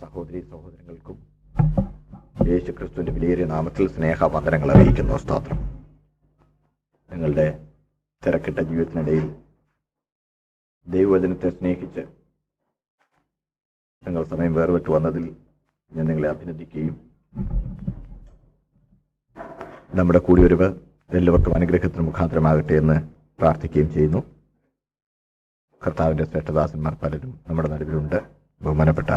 സഹോദരി സഹോദരങ്ങൾക്കും യേശുക്രിസ്തുവിന്റെ വിലയേറിയ നാമത്തിൽ സ്നേഹവന്ദനങ്ങൾ അറിയിക്കുന്നു. സ്തോത്രം. നിങ്ങളുടെ തിരക്കിട്ട ജീവിതത്തിനിടയിൽ ദൈവവചനത്തെ സ്നേഹിച്ച് നിങ്ങൾ സമയം വേർപെട്ടു വന്നതിൽ ഞാൻ നിങ്ങളെ അഭിനന്ദിക്കുകയും നമ്മുടെ കൂടിയൊരുവ് എല്ലാവർക്കും അനുഗ്രഹത്തിന് മുഖാന്തരമാകട്ടെ എന്ന് പ്രാർത്ഥിക്കുകയും ചെയ്യുന്നു. കർത്താവിന്റെ ശ്രേഷ്ഠദാസന്മാർ പലരും നമ്മുടെ നടുവിലുണ്ട്. ബഹുമാനപ്പെട്ട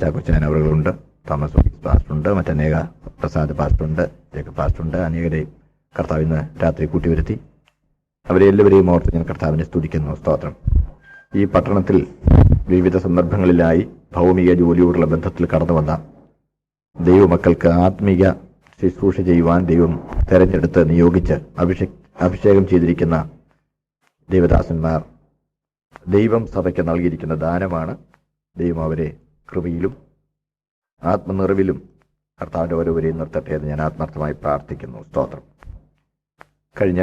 ചാക്കോച്ചാൻ അവர்களுണ്ട്, തോമസ് പാസ്റ്ററുണ്ട്, മറ്റനേക പ്രസാദ് പാസ്റ്ററുണ്ട്, ജേക്കബ് പാസ്റ്ററുണ്ട്. അനേകരെ കർത്താവ് ഇന്ന് രാത്രി കൂട്ടിവരുത്തി. അവരെ എല്ലാവരെയും ഓർത്ത് ഞാൻ കർത്താവിനെ സ്തുതിക്കുന്നു. സ്തോത്രം. ഈ പട്ടണത്തിൽ വിവിധ സന്ദർഭങ്ങളിലായി ഭൗമിക ജോലിയോടുള്ള ബന്ധത്തിൽ കടന്നു വന്ന ദൈവമക്കൾക്ക് ആത്മീക ശുശ്രൂഷ ചെയ്യുവാൻ ദൈവം തെരഞ്ഞെടുത്ത് നിയോഗിച്ച് അഭിഷേകം ചെയ്തിരിക്കുന്ന ദൈവദാസന്മാർ ദൈവം സഭയ്ക്ക് നൽകിയിരിക്കുന്ന ദാനമാണ്. ദൈവം അവരെ കൃപയിലും ആത്മനിറവിലും കർത്താവിൻ്റെ ഓരോവരെയും നിർത്തട്ടെ എന്ന് ഞാൻ ആത്മാർത്ഥമായി പ്രാർത്ഥിക്കുന്നു. സ്തോത്രം. കഴിഞ്ഞ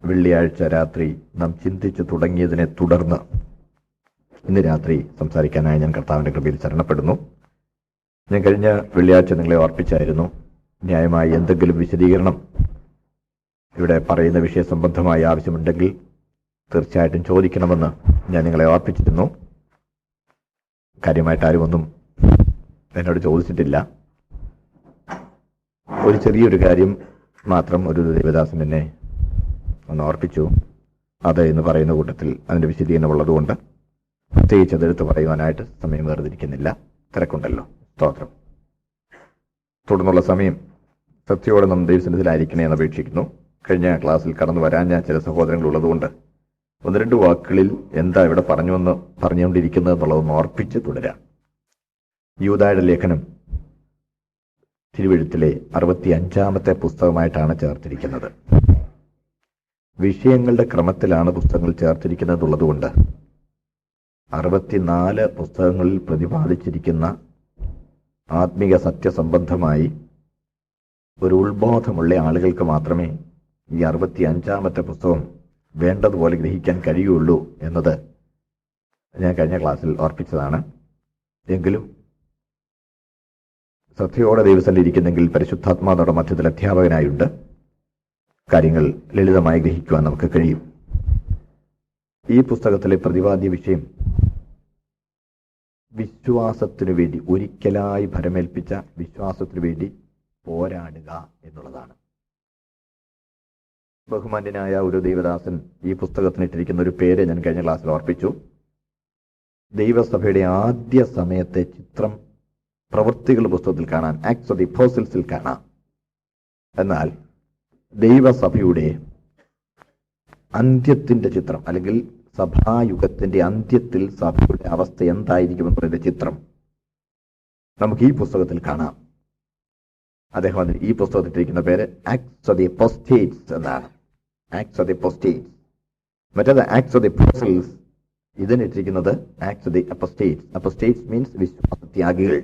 വെള്ളിയാഴ്ച രാത്രി നാം ചിന്തിച്ചു തുടങ്ങിയതിനെ തുടർന്ന് ഇന്ന് രാത്രി സംസാരിക്കാനായി ഞാൻ കർത്താവിൻ്റെ കൃപയിൽ ശരണപ്പെടുന്നു. ഞാൻ കഴിഞ്ഞ വെള്ളിയാഴ്ച നിങ്ങളെ ഓർപ്പിച്ചായിരുന്നു. ന്യായമായി എന്തെങ്കിലും വിശദീകരണം ഇവിടെ പറയുന്ന വിഷയസംബന്ധമായി ആവശ്യമുണ്ടെങ്കിൽ തീർച്ചയായിട്ടും ചോദിക്കണമെന്ന് ഞാൻ നിങ്ങളെ ഓർപ്പിച്ചിരുന്നു. കാര്യമായിട്ട് ആരുമൊന്നും എന്നോട് ചോദിച്ചിട്ടില്ല. ഒരു ചെറിയൊരു കാര്യം മാത്രം ഒരു ദൈവദാസൻ എന്നെ ഒന്ന് ഓർപ്പിച്ചു. അത് എന്ന് പറയുന്ന കൂട്ടത്തിൽ അതിൻ്റെ വിശദീകരണം ഉള്ളതുകൊണ്ട് പ്രത്യേകിച്ച് അതെടുത്ത് പറയുവാനായിട്ട് സമയം വേർതിരിക്കുന്നില്ല. തിരക്കുണ്ടല്ലോ. സ്തോത്രം. തുടർന്നുള്ള സമയം സത്യയോടെ നാം ദൈവസന്നിധിയിലായിരിക്കണേ എന്ന് അപേക്ഷിക്കുന്നു. കഴിഞ്ഞ ക്ലാസ്സിൽ കടന്നു വരാൻ ഞാൻ ചില സഹോദരങ്ങളുള്ളതുകൊണ്ട് ഒന്ന് രണ്ട് വാക്കുകളിൽ എന്താ ഇവിടെ പറഞ്ഞുകൊണ്ടിരിക്കുന്നത് എന്നുള്ളതൊന്ന് ഓർപ്പിച്ച് തുടരാം. യൂദായുടെ ലേഖനം തിരുവെഴുത്തിലെ 65-ാമത്തെ പുസ്തകമായിട്ടാണ് ചേർത്തിരിക്കുന്നത്. വിഷയങ്ങളുടെ ക്രമത്തിലാണ് പുസ്തകങ്ങൾ ചേർത്തിരിക്കുന്നതുള്ളതുകൊണ്ട് 64 പുസ്തകങ്ങളിൽ പ്രതിപാദിച്ചിരിക്കുന്ന ആത്മീക സത്യസംബന്ധമായി ഒരു ഉത്ബോധമുള്ള ആളുകൾക്ക് മാത്രമേ ഈ 65-ാമത്തെ പുസ്തകം വേണ്ടതുപോലെ ഗ്രഹിക്കാൻ കഴിയുള്ളൂ എന്നത് ഞാൻ കഴിഞ്ഞ ക്ലാസ്സിൽ ഓർപ്പിച്ചതാണ്. എങ്കിലും ശ്രദ്ധയോടെ ദൈവസന്നിധിയിരിക്കുന്നെങ്കിൽ പരിശുദ്ധാത്മാവോടെ മധ്യത്തിൽ അധ്യാപകനായുണ്ട്. കാര്യങ്ങൾ ലളിതമായി ഗ്രഹിക്കുവാൻ നമുക്ക് കഴിയും. ഈ പുസ്തകത്തിലെ പ്രതിപാദ്യ വിഷയം വിശ്വാസത്തിനു വേണ്ടി, ഒരിക്കലായി ഭരമേൽപ്പിച്ച വിശ്വാസത്തിനു വേണ്ടി പോരാടുക എന്നുള്ളതാണ്. ബഹുമാന്യനായ ഒരു ദൈവദാസൻ ഈ പുസ്തകത്തിനിട്ടിരിക്കുന്ന ഒരു പേര് ഞാൻ കഴിഞ്ഞ ക്ലാസ്സിൽ ഓർപ്പിച്ചു. ദൈവസഭയുടെ ആദ്യ സമയത്തെ ചിത്രം പ്രവൃത്തികൾ പുസ്തകത്തിൽ കാണാൻ, ആക്ട്സ് ഓഫ് ദി അപ്പോസ്റ്റൽസിൽ കാണാം. എന്നാൽ ദൈവസഭയുടെ അന്ത്യത്തിന്റെ ചിത്രം, അല്ലെങ്കിൽ സഭായുഗത്തിന്റെ അന്ത്യത്തിൽ സഭയുടെ അവസ്ഥ എന്തായിരിക്കുമെന്ന് പറയുന്ന ചിത്രം നമുക്ക് ഈ പുസ്തകത്തിൽ കാണാം. അദ്ദേഹം ഈ പുസ്തകത്തിട്ടിരിക്കുന്ന പേര് ആക്ട്സ് ഓഫ് ദി അപ്പോസ്റ്റേറ്റ്സ് എന്നാണ്. Acts of the Apostates. മറ്റേത് ആക്ട്സ് ഓഫ് ദി അപ്പോസ്റ്റൽസ്. ഇതിനിട്ടിരിക്കുന്നത് Acts of the Apostates. Apostates means വിശ്വാസത്യാഗികൾ.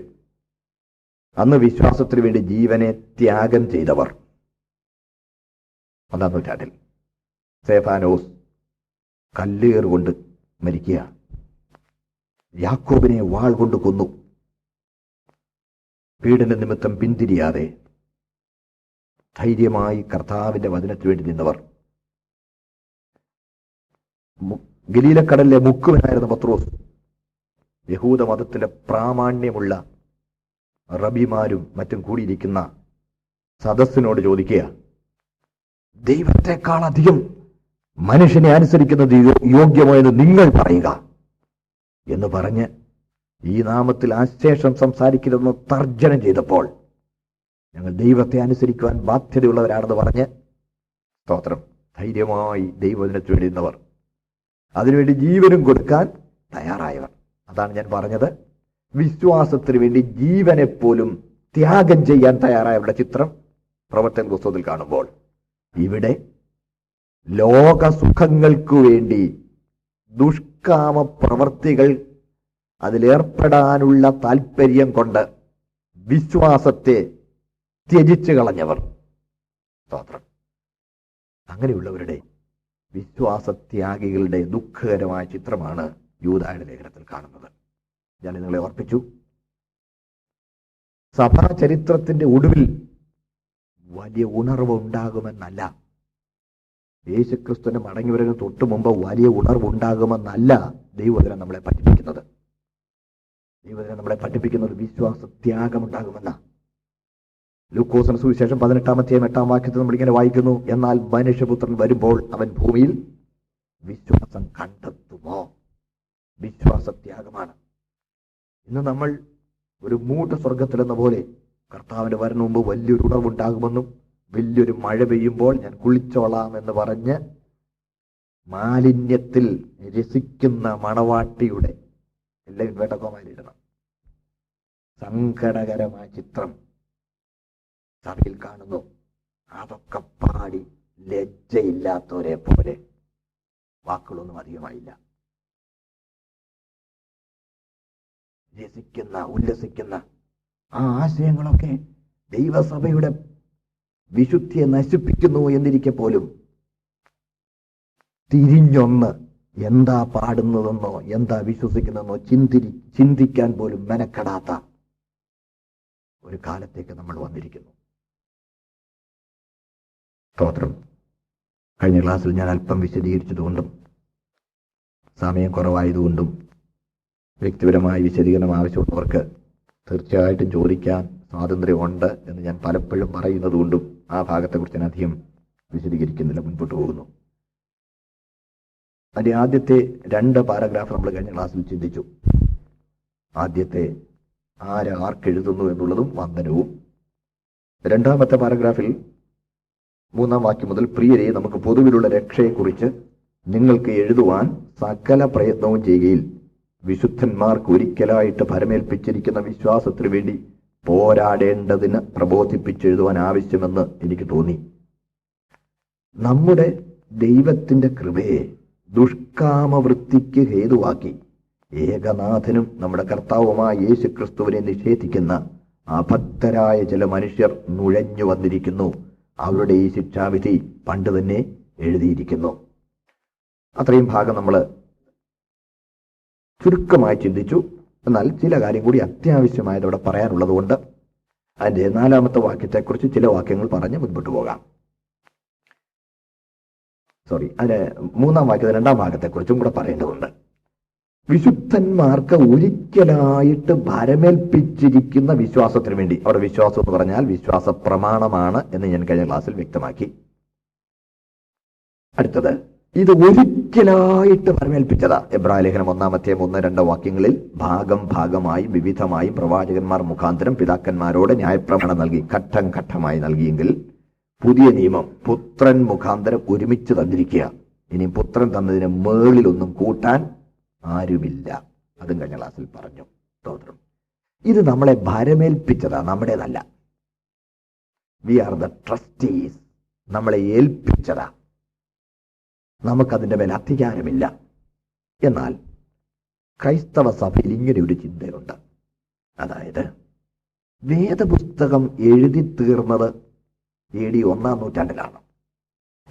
അന്ന് വിശ്വാസത്തിനു വേണ്ടി ജീവനെ ത്യാഗം ചെയ്തവർ. 1-ാം നൂറ്റാണ്ടിൽ സ്തെഫാനോസ് കല്ലേറുകൊണ്ട് മരിക്കുക, യാക്കോബിനെ വാൾ കൊണ്ട് കൊന്നു. പീഡന നിമിത്തം പിന്തിരിയാതെ ധൈര്യമായി കർത്താവിന്റെ വചനത്തിനു വേണ്ടി നിന്നവർ. ഗലീലക്കടലിലെ മുക്കുവനായിരുന്ന പത്രോസ് യഹൂദ മതത്തിലെ പ്രാമാണ്യമുള്ള റബിമാരും മറ്റും കൂടിയിരിക്കുന്ന സദസ്സിനോട് ചോദിക്കുക, ദൈവത്തെക്കാൾ അധികം മനുഷ്യനെ അനുസരിക്കുന്നത് യോഗ്യമായെന്ന് നിങ്ങൾ പറയുക എന്ന് പറഞ്ഞ് ഈ നാമത്തിൽ അശേഷം സംസാരിക്കരുതെന്ന് തർജ്ജനം ചെയ്തപ്പോൾ ഞങ്ങൾ ദൈവത്തെ അനുസരിക്കുവാൻ ബാധ്യതയുള്ളവരാണെന്ന് പറഞ്ഞ് സ്തോത്രം ധൈര്യമായി ദൈവവചനത്തിനു വേണ്ടി നിന്നവർ, അതിനുവേണ്ടി ജീവനും കൊടുക്കാൻ തയ്യാറായവർ. അതാണ് ഞാൻ പറഞ്ഞത്. വിശ്വാസത്തിനു വേണ്ടി ജീവനെപ്പോലും ത്യാഗം ചെയ്യാൻ തയ്യാറായവരുടെ ചിത്രം പ്രവർത്തന പുസ്തകത്തിൽ കാണുമ്പോൾ, ഇവിടെ ലോകസുഖങ്ങൾക്കു വേണ്ടി ദുഷ്കാമ പ്രവർത്തികൾ അതിലേർപ്പെടാനുള്ള താല്പര്യം കൊണ്ട് വിശ്വാസത്തെ ത്യജിച്ചു കളഞ്ഞവർ. സ്തോത്രം. അങ്ങനെയുള്ളവരുടെ വിശ്വാസത്യാഗികളുടെ ദുഃഖകരമായ ചിത്രമാണ് യൂദായുടെ ലേഖനത്തിൽ കാണുന്നത്. ഞാൻ നിങ്ങളെ ഓർപ്പിച്ചു. സഭാ ചരിത്രത്തിന്റെ ഒടുവിൽ വലിയ ഉണർവ് ഉണ്ടാകുമെന്നല്ല, യേശുക്രിസ്തുവിന്റെ മടങ്ങിവരവിന് തൊട്ടു മുമ്പ് വലിയ ഉണർവ് ഉണ്ടാകുമെന്നല്ല ദൈവവചനം നമ്മളെ പഠിപ്പിക്കുന്നത്. ദൈവവചനം നമ്മളെ പഠിപ്പിക്കുന്നത് വിശ്വാസത്യാഗമുണ്ടാകുമെന്ന. ലൂക്കോസിന് സുവിശേഷം 18-ാം 8-ാം വാക്യത്തിൽ നമ്മളിങ്ങനെ വായിക്കുന്നു, എന്നാൽ മനുഷ്യപുത്രൻ വരുമ്പോൾ അവൻ ഭൂമിയിൽ വിശ്വാസം കണ്ടെത്തുമോ? വിശ്വാസത്യാഗമാണ്. ഇന്ന് നമ്മൾ ഒരു മൂഢസ്വർഗത്തിലെന്ന പോലെ കർത്താവിന്റെ വരന് മുമ്പ് വലിയൊരു ഉണർവുണ്ടാകുമെന്നും വലിയൊരു മഴ പെയ്യുമ്പോൾ ഞാൻ കുളിച്ചോളാം എന്ന് പറഞ്ഞ് മാലിന്യത്തിൽ രസിക്കുന്ന മണവാട്ടിയുടെ എല്ലാം ഇൻവേട്ടക്കോമായിലിടണം സങ്കടകരമായ ചിത്രം സഭയിൽ കാണുന്നു. അതൊക്കെ പാടി ലജ്ജയില്ലാത്തവരെ പോലെ, വാക്കുകളൊന്നും അധികമായില്ല, രസിക്കുന്ന ഉല്ലസിക്കുന്ന ആ ആശയങ്ങളൊക്കെ ദൈവസഭയുടെ വിശുദ്ധിയെ നശിപ്പിക്കുന്നു എന്നിരിക്കെ പോലും തിരിഞ്ഞൊന്ന് എന്താ പാടുന്നതെന്നോ എന്താ വിശ്വസിക്കുന്നതെന്നോ ചിന്തിക്കാൻ പോലും മെനക്കെടാത്ത ഒരു കാലത്തേക്ക് നമ്മൾ വന്നിരിക്കുന്നു. സ്തോത്രം. കഴിഞ്ഞ ക്ലാസ്സിൽ ഞാൻ അല്പം വിശദീകരിച്ചതുകൊണ്ടും സമയം കുറവായതുകൊണ്ടും വ്യക്തിപരമായ വിശദീകരണം ആവശ്യമുള്ളവർക്ക് തീർച്ചയായിട്ടും ചോദിക്കാൻ സ്വാതന്ത്ര്യമുണ്ട് എന്ന് ഞാൻ പലപ്പോഴും പറയുന്നതുകൊണ്ടും ആ ഭാഗത്തെക്കുറിച്ച് ഞാൻ അധികം വിശദീകരിക്കുന്നില്ല, മുൻപോട്ട് പോകുന്നു. അതിന്റെ ആദ്യത്തെ 2 പാരഗ്രാഫ് നമ്മൾ കഴിഞ്ഞ ക്ലാസ്സിൽ ചിന്തിച്ചു. ആദ്യത്തെ ആർക്കെഴുതുന്നു എന്നുള്ളതും വന്ദനവും. 2ാമത്തെ പാരഗ്രാഫിൽ 3-ാം വാക്യം മുതൽ, പ്രിയരെ, നമുക്ക് പൊതുവിലുള്ള രക്ഷയെക്കുറിച്ച് നിങ്ങൾക്ക് എഴുതുവാൻ സകല പ്രയത്നവും ചെയ്യുകയിൽ വിശുദ്ധന്മാർക്ക് ഒരിക്കലായിട്ട് ഭരമേൽപ്പിച്ചിരിക്കുന്ന വിശ്വാസത്തിനു വേണ്ടി പോരാടേണ്ടതിന് പ്രബോധിപ്പിച്ചെഴുതുവാൻ ആവശ്യമെന്ന് എനിക്ക് തോന്നി. നമ്മുടെ ദൈവത്തിന്റെ കൃപയെ ദുഷ്കാമവൃത്തിക്ക് ഹേതുവാക്കി ഏകനാഥനും നമ്മുടെ കർത്താവുമായ യേശു ക്രിസ്തുവിനെ നിഷേധിക്കുന്ന അഭക്തരായ ചില മനുഷ്യർ നുഴഞ്ഞു വന്നിരിക്കുന്നു. അവരുടെ ഈ ശിക്ഷാവിധി പണ്ട് തന്നെ എഴുതിയിരിക്കുന്നു. അത്രയും ഭാഗം നമ്മൾ ചുരുക്കമായി ചിന്തിച്ചു. എന്നാൽ ചില കാര്യം കൂടി അത്യാവശ്യമായത് അവിടെ പറയാനുള്ളത് കൊണ്ട് അതിന്റെ 4-ാമത്തെ വാക്യത്തെക്കുറിച്ച് ചില വാക്യങ്ങൾ പറഞ്ഞ് മുൻപോട്ട് പോകാം. അതിന്റെ 3-ാം വാക്യത്തെ 2-ാം ഭാഗത്തെക്കുറിച്ചും കൂടെ പറയേണ്ടതുണ്ട്. വിശുദ്ധന്മാർക്ക് ഒരിക്കലായിട്ട് ഭരമേൽപ്പിച്ചിരിക്കുന്ന വിശ്വാസത്തിന് വേണ്ടി, അവിടെ വിശ്വാസം എന്ന് പറഞ്ഞാൽ വിശ്വാസ പ്രമാണമാണ് എന്ന് ഞാൻ കഴിഞ്ഞ ക്ലാസ്സിൽ വ്യക്തമാക്കി. അടുത്തത്, ഇത് ഒരിക്കലായിട്ട് ഭരമേൽപ്പിച്ചതാ. എബ്രായ ലേഖനം 1-ാമത്തെ 1-2 വാക്യങ്ങളിൽ ഭാഗമായും വിവിധമായും പ്രവാചകന്മാർ മുഖാന്തരം പിതാക്കന്മാരോട് ന്യായപ്രമാണം നൽകി, ഘട്ടം ഘട്ടമായി നൽകിയെങ്കിൽ പുതിയ നിയമം പുത്രൻ മുഖാന്തരം ഒരുമിച്ച് തന്നിരിക്കുക. ഇനി പുത്രൻ തന്നതിന് മേളിലൊന്നും കൂട്ടാൻ ആരുമില്ല. അതും കഴിഞ്ഞ ക്ലാസ്സിൽ പറഞ്ഞു. സ്തോത്രം. ഇത് നമ്മളെ ഭരമേൽപ്പിച്ചതാ, നമ്മുടേതല്ല. We are the trustees. നമ്മളെ ഏൽപ്പിച്ചതാ, നമുക്കതിന്റെ മേൽ അധികാരമില്ല. എന്നാൽ ക്രൈസ്തവ സഭയിൽ ഇങ്ങനെ ഒരു ചിന്തയുണ്ട്. അതായത് വേദപുസ്തകം എഴുതി തീർന്നത് AD 1-ാം നൂറ്റാണ്ടിലാണ്.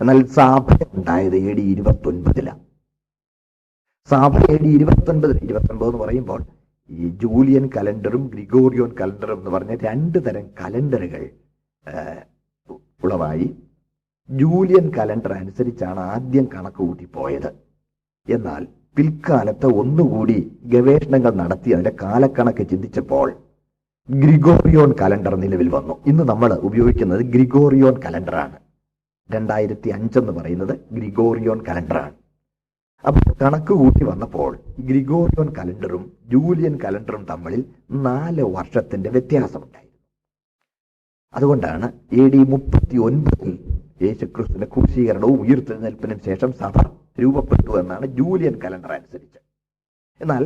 എന്നാൽ സഭ ഉണ്ടായത് AD 29-ലാണ്. സഭ AD 29 എന്ന് പറയുമ്പോൾ ഈ ജൂലിയൻ കലണ്ടറും ഗ്രിഗോറിയോൻ കലണ്ടറും എന്ന് പറഞ്ഞ 2 തരം കലണ്ടറുകൾ ഉളവായി. ജൂലിയൻ കലണ്ടർ അനുസരിച്ചാണ് ആദ്യം കണക്ക് കൂട്ടിപ്പോയത്. എന്നാൽ പിൽക്കാലത്ത് ഒന്നുകൂടി ഗവേഷണങ്ങൾ നടത്തി അതിന്റെ കാലക്കണക്ക് ചിന്തിച്ചപ്പോൾ ഗ്രിഗോറിയോൻ കലണ്ടർ നിലവിൽ വന്നു. ഇന്ന് നമ്മൾ ഉപയോഗിക്കുന്നത് ഗ്രിഗോറിയോൻ കലണ്ടറാണ്. 2005 എന്ന് പറയുന്നത് ഗ്രിഗോറിയോൻ കലണ്ടറാണ്. അപ്പോൾ കണക്ക് കൂട്ടി വന്നപ്പോൾ ഗ്രിഗോറിയോൻ കലണ്ടറും ജൂലിയൻ കലണ്ടറും തമ്മിൽ 4 വർഷത്തിന്റെ വ്യത്യാസമുണ്ടായിരുന്നു. അതുകൊണ്ടാണ് AD 39 യേശുക്രിസ്തുവിന്റെ ക്രൂശീകരണവും ഉയിർത്തെഴുന്നേൽപ്പിനും ശേഷം സഭ രൂപപ്പെട്ടു എന്നാണ് ജൂലിയൻ കലണ്ടർ അനുസരിച്ച്. എന്നാൽ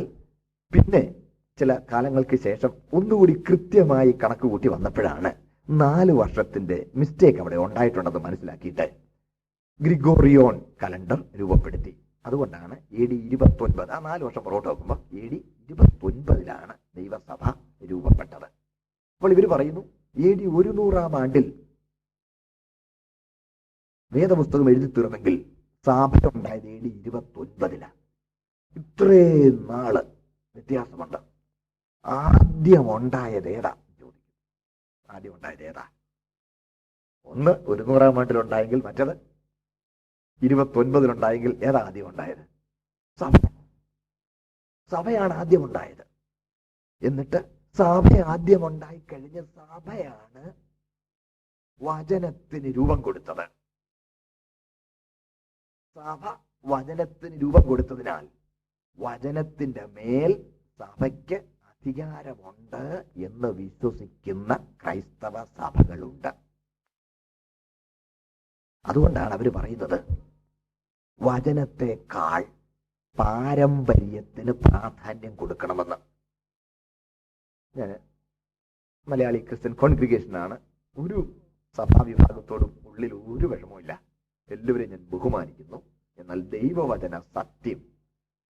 പിന്നെ ചില കാലങ്ങൾക്ക് ശേഷം ഒന്നുകൂടി കൃത്യമായി കണക്ക് കൂട്ടി വന്നപ്പോഴാണ് 4 വർഷത്തിന്റെ മിസ്റ്റേക്ക് അവിടെ ഉണ്ടായിട്ടുണ്ടെന്ന് മനസ്സിലാക്കിയിട്ട് ഗ്രിഗോറിയോൻ കലണ്ടർ രൂപപ്പെടുത്തി. അതുകൊണ്ടാണ് AD 29, ആ 4 വർഷം പുറകോട്ട് നോക്കുമ്പോൾ AD 29-ലാണ് ദൈവസഭ രൂപപ്പെട്ടത്. അപ്പോൾ ഇവർ പറയുന്നു AD 100-ാം ആണ്ടിൽ വേദപുസ്തകം എഴുതി തീർന്നെങ്കിൽ സഭ ഉണ്ടായത് AD 29-ലാണ്. ഇത്രയും നാള് വ്യത്യാസമുണ്ട്. ആദ്യം ഉണ്ടായത് ഏതാ ചോദിക്കും. ആദ്യം ഉണ്ടായത് ഏതാ? ഒന്ന് 100-ാം ആണ്ടിലുണ്ടായെങ്കിൽ മറ്റത് 29-ലുണ്ടായെങ്കിൽ ഏതാ ആദ്യം ഉണ്ടായത്? സഭ. സഭയാണ് ആദ്യം ഉണ്ടായത്. എന്നിട്ട് സഭ ആദ്യം ഉണ്ടായിക്കഴിഞ്ഞ് സഭയാണ് വചനത്തിന് രൂപം കൊടുത്തത്. സഭ വചനത്തിന് രൂപം കൊടുത്തതിനാൽ വചനത്തിന്റെ മേൽ സഭയ്ക്ക് അധികാരമുണ്ട് എന്ന് വിശ്വസിക്കുന്ന ക്രൈസ്തവ സഭകളുണ്ട്. അതുകൊണ്ടാണ് അവർ പറയുന്നത് വചനത്തെക്കാൾ പാരമ്പര്യത്തിന് പ്രാധാന്യം കൊടുക്കണമെന്ന്. ഞാൻ മലയാളി ക്രിസ്ത്യൻ കോൺഗ്രിഗേഷനാണ്. ഒരു സഭാവിഭാഗത്തോടും ഉള്ളിൽ ഒരു വിഷമവുമില്ല. എല്ലാവരെയും ഞാൻ ബഹുമാനിക്കുന്നു. എന്നാൽ ദൈവവചന സത്യം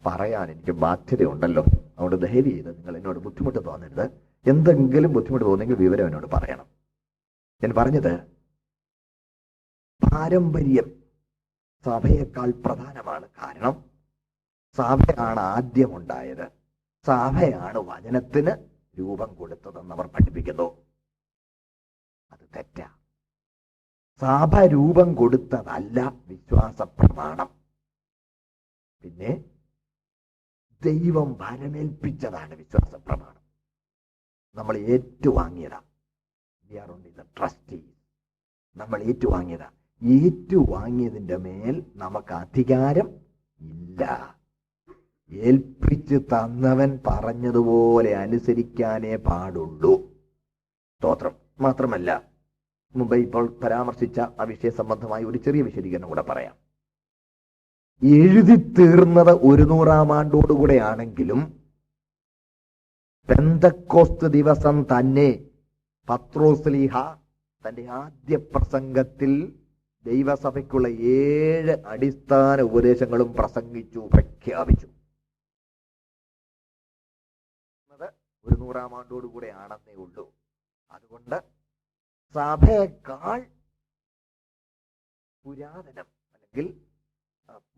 പറയാൻ എനിക്ക് ബാധ്യതയുണ്ടല്ലോ. അതുകൊണ്ട് ദയവ് ചെയ്ത് നിങ്ങൾ എന്നോട് ബുദ്ധിമുട്ട് തോന്നരുത്. എന്തെങ്കിലും ബുദ്ധിമുട്ട് തോന്നുന്നെങ്കിൽ വിവരം എന്നോട് പറയണം. ഞാൻ പറഞ്ഞത് പാരമ്പര്യം സഭയേക്കാൾ പ്രധാനമാണ്. കാരണം സഭയാണ് ആദ്യം ഉണ്ടായത്. സഭയാണ് വചനത്തിന് രൂപം കൊടുത്തതെന്ന് അവർ പഠിപ്പിക്കുന്നു. അത് തെറ്റാ. സഭ രൂപം കൊടുത്തതല്ല വിശ്വാസ പ്രമാണം. പിന്നെ ദൈവം ഭരമേൽപ്പിച്ചതാണ് വിശ്വാസ പ്രമാണം. നമ്മൾ ഏറ്റുവാങ്ങിയതാ. ട്രസ്റ്റീസ്. നമ്മൾ ഏറ്റുവാങ്ങിയതാ. ഏറ്റുവാങ്ങിയതിന്റെ മേൽ നമുക്ക് അധികാരം ഇല്ല. ഏൽപ്പിച്ച് തന്നവൻ പറഞ്ഞതുപോലെ അനുസരിക്കാനേ പാടുള്ളൂ. സ്തോത്രം. മാത്രമല്ല, മുമ്പ് ഇപ്പോൾ പരാമർശിച്ച ആ വിഷയ സംബന്ധമായി ഒരു ചെറിയ വിശദീകരണം കൂടെ പറയാം. എഴുതി തീർന്നത് 100-ാം ആണ്ടോടുകൂടെ ആണെങ്കിലും പെന്തക്കോസ്ത് ദിവസം തന്നെ പത്രോസ്ലീഹ തന്റെ ആദ്യ പ്രസംഗത്തിൽ ദൈവസഭയ്ക്കുള്ള 7 അടിസ്ഥാന ഉപദേശങ്ങളും പ്രസംഗിച്ചു, പ്രഖ്യാപിച്ചു. 100-ാം ആണ്ടോടുകൂടെ ആണെന്നേ ഉള്ളൂ. അതുകൊണ്ട് സഭയേക്കാൾ പുരാതനം അല്ലെങ്കിൽ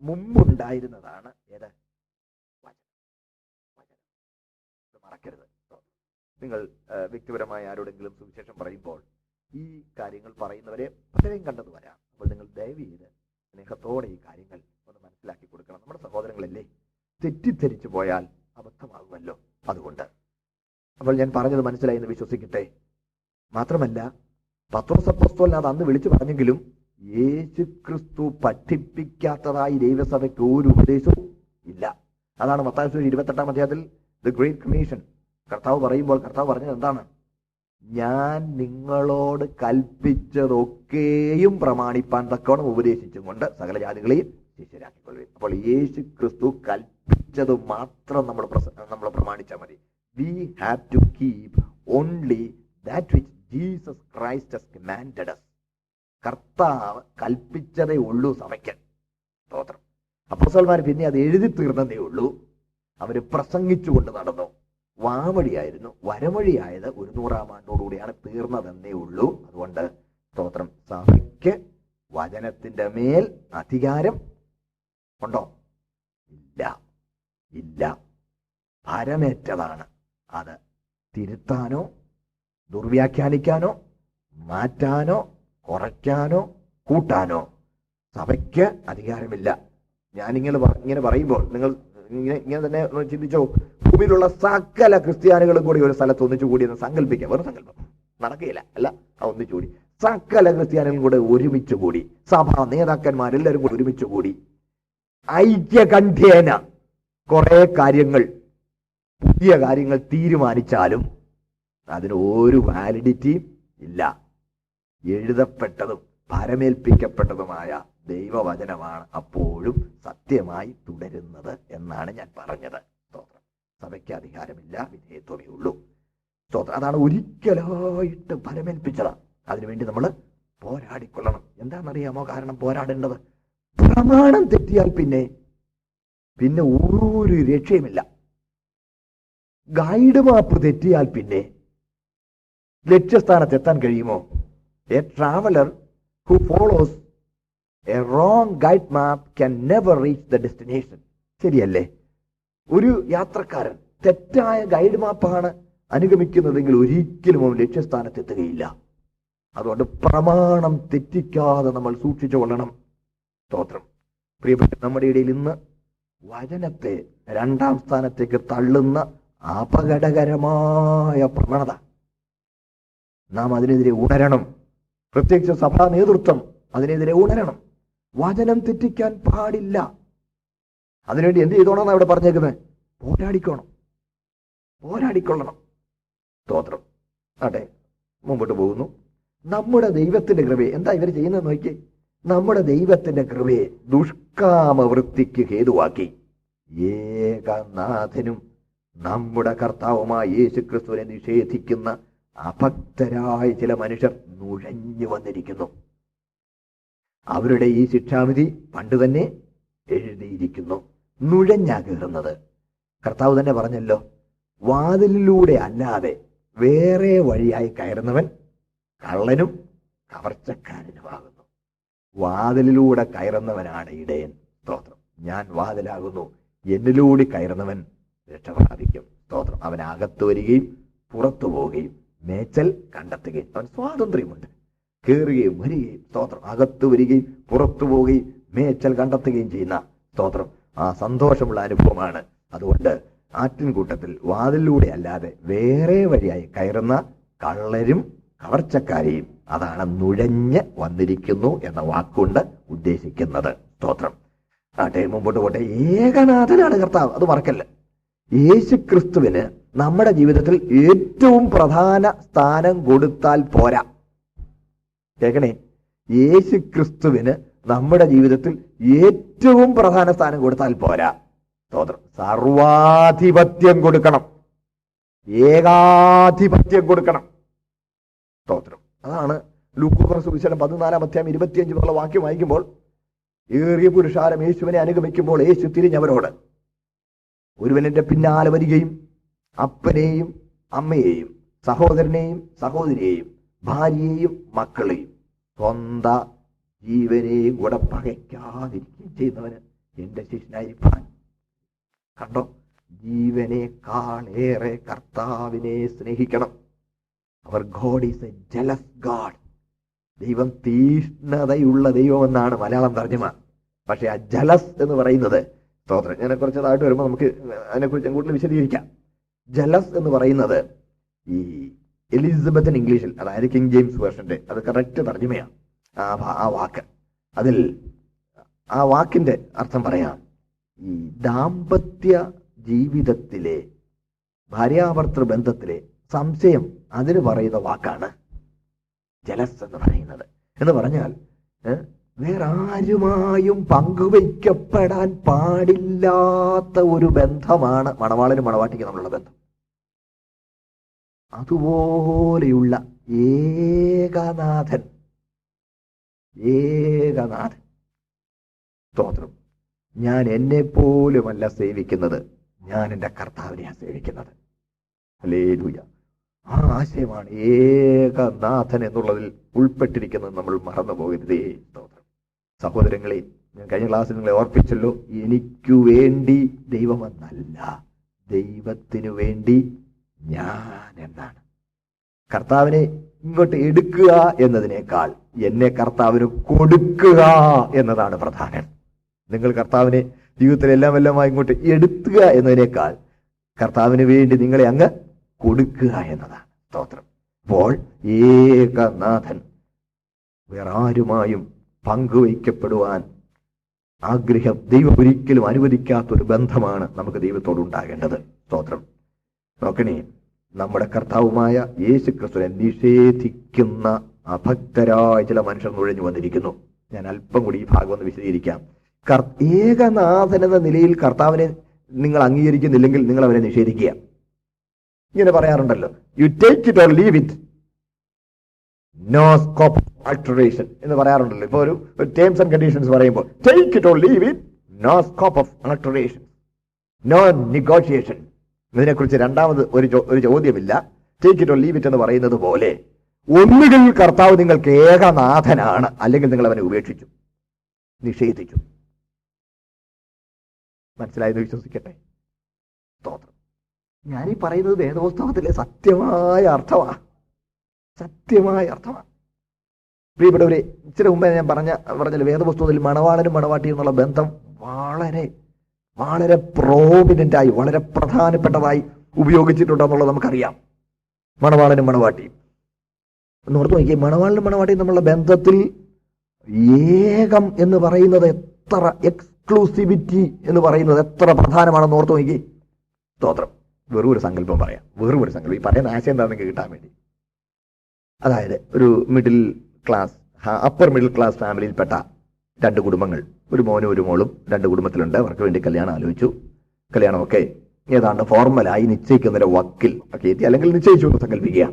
മുമ്പുണ്ടായിരുന്നതാണ് ഏത്? വചനം. മറക്കരുത്. നിങ്ങൾ വ്യക്തിപരമായ ആരോടെങ്കിലും സുവിശേഷം പറയുമ്പോൾ ഈ കാര്യങ്ങൾ പറയുന്നവരെ പലരെയും കണ്ടത് വരാം. അപ്പോൾ നിങ്ങൾ ദയവ് ചെയ്ത് സ്നേഹത്തോടെ ഈ കാര്യങ്ങൾ ഒന്ന് മനസ്സിലാക്കി കൊടുക്കണം. നമ്മുടെ സഹോദരങ്ങളല്ലേ, തെറ്റിദ്ധരിച്ചു പോയാൽ അബദ്ധമാകുമല്ലോ. അതുകൊണ്ട് അപ്പോൾ ഞാൻ പറഞ്ഞത് മനസ്സിലായി എന്ന് വിശ്വസിക്കട്ടെ. മാത്രമല്ല, പത്രോസ് അപ്പോസ്തലൻ അത് അന്ന് വിളിച്ചു പറഞ്ഞെങ്കിലും യേശു ക്രിസ്തു പഠിപ്പിക്കാത്തതായി ദൈവസഭയ്ക്ക് ഒരു ഉപദേശവും ഇല്ല. അതാണ് മത്തായി 28-ാം അധ്യായത്തിൽ ദ ഗ്രേറ്റ് കമ്മീഷൻ കർത്താവ് പറയുമ്പോൾ കർത്താവ് പറഞ്ഞത് എന്താണ്? ഞാൻ നിങ്ങളോട് കൽപ്പിച്ചതൊക്കെയും പ്രമാണിപ്പാൻ തക്കവണ്ണം ഉപദേശിച്ചും കൊണ്ട് സകല ജാതികളെയും ശിഷ്യരാക്കിക്കൊള്ളുക. അപ്പോൾ യേശു ക്രിസ്തു കൽപ്പിച്ചത് മാത്രം നമ്മൾ പ്രമാണിച്ചാൽ മതി. We have to keep only that which Jesus Christ has commanded us. കർത്താവ് കൽപ്പിച്ചതേ ഉള്ളൂ സഭയ്ക്ക്. സ്തോത്രം. അപ്പോസ്തലന്മാർ പിന്നെ അത് എഴുതി തീർന്നതേ ഉള്ളൂ. അവര് പ്രസംഗിച്ചുകൊണ്ട് നടന്നു. വാമൊഴിയായിരുന്നു. വരമൊഴിയായത് 100-ാം ആണ്ടോടുകൂടിയാണ് തീർന്നതെന്നേ ഉള്ളൂ. അതുകൊണ്ട് സ്തോത്രം, സഭയ്ക്ക് വചനത്തിന്റെ മേൽ അധികാരം ഉണ്ടോ? ഇല്ല. ഭരമേറ്റതാണ്. അത് തിരുത്താനോ ദുർവ്യാഖ്യാനിക്കാനോ മാറ്റാനോ കുറയ്ക്കാനോ കൂട്ടാനോ സഭയ്ക്ക് അധികാരമില്ല. ഞാനിങ്ങനെ പറയുമ്പോൾ നിങ്ങൾ ഇങ്ങനെ തന്നെ ചിന്തിച്ചോ. ഭൂമിയിലുള്ള സകല ക്രിസ്ത്യാനികളും കൂടി ഒരു സ്ഥലത്ത് ഒന്നിച്ചു കൂടി എന്ന് സങ്കല്പിക്കാം. വെറും സങ്കല്പം നടക്കുകയില്ല. അല്ല, ഒന്നിച്ചു കൂടി സകല ക്രിസ്ത്യാനികളും കൂടെ ഒരുമിച്ച് കൂടി, സഭാ നേതാക്കന്മാരെല്ലാവരും കൂടി ഒരുമിച്ച് കൂടി ഐക്യകണ്ഠേന കുറെ കാര്യങ്ങൾ, പുതിയ കാര്യങ്ങൾ തീരുമാനിച്ചാലും അതിന് ഒരു വാലിഡിറ്റിയും ഇല്ല. എഴുതപ്പെട്ടതും ഭരമേൽപ്പിക്കപ്പെട്ടതുമായ ദൈവവചനമാണ് അപ്പോഴും സത്യമായി തുടരുന്നത് എന്നാണ് ഞാൻ പറഞ്ഞത്. സ്തോത്രം. സഭയ്ക്ക് അധികാരമില്ല, വിധേയത്വമേ ഉള്ളൂ. സ്തോത്രം. അതാണ് ഒരിക്കലായിട്ട് ഭരമേൽപ്പിച്ചത്. അതിനുവേണ്ടി നമ്മൾ പോരാടിക്കൊള്ളണം. എന്താണെന്നറിയാമോ കാരണം പോരാടേണ്ടത്? പ്രമാണം തെറ്റിയാൽ പിന്നെ ഒരു രക്ഷയുമില്ല. ഗൈഡ് മാപ്പ് തെറ്റിയാൽ പിന്നെ ലക്ഷ്യസ്ഥാനത്ത് എത്താൻ കഴിയുമോ? A traveller who follows a wrong guide map can never reach the destination. ശരിയല്ലേ? ഒരു യാത്രക്കാരൻ തെറ്റായ ഗൈഡ് മാപ്പാണ് അനുഗമിക്കുന്നതെങ്കിൽ ഒരിക്കലും അവൻ ലക്ഷ്യസ്ഥാനത്തെത്തുകയില്ല. അതുകൊണ്ട് പ്രമാണം തെറ്റിക്കാതെ നമ്മൾ സൂക്ഷിച്ചു കൊള്ളണം. സ്തോത്രം. പ്രിയപ്പെട്ട, നമ്മുടെ ഇടയിൽ ഇന്ന് വചനത്തെ രണ്ടാം സ്ഥാനത്തേക്ക് തള്ളുന്ന അപകടകരമായ പ്രവണത. നാം അതിനെതിരെ ഉണരണം. പ്രത്യേകിച്ച് സഭാ നേതൃത്വം അതിനെതിരെ ഉണരണം. വചനം തെറ്റിക്കാൻ പാടില്ല. അതിനുവേണ്ടി എന്ത് ചെയ്തോണമെന്ന് അവിടെ പറഞ്ഞേക്കുന്നത്? പോരാടിക്കൊള്ളണം. സ്തോത്രം. അതെ, മുമ്പോട്ട് പോകുന്നു. നമ്മുടെ ദൈവത്തിന്റെ കൃപയെ എന്താ ഇവർ ചെയ്യുന്നത് നോക്കി. നമ്മുടെ ദൈവത്തിന്റെ കൃപയെ ദുഷ്കാമവൃത്തിക്ക് ഹേതുവാക്കി ഏകനാഥനും നമ്മുടെ കർത്താവുമായ യേശുക്രിസ്തുവിനെ നിഷേധിക്കുന്ന അഭക്തരായ ചില മനുഷ്യർ നുഴഞ്ഞു വന്നിരിക്കുന്നു. അവരുടെ ഈ ശിക്ഷാവിധി പണ്ട് തന്നെ എഴുതിയിരിക്കുന്നു. നുഴഞ്ഞാ കയറുന്നത്. കർത്താവ് തന്നെ പറഞ്ഞല്ലോ, വാതിലിലൂടെ അല്ലാതെ വേറെ വഴിയായി കയറുന്നവൻ കള്ളനും കവർച്ചക്കാരനുമാകുന്നു. വാതിലിലൂടെ കയറുന്നവനാണ് ഇടയൻ. സ്തോത്രം. ഞാൻ വാതിലാകുന്നു, എന്നിലൂടെ കയറുന്നവൻ രക്ഷ പ്രാപിക്കും. സ്തോത്രം. അവൻ അകത്ത് വരികയും പുറത്തു പോവുകയും മേച്ചൽ കണ്ടെത്തുകയും അവൻ സ്വാതന്ത്ര്യമുണ്ട്. കയറുകയും വരികയും, സ്തോത്രം, അകത്ത് വരികയും പുറത്തു പോവുകയും മേച്ചൽ കണ്ടെത്തുകയും ചെയ്യുന്ന, സ്തോത്രം, ആ സന്തോഷമുള്ള അനുഭവമാണ്. അതുകൊണ്ട് ആട്ടിൻകൂട്ടത്തിൽ വാതിലൂടെ അല്ലാതെ വേറെ വഴിയായി കയറുന്ന കള്ളരും കവർച്ചക്കാരെയും അതാണ് നുഴഞ്ഞ് വന്നിരിക്കുന്നു എന്ന വാക്കുകൊണ്ട് ഉദ്ദേശിക്കുന്നത്. സ്തോത്രം. ആട്ടെ, മുമ്പോട്ട് പോട്ടെ. ഏകനാഥനാണ് കർത്താവ്, അത് മറക്കല്ല. യേശുക്രിസ്തുവിന് നമ്മുടെ ജീവിതത്തിൽ ഏറ്റവും പ്രധാന സ്ഥാനം കൊടുത്താൽ പോരാ. കേൾക്കണേ, യേശുക്രിസ്തുവിന് നമ്മുടെ ജീവിതത്തിൽ ഏറ്റവും പ്രധാന സ്ഥാനം കൊടുത്താൽ പോരാ. സ്തോത്രം. സർവാധിപത്യം കൊടുക്കണം, ഏകാധിപത്യം കൊടുക്കണം. സ്തോത്രം. അതാണ് ലൂക്കോസ് സുവിശേഷം 14:25 വാക്യം വായിക്കുമ്പോൾ, ഏറിയ പുരുഷാരം യേശുവിനെ അനുഗമിക്കുമ്പോൾ യേശു തിരിഞ്ഞവരോട്, ഒരുവൻ എന്റെ പിന്നാലെ വരികയും അപ്പനെയും അമ്മയെയും സഹോദരനെയും സഹോദരിയെയും ഭാര്യയെയും മക്കളെയും സ്വന്തം ജീവനെയും കൂടെ പകയ്ക്കാതിരിക്കുകയും ചെയ്യുന്നവന് എന്റെ ശിഷ്യനായിരിക്കാൻ. കണ്ടോ, ജീവനേക്കാളേറെ കർത്താവിനെ സ്നേഹിക്കണം. അവർ God is a jealous god. ദൈവം തീഷ്ണതയുള്ള ദൈവം എന്നാണ് മലയാളം തർജ്ജമ. പക്ഷെ ആ ജലസ് എന്ന് പറയുന്നത്, സ്തോത്രം, ഞാൻ കുറച്ച് താഴ്ത്ത് വരുമ്പോൾ നമുക്ക് അതിനെക്കുറിച്ച് കൂടുതൽ വിശദീകരിക്കാം. ജലസ് എന്ന് പറയുന്നത് ഈ എലിസബത്തൻ ഇംഗ്ലീഷിൽ, അതായത് കിങ് ജെയിംസ് വേർഷന്റെ, അത് കറക്റ്റ് തർജ്ജമയാണ് ആ വാക്ക്. അതിൽ ആ വാക്കിന്റെ അർത്ഥം പറയാം, ഈ ദാമ്പത്യ ജീവിതത്തിലെ ഭാര്യാഭർത്തൃ ബന്ധത്തിലെ സംശയം, അതിന് പറയുന്ന വാക്കാണ് ജലസ് എന്ന് പറയുന്നത്. എന്ന് പറഞ്ഞാൽ വേറെ ആരുമായും പങ്കുവയ്ക്കപ്പെടാൻ പാടില്ലാത്ത ഒരു ബന്ധമാണ് മണവാളനും മണവാട്ടിക്ക് തമ്മിലുള്ള ബന്ധം. അതുപോലെയുള്ള ഏകനാഥൻ, സ്തോത്രം. ഞാൻ എന്നെ പോലുമല്ല സേവിക്കുന്നത്, ഞാൻ എൻ്റെ കർത്താവിനെയാണ് സേവിക്കുന്നത്. ഹല്ലേലൂയ. ആ ആശയമാണ് ഏകനാഥൻ എന്നുള്ളതിൽ ഉൾപ്പെട്ടിരിക്കുന്നത്. നമ്മൾ മറന്നു പോകരുതേ. സ്തോത്രം. സഹോദരങ്ങളെ, ഞാൻ കഴിഞ്ഞ ക്ലാസ്സിൽ നിങ്ങളെ ഓർപ്പിച്ചല്ലോ, എനിക്കു വേണ്ടി ദൈവമെന്നല്ല, ദൈവത്തിനു വേണ്ടി ഞാൻ എന്നാണ്. കർത്താവിനെ ഇങ്ങോട്ട് എടുക്കുക എന്നതിനേക്കാൾ എന്നെ കർത്താവിന് കൊടുക്കുക എന്നതാണ് പ്രധാനം. നിങ്ങൾ കർത്താവിനെ ജീവിതത്തിൽ എല്ലാമായി ഇങ്ങോട്ട് എടുക്കുക എന്നതിനേക്കാൾ കർത്താവിന് വേണ്ടി നിങ്ങളെ അങ്ങ് കൊടുക്കുക എന്നതാണ്. സ്തോത്രം. അപ്പോൾ ഏകനാഥൻ, വേറെ ആരുമായും പങ്കുവയ്ക്കപ്പെടുവാൻ ആഗ്രഹം ദൈവം ഒരിക്കലും അനുവദിക്കാത്തൊരു ബന്ധമാണ് നമുക്ക് ദൈവത്തോട് ഉണ്ടാകേണ്ടത്. സ്തോത്രം. നോക്കണേ, നമ്മുടെ കർത്താവുമായ യേശുക്രിസ്തുവിനെ നിഷേധിക്കുന്ന അഭക്തരായ ചില മനുഷ്യർ നുഴഞ്ഞു വന്നിരിക്കുന്നു. ഞാൻ അല്പം കൂടി ഈ ഭാഗം ഒന്ന് വിശദീകരിക്കാം. ഏകനാഥൻ എന്ന നിലയിൽ കർത്താവിനെ നിങ്ങൾ അംഗീകരിക്കുന്നില്ലെങ്കിൽ നിങ്ങൾ അവനെ നിഷേധിക്കുക. ഇങ്ങനെ പറയാറുണ്ടല്ലോ, you take it or leave it, no scope of alteration എന്ന് പറയാറുണ്ടല്ലോ. ഇപ്പൊ ഒരു ടേംസ് ആൻഡ് കണ്ടീഷൻസ് പറയുമ്പോൾ take it or leave it, no scope of alteration, no negotiation. ഇതിനെക്കുറിച്ച് രണ്ടാമത് ഒരു ചോദ്യമില്ല. Take it or leave it എന്ന് പറയുന്നത് പോലെ, ഒന്നുകിൽ കർത്താവ് നിങ്ങൾക്ക് ഏകനാഥനാണ്, അല്ലെങ്കിൽ നിങ്ങൾ അവനെ ഉപേക്ഷിച്ചു, നിഷേധിച്ചു. മനസ്സിലായെന്ന് വിശ്വസിക്കട്ടെ. സ്തോത്രം. ഞാനീ പറയുന്നത് വേദപുസ്തകത്തിലെ സത്യമായ അർത്ഥമാണ്. സത്യമായ അർത്ഥമാണ്. പ്രിയപ്പെട്ടവരെ, ഇച്ചിരി മുമ്പേ ഞാൻ പറഞ്ഞ വേദപുസ്തകത്തിൽ മണവാളനും മണവാട്ടിയും എന്നുള്ള ബന്ധം വളരെ വളരെ പ്രോമിനന്റായി, വളരെ പ്രധാനപ്പെട്ടതായി ഉപയോഗിച്ചിട്ടുണ്ടെന്നുള്ളത് നമുക്കറിയാം. മണവാളനും മണവാട്ടിയും എന്ന് ഓർത്ത് നോക്കി. മണവാളനും മണവാട്ടിയും തമ്മിലുള്ള ബന്ധത്തിൽ ഏകം എന്ന് പറയുന്നത് എത്ര, എക്സ്ക്ലൂസിവിറ്റി എന്ന് പറയുന്നത് എത്ര പ്രധാനമാണെന്ന് ഓർത്ത് നോക്കി. സ്തോത്രം. വെറും ഒരു സങ്കല്പം പറയാം, വെറും ഒരു സങ്കല്പം. ഈ പറയുന്ന ആശയം എന്താണെന്ന് കിട്ടാൻ വേണ്ടി. അതായത് ഒരു middle class, upper middle class ഫാമിലിയിൽപ്പെട്ട രണ്ട് കുടുംബങ്ങൾ, ഒരു മോനും ഒരു മോളും രണ്ട് കുടുംബത്തിലുണ്ട്. അവർക്ക് വേണ്ടി കല്യാണം ആലോചിച്ചു. കല്യാണമൊക്കെ ഏതാണ്ട് ഫോർമലായി നിശ്ചയിക്കുന്നതിന്റെ വക്കിൽ ഒക്കെ എത്തി, അല്ലെങ്കിൽ നിശ്ചയിച്ചു എന്ന് സങ്കല്പിക്കുക.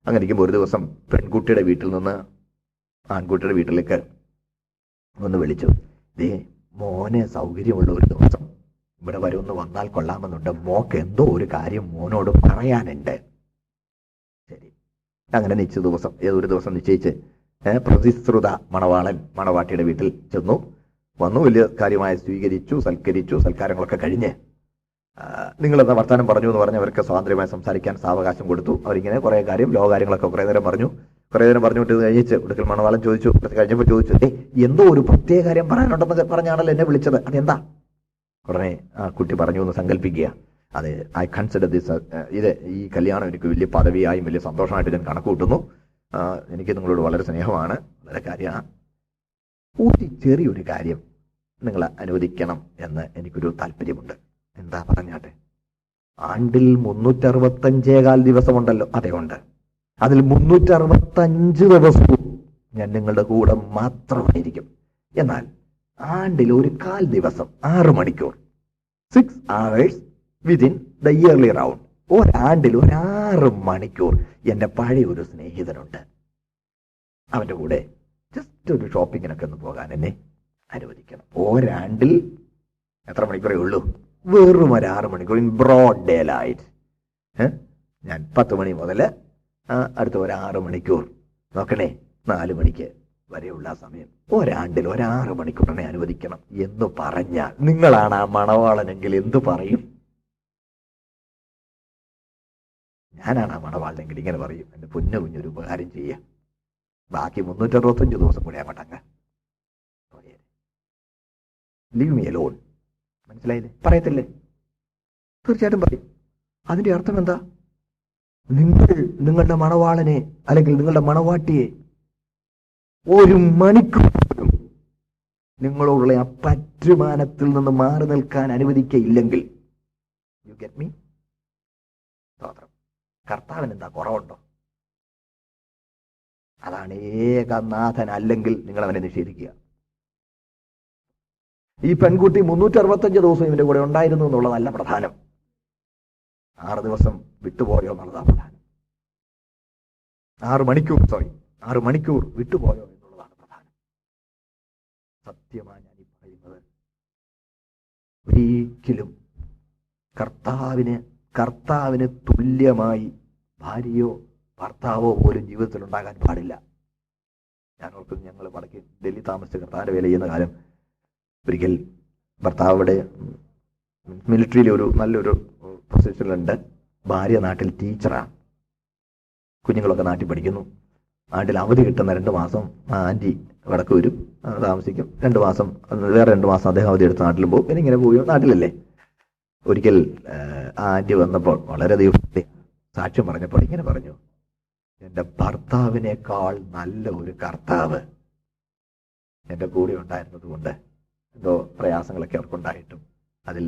അങ്ങനെ ഇരിക്കുമ്പോൾ ഒരു ദിവസം പെൺകുട്ടിയുടെ വീട്ടിൽ നിന്ന് ആൺകുട്ടിയുടെ വീട്ടിലേക്ക് ഒന്ന് വിളിച്ചു. ദേ, മോനെ സൗകര്യമുള്ള ഒരു ദിവസം ഇവിടെ വരുമെന്ന് വന്നാൽ കൊള്ളാമെന്നുണ്ട്. മോക്ക് എന്തോ ഒരു കാര്യം മോനോട് പറയാനുണ്ട്. ശരി. അങ്ങനെ നിശ്ചിത ദിവസം, ഏതൊരു ദിവസം നിശ്ചയിച്ച് പ്രതിശ്രുത മണവാളൻ മണവാട്ടിയുടെ വീട്ടിൽ ചെന്നു. വന്നു, വലിയ കാര്യമായി സ്വീകരിച്ചു, സൽക്കരിച്ചു. സൽക്കാരങ്ങളൊക്കെ കഴിഞ്ഞ് നിങ്ങളെന്താ വർത്താനം പറഞ്ഞു എന്ന് പറഞ്ഞ് അവർക്ക് സ്വാതന്ത്ര്യമായി സംസാരിക്കാൻ സാവകാശം കൊടുത്തു. അവരിങ്ങനെ കുറേ കാര്യം, ലോകകാര്യങ്ങളൊക്കെ കുറേ നേരം പറഞ്ഞു. കുറേ നേരം പറഞ്ഞുകൊണ്ട് കഴിഞ്ഞിട്ട് ഒടുക്കൽ മണവാളൻ ചോദിച്ചു, കഴിഞ്ഞപ്പോൾ ചോദിച്ചു, എന്തോ ഒരു പ്രത്യേക കാര്യം പറയാനുണ്ടെന്ന് പറഞ്ഞാണല്ലോ എന്നെ വിളിച്ചത്, അതെന്താ? ഉടനെ ആ കുട്ടി പറഞ്ഞു എന്ന് സങ്കല്പിക്കുക. അതെ, ഐ കൺസിഡർ ദിസ്, ഈ കല്യാണം എനിക്ക് വലിയ പദവിയായും വലിയ സന്തോഷമായിട്ട് ഞാൻ കണക്ക് കൂട്ടുന്നു. എനിക്ക് നിങ്ങളോട് വളരെ സ്നേഹമാണ്, വളരെ കാര്യമാണ്. ഒരു ചെറിയൊരു കാര്യം നിങ്ങൾ അനുവദിക്കണം എന്ന് എനിക്കൊരു താല്പര്യമുണ്ട്. എന്താ പറഞ്ഞാട്ടെ? ആണ്ടിൽ 365 ദിവസമുണ്ടല്ലോ. അതെ, ഉണ്ട്. അതിൽ 365 ദിവസവും ഞാൻ നിങ്ങളുടെ കൂടെ മാത്രമായിരിക്കും. എന്നാൽ ആണ്ടിൽ ഒരു 1/4 ദിവസം, 6 മണിക്കൂർ, 6 hours within the yearly round, ഒരാണ്ടിൽ ഒരു 6 മണിക്കൂർ എൻ്റെ പഴയ ഒരു സ്നേഹിതനുണ്ട്. അവൻ്റെ കൂടെ ജസ്റ്റ് ഒരു ഷോപ്പിങ്ങിനൊക്കെ ഒന്ന് പോകാൻ എന്നെ അനുവദിക്കണം. ഒരാണ്ടിൽ എത്ര മണിക്കൂറേ ഉള്ളൂ? വെറും ഒരു 6 മണിക്കൂർ, ഇൻ ബ്രോഡ് ഡേ ലൈറ്റ്. ഞാൻ 10 മണി മുതൽ അടുത്ത ഒരു 6 മണിക്കൂർ, നോക്കണേ, 4 മണിക്ക് വരെയുള്ള സമയം, ഒരാണ്ടിൽ ഒരു 6 മണിക്കൂറിനെ അനുവദിക്കണം എന്ന് പറഞ്ഞാൽ നിങ്ങളാണ് ആ മണവാളനെങ്കിൽ എന്തു പറയും? ഞാനാണ് ആ മണവാളനെങ്കിൽ ഇങ്ങനെ പറയും, എൻ്റെ പൊന്നു കുഞ്ഞൊരു ഉപകാരം ചെയ്യാം, ബാക്കി 365 ദിവസം കൂടെ അങ്ങോട്ടങ്ങ് ലീവ് മീ അലോൺ. മനസ്സിലായില്ലേ? പറയത്തില്ലേ? തീർച്ചയായിട്ടും പറയും. അതിന്റെ അർത്ഥം എന്താ? നിങ്ങൾ നിങ്ങളുടെ മണവാളനെ അല്ലെങ്കിൽ നിങ്ങളുടെ മണവാട്ടിയെ ഒരു മണിക്കൂർ പോലും നിങ്ങളോടുള്ള ആ പറ്റുമാനത്തിൽ നിന്ന് മാറി നിൽക്കാൻ അനുവദിക്കയില്ലെങ്കിൽ, യു ഗെറ്റ് മീ? കർത്താവിന് എന്താ കുറവുണ്ടോ? അതാണ് ഏകനാഥൻ. അല്ലെങ്കിൽ നിങ്ങൾ അവനെ നിഷേധിക്കുക. ഈ പെൺകുട്ടി 365 ദിവസം ഇവന്റെ കൂടെ ഉണ്ടായിരുന്നു എന്നുള്ളതല്ല പ്രധാനം. 6 ദിവസം വിട്ടുപോയോ എന്നുള്ളതാണ് പ്രധാനം. 6 മണിക്കൂർ വിട്ടുപോയോ എന്നുള്ളതാണ് പ്രധാനം. സത്യമാണ് ഞാൻ ഈ പറയുന്നത്. ഒരിക്കലും കർത്താവിന് തുല്യമായി ഭാര്യയോ ഭർത്താവോ പോലും ജീവിതത്തിൽ ഉണ്ടാകാൻ പാടില്ല. ഞാൻ ഓർക്കുന്നു, ഞങ്ങൾ വടക്കേ ഡൽഹി താമസിച്ച് കർത്താവിന്റെ വേല ചെയ്യുന്ന കാലം, ഒരിക്കൽ ഭർത്താവ് അവിടെ മിലിറ്ററിയിൽ ഒരു നല്ലൊരു പൊസിഷനിലുണ്ട്. ഭാര്യ നാട്ടിൽ ടീച്ചറാണ്. കുഞ്ഞുങ്ങളൊക്കെ നാട്ടിൽ പഠിക്കുന്നു. നാട്ടിൽ അവധി കിട്ടുന്ന 2 മാസം ആൻറ്റി വടക്ക് വരും, താമസിക്കും. 2 മാസം വേറെ 2 മാസം അദ്ദേഹം അവധി എടുത്ത് നാട്ടിലും പോകും. പിന്നെ ഇങ്ങനെ പോയി, നാട്ടിലല്ലേ. ഒരിക്കൽ ആൻറ്റി വന്നപ്പോൾ വളരെയധികം സാക്ഷ്യം പറഞ്ഞപ്പോൾ ഇങ്ങനെ പറഞ്ഞു, എൻ്റെ ഭർത്താവിനേക്കാൾ നല്ല ഒരു കർത്താവ് എൻ്റെ കൂടെ ഉണ്ടായിരുന്നത് കൊണ്ട് എന്തോ പ്രയാസങ്ങളൊക്കെ അവർക്കുണ്ടായിട്ടും അതിൽ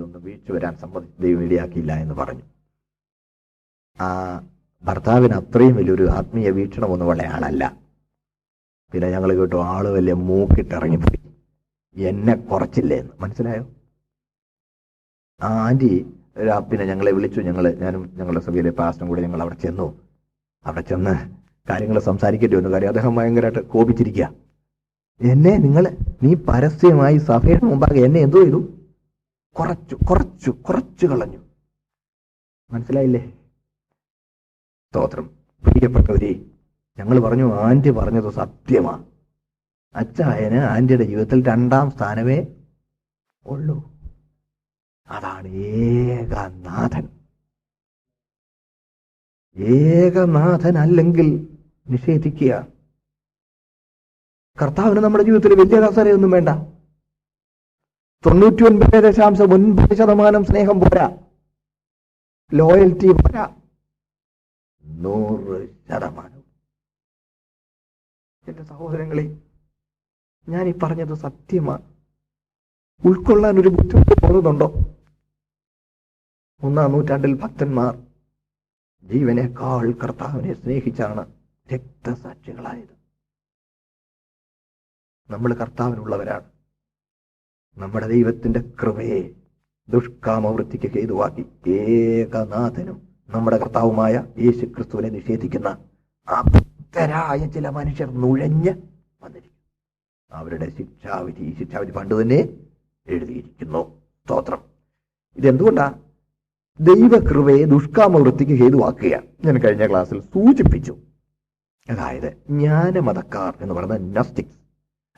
നിന്ന് വീഴ്ച വരാൻ ദൈവം ഇടയാക്കിയില്ല എന്ന് പറഞ്ഞു. ആ ഭർത്താവിന് അത്രയും വലിയൊരു ആത്മീയ വീക്ഷണമൊന്നുമുള്ള ആളല്ല. പിന്നെ ഞങ്ങൾ കേട്ടു, ആള് വലിയ മൂക്കിട്ടിറങ്ങിപ്പോയി, എന്നെ കുറച്ചില്ലേ എന്ന്. മനസ്സിലായോ? ആ ആൻറ്റി പിന്നെ ഞങ്ങളെ വിളിച്ചു. ഞാനും ഞങ്ങളുടെ സഭയിലെ പാസ്റ്ററും കൂടെ ഞങ്ങൾ അവിടെ ചെന്ന് കാര്യങ്ങൾ സംസാരിക്കേണ്ടി വന്നു. കാര്യം അദ്ദേഹം ഭയങ്കരമായിട്ട് കോപിച്ചിരിക്കുക. നീ പരസ്യമായി സഭയുടെ മുമ്പാകെ എന്നെ എന്തോ ചെയ്തു? കുറച്ചു കളഞ്ഞു. മനസ്സിലായില്ലേ? സ്തോത്രം. പ്രിയപ്പെട്ടവരെ, ഞങ്ങൾ പറഞ്ഞു, ആൻറ്റി പറഞ്ഞത് സത്യമാണ്. അച്ചായന് ആൻറ്റിയുടെ ജീവിതത്തിൽ 2ാം സ്ഥാനമേ ഉള്ളൂ. അതാണ് ഏകനാഥൻ. ഏകനാഥൻ അല്ലെങ്കിൽ നിഷേധിക്കുക. കർത്താവിന് നമ്മുടെ ജീവിതത്തിൽ വലിയ കസരയൊന്നും വേണ്ട. 99.9% സ്നേഹം പോരാ, ലോയൽറ്റി പോരാ, 100%. എന്റെ സഹോദരങ്ങളെ, ഞാൻ ഈ പറഞ്ഞത് സത്യമാണ്. ഉൾക്കൊള്ളാൻ ഒരു ബുദ്ധിമുട്ട് തോന്നുന്നുണ്ടോ? 1-ാം നൂറ്റാണ്ടിൽ ഭക്തന്മാർ ജീവനേക്കാൾ കർത്താവിനെ സ്നേഹിച്ചാണ് രക്തസാക്ഷികളായത്. നമ്മൾ കർത്താവിനുള്ളവരാണ്. നമ്മുടെ ദൈവത്തിന്റെ കൃപയെ ദുഷ്കാമവൃത്തിക്ക് ഹേതുവാക്കി ഏകനാഥനും നമ്മുടെ കർത്താവുമായ യേശു ക്രിസ്തുവിനെ നിഷേധിക്കുന്ന അഭക്തരായ ചില മനുഷ്യർ നുഴഞ്ഞ് വന്നിരിക്കും. അവരുടെ ശിക്ഷാവിധി പണ്ട് തന്നെ എഴുതിയിരിക്കുന്നു. സ്തോത്രം. ഇതെന്തുകൊണ്ടാ? ദൈവകൃപയെ ദുഷ്കാമവൃത്തിക്ക് ഹേതുവാക്കുക. ഞാൻ കഴിഞ്ഞ ക്ലാസ്സിൽ സൂചിപ്പിച്ചു. അതായത് ജ്ഞാനമതക്കാർ എന്ന് പറയുന്ന നൊസ്റ്റിക്സ്,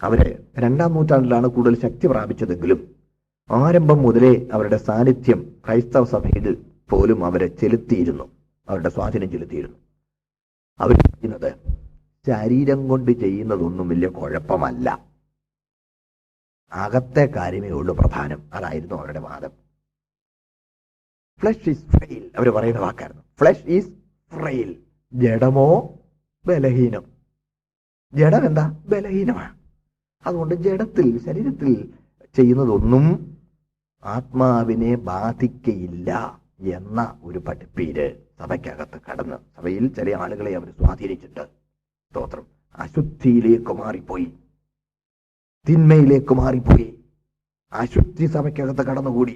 അവര് 2-ാം നൂറ്റാണ്ടിലാണ് കൂടുതൽ ശക്തി പ്രാപിച്ചതെങ്കിലും ആരംഭം മുതലേ അവരുടെ സാന്നിധ്യം ക്രൈസ്തവ സഭയിൽ പോലും അവരെ ചെലുത്തിയിരുന്നു, അവരുടെ സ്വാധീനം ചെലുത്തിയിരുന്നു. അവർ ചെയ്യുന്നത് ശരീരം കൊണ്ട് ചെയ്യുന്നതൊന്നും വലിയ കുഴപ്പമല്ല, അകത്തെ കാര്യമേ ഉള്ളൂ പ്രധാനം. അതായിരുന്നു അവരുടെ വാദം. ഫ്ലഷ് ഈസ് ഫ്രെയിൽ, അവർ പറയുന്ന വാക്കായിരുന്നു. Flesh is frail. ജഡമോ ബലഹീനം. ജഡം എന്താ? ബലഹീനമാണ്. അതുകൊണ്ട് ജഡത്തിൽ, ശരീരത്തിൽ ചെയ്യുന്നതൊന്നും ആത്മാവിനെ ബാധിക്കയില്ല എന്ന ഒരു പഠിപ്പീര് സഭയ്ക്കകത്ത് കടന്ന് സഭയിൽ ചില ആളുകളെ അവർ സ്വാധീനിച്ചിട്ട് സ്തോത്രം അശുദ്ധിയിലേക്ക് മാറിപ്പോയി, തിന്മയിലേക്ക് മാറിപ്പോയി. അശുദ്ധി സഭയ്ക്കകത്ത് കടന്നുകൂടി.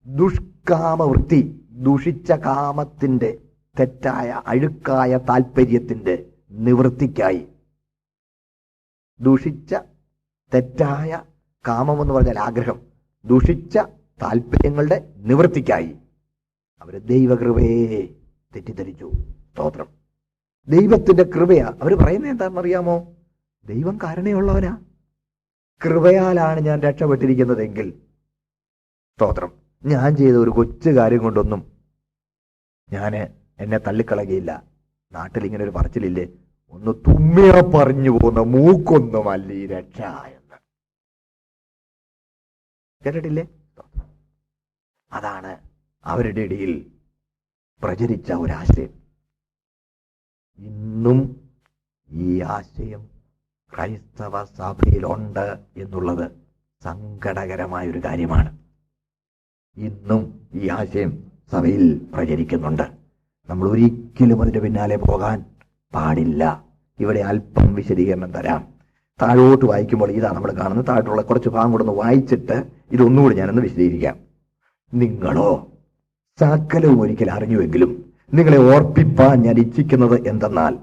ദുഷ്കാമവൃത്തി, ദുഷിച്ച കാമത്തിന്റെ, തെറ്റായ അഴുക്കായ താല്പര്യത്തിന്റെ നിവൃത്തിക്കായി, ദുഷിച്ച തെറ്റായ കാമമെന്ന് പറഞ്ഞാൽ ആഗ്രഹം, ദുഷിച്ച താല്പര്യങ്ങളുടെ നിവൃത്തിക്കായി അവര് ദൈവകൃപയെ തെറ്റിദ്ധരിച്ചു. സ്തോത്രം. ദൈവത്തിന്റെ കൃപയാ. അവർ പറയുന്നത് എന്താണെന്നറിയാമോ? ദൈവം കരുണയുള്ളവനാ, കൃപയാലാണ് ഞാൻ രക്ഷപ്പെട്ടിരിക്കുന്നതെങ്കിൽ സ്തോത്രം, ഞാൻ ചെയ്ത ഒരു കൊച്ചു കാര്യം കൊണ്ടൊന്നും എന്നെ തള്ളിക്കളകയില്ല. നാട്ടിൽ ഇങ്ങനെ ഒരു പറച്ചിലില്ലേ, ഒന്ന് തുമ്മിയ പറഞ്ഞു പോകുന്ന മൂക്കൊന്നുമല്ല ഈ രക്ഷ എന്ന്. കേട്ടിട്ടില്ലേ? അതാണ് അവരുടെ ഇടയിൽ പ്രചരിച്ച ഒരാശയം. ഇന്നും ഈ ആശയം ക്രൈസ്തവ സഭയിലുണ്ട് എന്നുള്ളത് സങ്കടകരമായ ഒരു കാര്യമാണ്. ഇന്നും ഈ ആശയം സഭയിൽ പ്രചരിക്കുന്നുണ്ട്. നമ്മൾ ഒരിക്കലും അതിന്റെ പിന്നാലെ പോകാൻ പാടില്ല. ഇവിടെ അല്പം വിശദീകരണം തരാം. താഴോട്ട് വായിക്കുമ്പോൾ ഇതാ നമ്മൾ കാണുന്നത്. താഴോട്ടുള്ള കുറച്ച് ഭാഗം കൂടെ ഒന്ന് വായിച്ചിട്ട് ഇതൊന്നുകൂടി ഞാനൊന്ന് വിശദീകരിക്കാം. നിങ്ങളോ സകലവും ഒരിക്കൽ അറിഞ്ഞുവെങ്കിലും നിങ്ങളെ ഓർപ്പിപ്പാൻ ഞാൻ ഇച്ഛിക്കുന്നത് എന്തെന്നാൽ,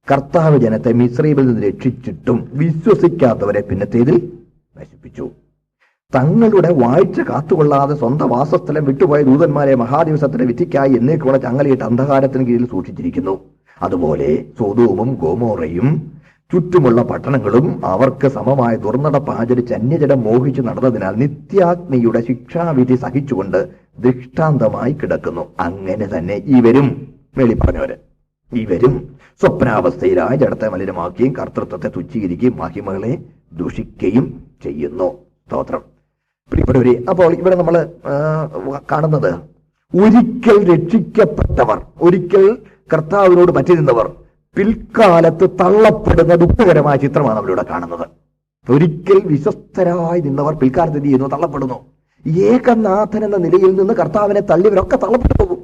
കർത്താവ് ജനത്തെ മിസ്രയീമിൽ നിന്ന് രക്ഷിച്ചിട്ടും വിശ്വസിക്കാത്തവരെ പിന്നത്തേതിൽ നശിപ്പിച്ചു. തങ്ങളുടെ വാഴ്ച കാത്തുകൊള്ളാതെ സ്വന്തം വാസസ്ഥലം വിട്ടുപോയ ദൂതന്മാരെ മഹാദിവസത്തിന്റെ വിധിക്കായി എന്നേക്കുള്ള ചങ്ങലയിട്ട് അന്ധകാരത്തിന് കീഴിൽ സൂക്ഷിച്ചിരിക്കുന്നു. അതുപോലെ സൊദോമും ഗൊമോറയും ചുറ്റുമുള്ള പട്ടണങ്ങളും അവർക്ക് സമമായ ദുർനടപ്പ് ആചരിച്ച് അന്യജനം മോഹിച്ചു നടന്നതിനാൽ നിത്യാഗ്നിയുടെ ശിക്ഷാവിധി സഹിച്ചുകൊണ്ട് ദൃഷ്ടാന്തമായി കിടക്കുന്നു. അങ്ങനെ തന്നെ ഇവരും, മേളി പറഞ്ഞവര്, ഇവരും സ്വപ്നാവസ്ഥയിലായ ജഡത്തെ മലിനമാക്കുകയും കർത്തൃത്വത്തെ തുച്ഛീകരിക്കുകയും മഹിമകളെ ദുഷിക്കുകയും ചെയ്യുന്നു. സ്തോത്രം. പ്രിയപ്പെട്ടവരെ, അപ്പോൾ ഇവിടെ നമ്മൾ കാണുന്നത് ഒരിക്കൽ രക്ഷിക്കപ്പെട്ടവർ, ഒരിക്കൽ കർത്താവിനോട് പറ്റി നിന്നവർ പിൽക്കാലത്ത് തള്ളപ്പെടുന്ന ദുഃഖകരമായ ചിത്രമാണ് നമ്മളിവിടെ കാണുന്നത്. ഒരിക്കൽ വിശ്വസ്തരായി നിന്നവർ പിൽക്കാലത്ത് എന്ത് ചെയ്യുന്നു? തള്ളപ്പെടുന്നു. ഏകനാഥൻ എന്ന നിലയിൽ നിന്ന് കർത്താവിനെ തള്ളിയവരൊക്കെ തള്ളപ്പെട്ടു പോകും.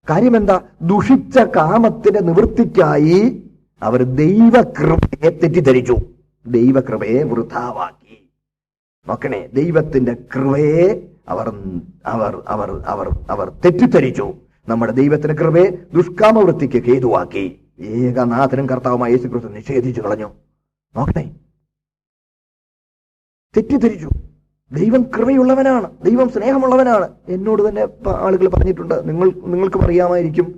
കാര്യം എന്താ? ദുഷിച്ച കാമത്തിന്റെ നിവൃത്തിക്കായി അവർ ദൈവകൃപയെ തെറ്റിദ്ധരിച്ചു, ദൈവകൃപയെ വൃഥാവാക്കി. നോക്കണേ, ദൈവത്തിന്റെ കൃപയെ അവർ അവർ അവർ അവർ അവർ തെറ്റിദ്ധരിച്ചു. നമ്മുടെ ദൈവത്തിന്റെ കൃപയെ ദുഷ്കാമവൃത്തിക്ക് ഹേതുവാക്കി. ഏകനാഥനും കർത്താവുമായ യേശുക്രിസ്തു നിഷേധിച്ചു കളഞ്ഞു. നോക്കണേ, തെറ്റിദ്ധരിച്ചു. ദൈവം കൃപയുള്ളവനാണ്, ദൈവം സ്നേഹമുള്ളവനാണ്. എന്നോട് തന്നെ ആളുകൾ പറഞ്ഞിട്ടുണ്ട്, നിങ്ങൾക്കും അറിയാമായിരിക്കും,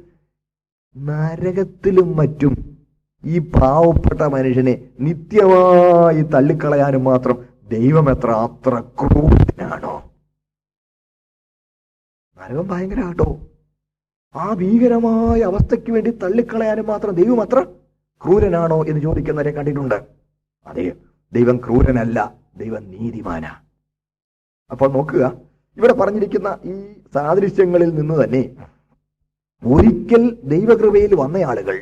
നരകത്തിലും മറ്റും ഈ പാവപ്പെട്ട മനുഷ്യനെ നിത്യമായി തള്ളിക്കളയാനും മാത്രം ദൈവം അത്ര ക്രൂരനാണോ? നരകം ഭയങ്കര കേട്ടോ. ആ ഭീകരമായ അവസ്ഥയ്ക്ക് വേണ്ടി തള്ളിക്കളയാനും മാത്രം ദൈവം അത്ര ക്രൂരനാണോ എന്ന് ചോദിക്കുന്നവരെ കണ്ടിട്ടുണ്ട്. അതെ, ദൈവം ക്രൂരനല്ല, ദൈവം നീതിമാനാ. അപ്പോൾ നോക്കുക, ഇവിടെ പറഞ്ഞിരിക്കുന്ന ഈ സാദൃശ്യങ്ങളിൽ നിന്ന് തന്നെ ഒരിക്കൽ ദൈവകൃപയിൽ വന്ന ആളുകൾ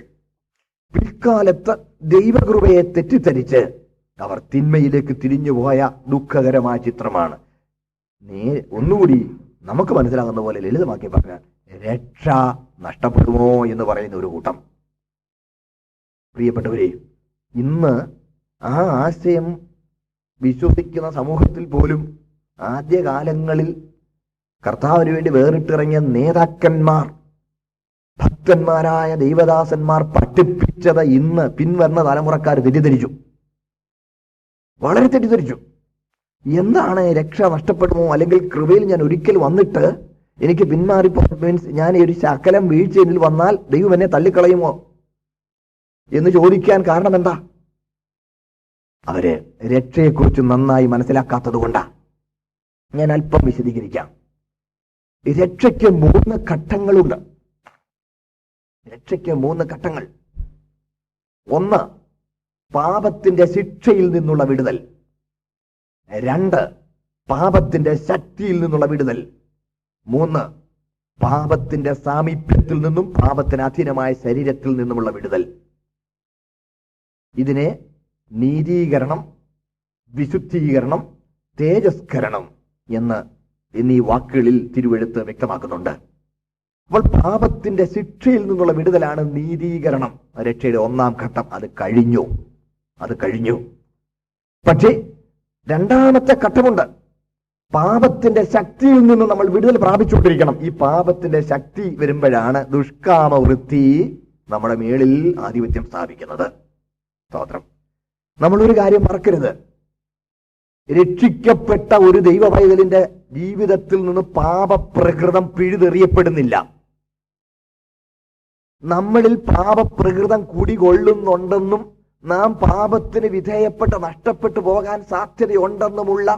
പിൽക്കാലത്ത് ദൈവകൃപയെ തെറ്റിദ്ധരിച്ച് അവർ തിന്മയിലേക്ക് തിരിഞ്ഞുപോയ ദുഃഖകരമായ ചിത്രമാണ്. ഒന്നുകൂടി നമുക്ക് മനസ്സിലാകുന്ന പോലെ ലളിതമാക്കി പറഞ്ഞാൽ, രക്ഷ നഷ്ടപ്പെടുമോ എന്ന് പറയുന്ന ഒരു കൂട്ടം. പ്രിയപ്പെട്ടവരെ, ഇന്ന് ആ ആശയം വിശ്വസിക്കുന്ന സമൂഹത്തിൽ പോലും ആദ്യകാലങ്ങളിൽ കർത്താവിന് വേണ്ടി വേറിട്ടിറങ്ങിയ നേതാക്കന്മാർ, ഭക്തന്മാരായ ദൈവദാസന്മാർ പഠിപ്പിച്ചത് ഇന്ന് പിൻവരുന്ന തലമുറക്കാർ തെറ്റിദ്ധരിച്ചു, വളരെ തെറ്റിദ്ധരിച്ചു. എന്താണ് രക്ഷ നഷ്ടപ്പെടുമോ, അല്ലെങ്കിൽ കൃപയിൽ ഞാൻ ഒരിക്കൽ വന്നിട്ട് എനിക്ക് പിന്മാറിപ്പോ, മീൻസ് ഞാൻ ഒരു ശകലം വീഴ്ചയിൽ വന്നാൽ ദൈവം എന്നെ തള്ളിക്കളയുമോ എന്ന് ചോദിക്കാൻ കാരണം എന്താ? അവര് രക്ഷയെക്കുറിച്ച് നന്നായി മനസ്സിലാക്കാത്തത് കൊണ്ടാ. ഞാൻ അല്പം വിശദീകരിക്കാം. രക്ഷയ്ക്ക് 3 ഘട്ടങ്ങളുണ്ട്. രക്ഷയ്ക്ക് 3 ഘട്ടങ്ങൾ. 1, പാപത്തിന്റെ ശിക്ഷയിൽ നിന്നുള്ള വിടുതൽ. 2, പാപത്തിന്റെ ശക്തിയിൽ നിന്നുള്ള വിടുതൽ. 3, പാപത്തിന്റെ സാമീപ്യത്തിൽ നിന്നും പാപത്തിന് അധീനമായ ശരീരത്തിൽ നിന്നുമുള്ള വിടുതൽ. ഇതിനെ നീതീകരണം, വിശുദ്ധീകരണം, തേജസ്കരണം എന്നീ വാക്കുകളിൽ തിരുവെഴുത്ത് വ്യക്തമാക്കുന്നുണ്ട്. അപ്പോൾ പാപത്തിന്റെ ശിക്ഷയിൽ നിന്നുള്ള വിടുതലാണ് നീതീകരണം. രക്ഷയുടെ 1-ാം ഘട്ടം. അത് കഴിഞ്ഞു. പക്ഷേ 2-ാമത്തെ ഘട്ടമുണ്ട്. പാപത്തിന്റെ ശക്തിയിൽ നിന്ന് നമ്മൾ വിടുതൽ പ്രാപിച്ചുകൊണ്ടിരിക്കണം. ഈ പാപത്തിന്റെ ശക്തി വരുമ്പോഴാണ് ദുഷ്കാമവൃത്തി നമ്മുടെ മേളിൽ ആധിപത്യം സ്ഥാപിക്കുന്നത്. സ്തോത്രം. നമ്മളൊരു കാര്യം മറക്കരുത്, രക്ഷിക്കപ്പെട്ട ഒരു ദൈവ പൈതലിന്റെ ജീവിതത്തിൽ നിന്ന് പാപപ്രകൃതം പിഴുതെറിയപ്പെടുന്നില്ല. നമ്മളിൽ പാപപ്രകൃതം കുടികൊള്ളുന്നുണ്ടെന്നും നാം പാപത്തിന് വിധേയപ്പെട്ട് നഷ്ടപ്പെട്ടു പോകാൻ സാധ്യതയുണ്ടെന്നുമുള്ള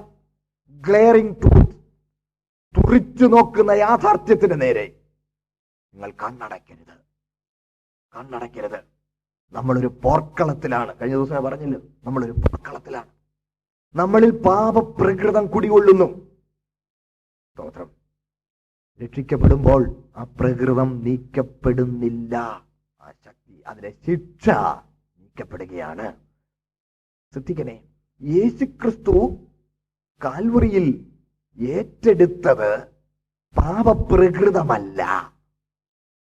ഗ്ലെയറിംഗ് ട്രൂത്ത്, തുറിച്ചു നോക്കുന്ന യാഥാർത്ഥ്യത്തിന് നേരെ നിങ്ങൾ കണ്ണടയ്ക്കരുത്. നമ്മളൊരു പോർക്കളത്തിലാണ്. കഴിഞ്ഞ ദിവസം പറഞ്ഞില്ല, നമ്മളൊരു പോർക്കളത്തിലാണ്. നമ്മളിൽ പാപപ്രകൃതം കുടികൊള്ളുന്നു. സ്തോത്രം. രക്ഷിക്കപ്പെടുമ്പോൾ ആ പ്രകൃതം നീക്കപ്പെടുന്നില്ല. ആ ശക്തി, അതിന്റെ ശിക്ഷ നീക്കപ്പെടുകയാണ്. ശ്രദ്ധിക്കണേ, യേശുക്രിസ്തു കാൽവറിയിൽ ഏറ്റെടുത്തത് പാപപ്രകൃതമല്ല,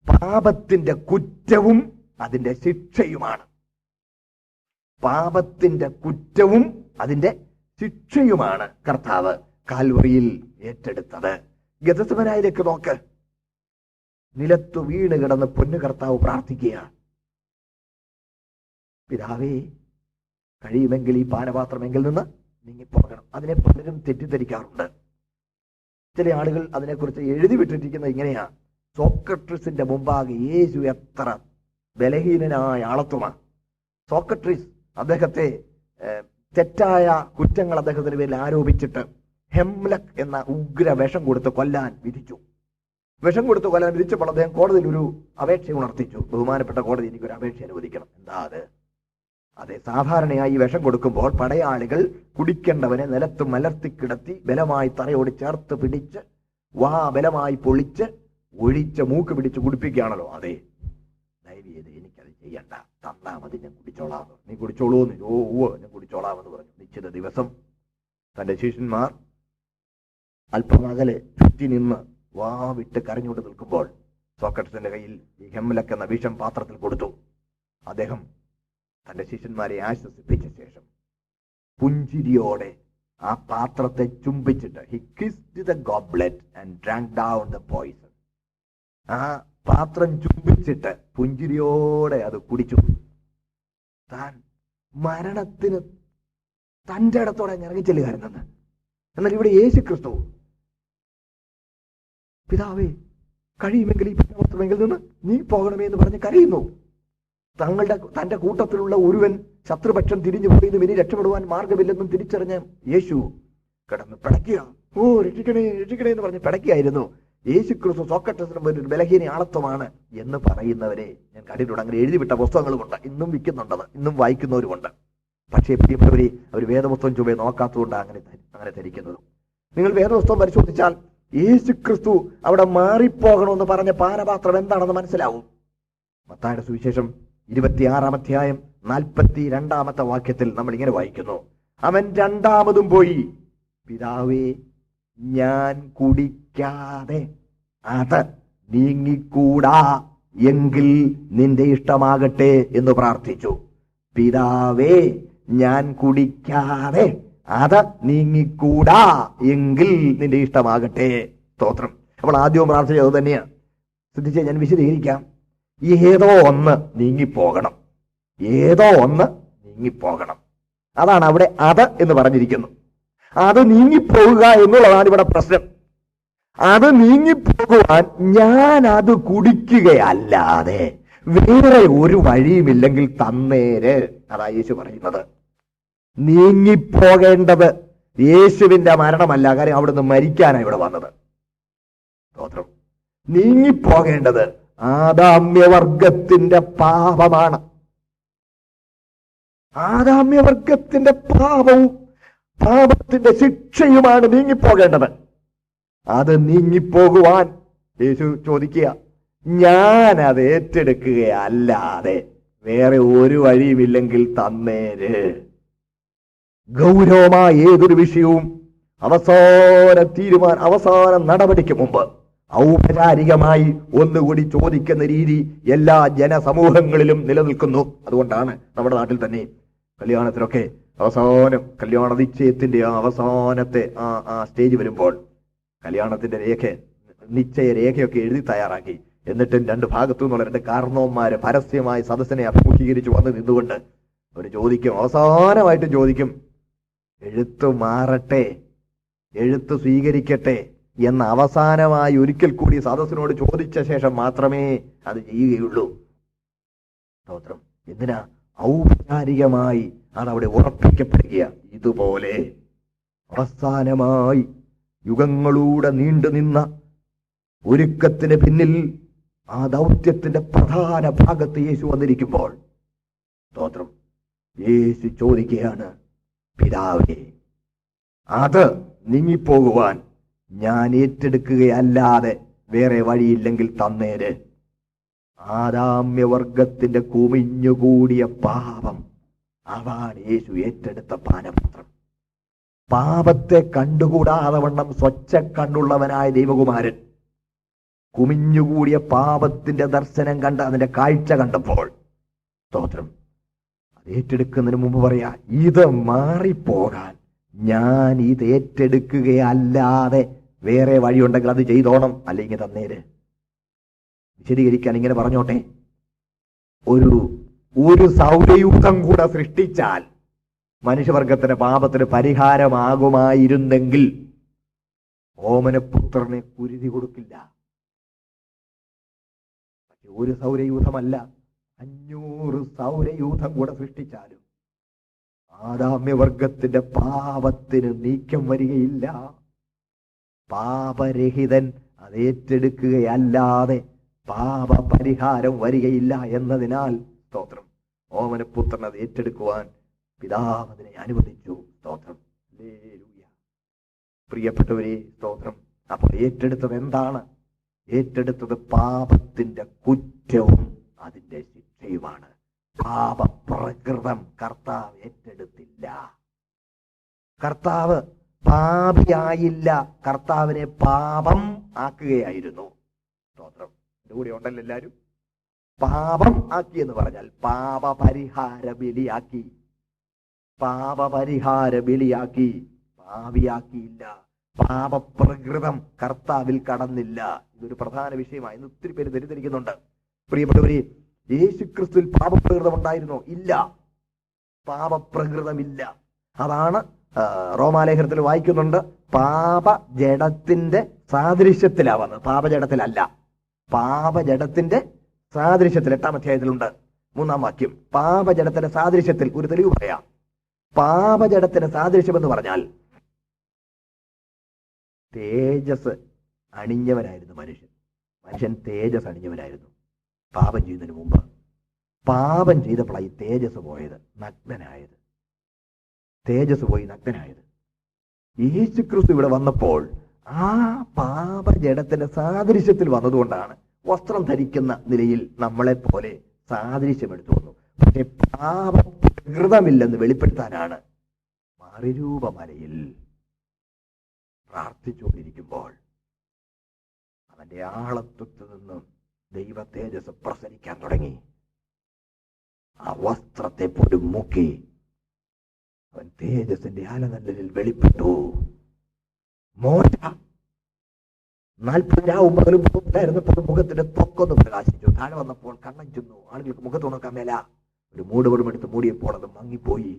പാപത്തിന്റെ കുറ്റവും അതിന്റെ ശിക്ഷയുമാണ്. പാപത്തിന്റെ കുറ്റവും അതിന്റെ ശിക്ഷയുമാണ് കർത്താവ് കാൽവറിയിൽ ഏറ്റെടുത്തത്. ഗെത്സമനായിലേക്ക് നോക്ക്. നിലത്തു വീണ് കിടന്ന് പൊന്നു കർത്താവ് പ്രാർത്ഥിക്കുകയാണ്, പിതാവേ, കഴിയുമെങ്കിൽ ഈ പാനപാത്രമെങ്കിൽ നിന്ന് നീങ്ങിപ്പോകണം. അതിനെ പലരും തെറ്റിദ്ധരിക്കാറുണ്ട്. ചില ആളുകൾ അതിനെക്കുറിച്ച് എഴുതി വിട്ടിരിക്കുന്നത് ഇങ്ങനെയാ: സോക്രട്ടീസിന്റെ മുമ്പാകെ യേശു എത്ര ബലഹീനനായ ആളത്വമാണ്. സോക്രട്ടീസ് അദ്ദേഹത്തെ തെറ്റായ കുറ്റങ്ങൾ അദ്ദേഹത്തിന് പേരിൽ ആരോപിച്ചിട്ട് ഹെംലക് എന്ന ഉഗ്ര വിഷം കൊടുത്ത് കൊല്ലാൻ വിധിച്ചു. വിധിച്ചപ്പോൾ അദ്ദേഹം കോടതിയിൽ ഒരു അപേക്ഷ ഉണർത്തിച്ചു. ബഹുമാനപ്പെട്ട കോടതി, എനിക്കൊരു അപേക്ഷ അനുവദിക്കണം. എന്താ അത്? അതെ, സാധാരണയായി വിഷം കൊടുക്കുമ്പോൾ പടയാളികൾ കുടിക്കേണ്ടവനെ നിലത്ത് മലർത്തിക്കിടത്തി ബലമായി തറയോട് ചേർത്ത് പിടിച്ച് ബലമായി പൊളിച്ച് ഒഴിച്ച് മൂക്ക് പിടിച്ച് കുടിപ്പിക്കുകയാണല്ലോ. അതെ, ദയവ് ചെയ്ത് എനിക്കത് ചെയ്യണ്ട, തന്നാ മതി, ഞാൻ കുടിച്ചോളാം. നീ കുടിച്ചോളൂ എന്ന്. ഞാൻ കുടിച്ചോളാമെന്ന് പറഞ്ഞു. നിശ്ചിത ദിവസം തന്റെ ശിഷ്യന്മാർ അല്പം അകലെ ചുറ്റി നിന്ന് വിട്ട് കരഞ്ഞുകൊണ്ട് നിൽക്കുമ്പോൾ സോക്രട്ടീസിന്റെ കയ്യിൽ ഈ ഹെംലക് എന്ന വിഷം പാത്രത്തിൽ കൊടുത്തു. അദ്ദേഹം തന്റെ ശിഷ്യന്മാരെ ആശ്വസിപ്പിച്ച ശേഷം പുഞ്ചിരിയോടെ ആ പാത്രത്തെ ചുംബിച്ചിട്ട് he kissed the goblet and drank down the poison. ആ പാത്രം ചുംബിച്ചിട്ട് പുഞ്ചിരിയോടെ അത് കുടിച്ചു. താൻ മരണത്തിന് തന്റെ ഇടത്തോടെ ഇറങ്ങിച്ചെല്ലുകാരുന്നെന്ന്. എന്നാൽ ഇവിടെ യേശു ക്രിസ്തു, പിതാവേ, കഴിയുമെങ്കിൽ ഈ പാനപാത്രമെങ്കിൽ നിന്ന് നീ പോകണമേ എന്ന് പറഞ്ഞ് കരയുന്നു. തന്റെ കൂട്ടത്തിലുള്ള ഒരുവൻ ശത്രുപക്ഷം തിരിഞ്ഞു പോയതും ഇനി രക്ഷപ്പെടുവാൻ മാർഗമില്ലെന്നും തിരിച്ചറിഞ്ഞ യേശു കിടന്ന് പിടയ്ക്കുക. രക്ഷിക്കണേ എന്ന് പറഞ്ഞ് പിടയ്ക്കുകയായിരുന്നു. യേശു ക്രിസ്തു സോക്രട്ടീസിന് മുന്നിൽ ഒരു ബലഹീന ആളത്വമാണ് എന്ന് പറയുന്നവരെ ഞാൻ കണ്ടിട്ടുണ്ട്. അങ്ങനെ എഴുതിവിട്ട പുസ്തകങ്ങളുമുണ്ട്, ഇന്നും വിൽക്കുന്നുണ്ടത്, ഇന്നും വായിക്കുന്നവരുമുണ്ട്. പക്ഷേ പ്രിയപ്പെട്ടവരെ, അവർ വേദപുസ്തകം ചുവേ നോക്കാത്തതുകൊണ്ട് അങ്ങനെ ധരിക്കുന്നത്. നിങ്ങൾ വേദപുസ്തകം പരിശോധിച്ചാൽ യേശു ക്രിസ്തു അവിടെ മാറിപ്പോകണമെന്ന് പറഞ്ഞ പാനപാത്രം എന്താണെന്ന് മനസ്സിലാവും. മത്തായിയുടെ സുവിശേഷം 26-ാം അധ്യായം 42-ാമത്തെ വാക്യത്തിൽ നമ്മൾ ഇങ്ങനെ വായിക്കുന്നു, അവൻ രണ്ടാമതും പോയി, പിതാവേ, ഞാൻ കുടിക്കാതെ അത് നീങ്ങിക്കൂടാ എങ്കിൽ നിന്റെ ഇഷ്ടമാകട്ടെ എന്ന് പ്രാർത്ഥിച്ചു. പിതാവേ, ഞാൻ കുടിക്കാതെ അത് നീങ്ങിക്കൂടാ എങ്കിൽ നിന്റെ ഇഷ്ടമാകട്ടെ. സ്തോത്രം. അപ്പോൾ ആദ്യവും പ്രാർത്ഥിച്ചത് തന്നെയാണ്. ശ്രദ്ധിച്ച് ഞാൻ വിശദീകരിക്കാം. ഏതോ ഒന്ന് നീങ്ങിപ്പോകണം, ഏതോ ഒന്ന് നീങ്ങിപ്പോകണം. അതാണ് അവിടെ അത് എന്ന് പറഞ്ഞിരിക്കുന്നു. അത് നീങ്ങിപ്പോകുക എന്നുള്ളതാണ് ഇവിടെ പ്രശ്നം. അത് നീങ്ങിപ്പോകുവാൻ ഞാൻ അത് കുടിക്കുകയല്ലാതെ വേറെ ഒരു വഴിയുമില്ലെങ്കിൽ തന്നേര്. അതാ യേശു പറയുന്നത്. നീങ്ങിപ്പോകേണ്ടത് യേശുവിന്റെ മരണമല്ല, കാര്യം അവിടുന്ന് മരിക്കാനാണ് ഇവിടെ വന്നത്. സ്തോത്രം. നീങ്ങിപ്പോകേണ്ടത് ആദാമ്യവർഗത്തിന്റെ പാപമാണ്. ആദാമ്യവർഗത്തിന്റെ പാപവും പാപത്തിന്റെ ശിക്ഷയുമാണ് നീങ്ങിപ്പോകേണ്ടത്. അത് നീങ്ങിപ്പോകുവാൻ യേശു ചോദിക്കുക, ഞാൻ അത് ഏറ്റെടുക്കുകയല്ലാതെ വേറെ ഒരു വഴിയുമില്ലെങ്കിൽ തന്നേര്. ഗൗരവമായ ഏതൊരു വിഷയവും അവസാന നടപടിക്ക് മുമ്പ് ഔപചാരികമായി ഒന്നുകൂടി ചോദിക്കുന്ന രീതി എല്ലാ ജനസമൂഹങ്ങളിലും നിലനിൽക്കുന്നു. അതുകൊണ്ടാണ് നമ്മുടെ നാട്ടിൽ തന്നെ കല്യാണത്തിനൊക്കെ അവസാനം കല്യാണ നിശ്ചയത്തിന്റെ അവസാനത്തെ ആ സ്റ്റേജ് വരുമ്പോൾ കല്യാണത്തിന്റെ നിശ്ചയ രേഖയൊക്കെ എഴുതി തയ്യാറാക്കി, എന്നിട്ടും രണ്ട് ഭാഗത്തു നിന്നുള്ള രണ്ട് കാരണവന്മാര് പരസ്യമായി സദസ്സിനെ അഭിമുഖീകരിച്ച് വന്ന് നിന്നുകൊണ്ട് അവർ ചോദിക്കും, അവസാനമായിട്ട് ചോദിക്കും, എഴുത്ത് മാറട്ടെ, എഴുത്ത് സ്വീകരിക്കട്ടെ എന്ന് അവസാനമായി ഒരിക്കൽ കൂടി സദസ്സിനോട് ചോദിച്ച ശേഷം മാത്രമേ അത് ചെയ്യുകയുള്ളൂ. സ്തോത്രം. എന്തിനാ? ഔപചാരികമായി അതവിടെ ഉറപ്പിക്കപ്പെടുക. ഇതുപോലെ അവസാനമായി യുഗങ്ങളൂടെ നീണ്ടുനിന്ന ഒരുക്കത്തിന് പിന്നിൽ ആ ദൗത്യത്തിന്റെ പ്രധാന ഭാഗത്ത് യേശു വന്നിരിക്കുമ്പോൾ, സ്തോത്രം, യേശു ചോദിക്കുകയാണ്, പിതാവേ, അത് നീങ്ങിപ്പോകുവാൻ ഞാൻ ഏറ്റെടുക്കുകയല്ലാതെ വേറെ വഴിയില്ലെങ്കിൽ തന്നേര്. ആദാമ്യവർഗത്തിന്റെ കുമിഞ്ഞുകൂടിയ പാപം, അതാണ് യേശു ഏറ്റെടുത്ത പാനപാത്രം. പാപത്തെ കണ്ടുകൂടാതെ വണ്ണം സ്വച്ഛ കണ്ണുള്ളവനായ ദൈവകുമാരൻ കുമിഞ്ഞുകൂടിയ പാപത്തിന്റെ ദർശനം കണ്ട് അതിന്റെ കാഴ്ച കണ്ടപ്പോൾ, സ്തോത്രം, അത് ഏറ്റെടുക്കുന്നതിന് മുമ്പ് പറയാ, ഇത് മാറിപ്പോകാൻ ഞാൻ ഇത് ഏറ്റെടുക്കുകയല്ലാതെ വേറെ വഴിയുണ്ടെങ്കിൽ അത് ചെയ്തോണം, അല്ലെങ്കിൽ തന്നേര്. വിശദീകരിക്കാൻ ഇങ്ങനെ പറഞ്ഞോട്ടെ, ഒരു സൗരയൂഥം കൂടെ സൃഷ്ടിച്ചാൽ മനുഷ്യവർഗത്തിന്റെ പാപത്തിന് പരിഹാരമാകുമായിരുന്നെങ്കിൽ ഓമനപുത്രനെ കുരുതി കൊടുക്കില്ല. ഒരു സൗരയൂഥമല്ല, 500 സൗരയൂഥം കൂടെ സൃഷ്ടിച്ചാലും ആദാമ്യവർഗത്തിന്റെ പാപത്തിന് നീക്കം വരികയില്ല. പാപരഹിതൻ അത് ഏറ്റെടുക്കുകയല്ലാതെ പാപപരിഹാരം വരികയില്ല എന്നതിനാൽ, സ്തോത്രം, ഓമനപുത്രൻ അത് ഏറ്റെടുക്കുവാൻ പിതാവ് അതിനെ അനുവദിച്ചു. സ്തോത്രം. ഹല്ലേലൂയ. പ്രിയപ്പെട്ടവരെ, സ്തോത്രം. അപ്പോൾ ഏറ്റെടുത്തത് എന്താണ്? ഏറ്റെടുത്തത് പാപത്തിന്റെ കുറ്റവും അതിന്റെ ശിക്ഷയുമാണ്. പാപപ്രകൃതം കർത്താവ് ഏറ്റെടുത്തില്ല. കർത്താവ് പാപിയായില്ല, കർത്താവിനെ പാപം ആക്കുകയായിരുന്നു. സ്തോത്രം. എന്റെ കൂടെ ഉണ്ടല്ലോ എല്ലാവരും. പാപം ആക്കി എന്ന് പറഞ്ഞാൽ പാപപരിഹാര ബലിയാക്കി. പാപപരിഹാര ബലിയാക്കി, പാപിയാക്കിയില്ല. പാപപ്രകൃതം കർത്താവിൽ കടന്നില്ല. ഇതൊരു പ്രധാന വിഷയമായി ഇന്ന് ഒത്തിരി പേര് തെറ്റിദ്ധരിക്കുന്നുണ്ട്. പ്രിയപ്പെട്ടവരെ, യേശുക്രിസ്തുവിൽ പാപപ്രകൃതം ഉണ്ടായിരുന്നോ? ഇല്ല, പാപപ്രകൃതമില്ല. അതാണ് റോമാലേഖനത്തിൽ വായിക്കുന്നുണ്ട്, പാപജഡത്തിന്റെ സാദൃശ്യത്തിലാ വന്നത്, പാപജഡത്തിലല്ല. പാപജഡത്തിന്റെ സാദൃശ്യത്തിൽ 8-ാം അധ്യായത്തിലുണ്ട് 3-ാം വാക്യം. പാപജഡത്തിന്റെ സാദൃശ്യത്തിൽ ഒരു തെളിവ് പറയാം. പാപജഡത്തിന്റെ സാദൃശ്യം എന്ന് പറഞ്ഞാൽ തേജസ് അണിഞ്ഞവനായിരുന്നു മനുഷ്യൻ. മനുഷ്യൻ തേജസ് അണിഞ്ഞവനായിരുന്നു പാപം ചെയ്യുന്നതിന് മുമ്പ്. പാപം ചെയ്തപ്പോഴാണ് ഈ തേജസ് പോയത്, നഗ്നനായത്. തേജസ് പോയി നഗ്നനായത്. യേശുക്രിസ്തു ഇവിടെ വന്നപ്പോൾ ആ പാപജഡത്തിന്റെ സാദൃശ്യത്തിൽ വന്നതുകൊണ്ടാണ് വസ്ത്രം ധരിക്കുന്ന നിലയിൽ നമ്മളെ പോലെ സാദൃശ്യം എടുത്തു വന്നു. പക്ഷെ പാപപ്രകൃതമില്ലെന്ന് വെളിപ്പെടുത്താനാണ് മാറിരൂപമലയിൽ പ്രാർത്ഥിച്ചുകൊണ്ടിരിക്കുമ്പോൾ അവന്റെ ആളത്വത്തിൽ നിന്നും ദൈവ തേജസ് പ്രസരിക്കാൻ തുടങ്ങി. ആ വസ്ത്രത്തെ പോലും മുക്കി അവൻ തേജസ്സിന്റെ ആലനല്ലലിൽ വെളിപ്പെട്ടു. മോശ 40 രാവും പകലും ഉണ്ടായിരുന്നപ്പോൾ മുഖത്തിന്റെ ത്വക്കൊന്ന് പ്രകാശിച്ചു. താഴെ വന്നപ്പോൾ കണ്ണം ചെന്നു. ആളുകൾക്ക് മുഖത്ത് ഉണക്കാൻ മേല. ഒരു മൂടുപടും എടുത്ത് മൂടിയപ്പോൾ അത് മങ്ങിപ്പോയി.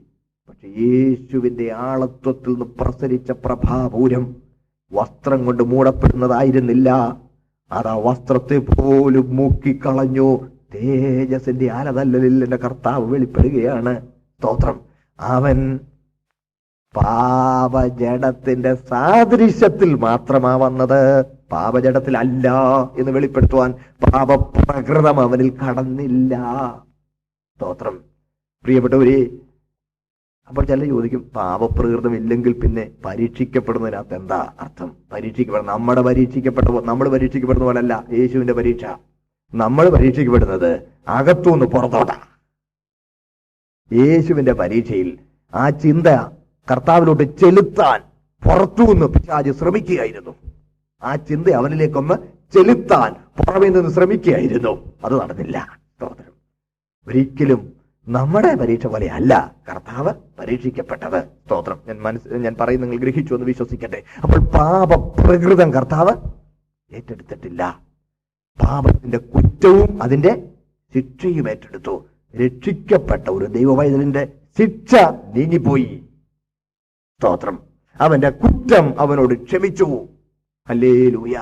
പക്ഷെ യേശുവിന്റെ ആളത്വത്തിൽ നിന്ന് പ്രസരിച്ച പ്രഭാപൂരം വസ്ത്രം കൊണ്ട് മൂടപ്പെടുന്നതായിരുന്നില്ല. അത് ആ വസ്ത്രത്തെ പോലും മുക്കിക്കളഞ്ഞു. തേജസ്സിന്റെ ആലനല്ലലിൽ എന്റെ കർത്താവ് വെളിപ്പെടുകയാണ്. സ്തോത്രം. അവൻ പാപജഡത്തിന്റെ സാദൃശ്യത്തിൽ മാത്രമാ വന്നത്, പാപജഡത്തിൽ അല്ല എന്ന് വെളിപ്പെടുത്തുവാൻ പാപപ്രകൃതം അവനിൽ കടന്നില്ല. സ്തോത്രം. പ്രിയപ്പെട്ടവരെ, അപ്പോൾ ചില ചോദിക്കും, പാപപ്രകൃതം ഇല്ലെങ്കിൽ പിന്നെ പരീക്ഷിക്കപ്പെടുന്നതിനകത്ത് എന്താ അർത്ഥം? നമ്മൾ പരീക്ഷിക്കപ്പെടുന്ന പോലല്ല യേശുവിന്റെ പരീക്ഷ. നമ്മൾ പരീക്ഷിക്കപ്പെടുന്നത് അകത്തുനിന്ന് പുറത്തോട്ടാ. യേശുവിന്റെ പരീക്ഷയിൽ ആ ചിന്ത കർത്താവിലോട്ട് ചെലുത്താൻ പുറത്തുനിന്ന് പിശാച് ശ്രമിക്കുകയായിരുന്നു. ആ ചിന്ത അവനിലേക്കൊന്ന് ചെലുത്താൻ പുറമേ നിന്ന് ശ്രമിക്കുകയായിരുന്നു. അത് നടന്നില്ല. സ്തോത്രം. ഒരിക്കലും നമ്മുടെ പരീക്ഷ പോലെ അല്ല കർത്താവ് പരീക്ഷിക്കപ്പെട്ടത്. സ്തോത്രം. ഞാൻ പറയും, നിങ്ങൾ ഗ്രഹിച്ചു എന്ന് വിശ്വസിക്കട്ടെ. അപ്പോൾ പാപപ്രകൃതം കർത്താവ് ഏറ്റെടുത്തിട്ടില്ല. പാപത്തിന്റെ കുറ്റവും അതിന്റെ ശിക്ഷയും ഏറ്റെടുത്തു. രക്ഷിക്കപ്പെട്ട ഒരു ദൈവവൈതലിന്റെ ശിക്ഷ നീങ്ങിപ്പോയി. സ്തോത്രം. അവന്റെ കുറ്റം അവനോട് ക്ഷമിച്ചു. ഹല്ലേലൂയ.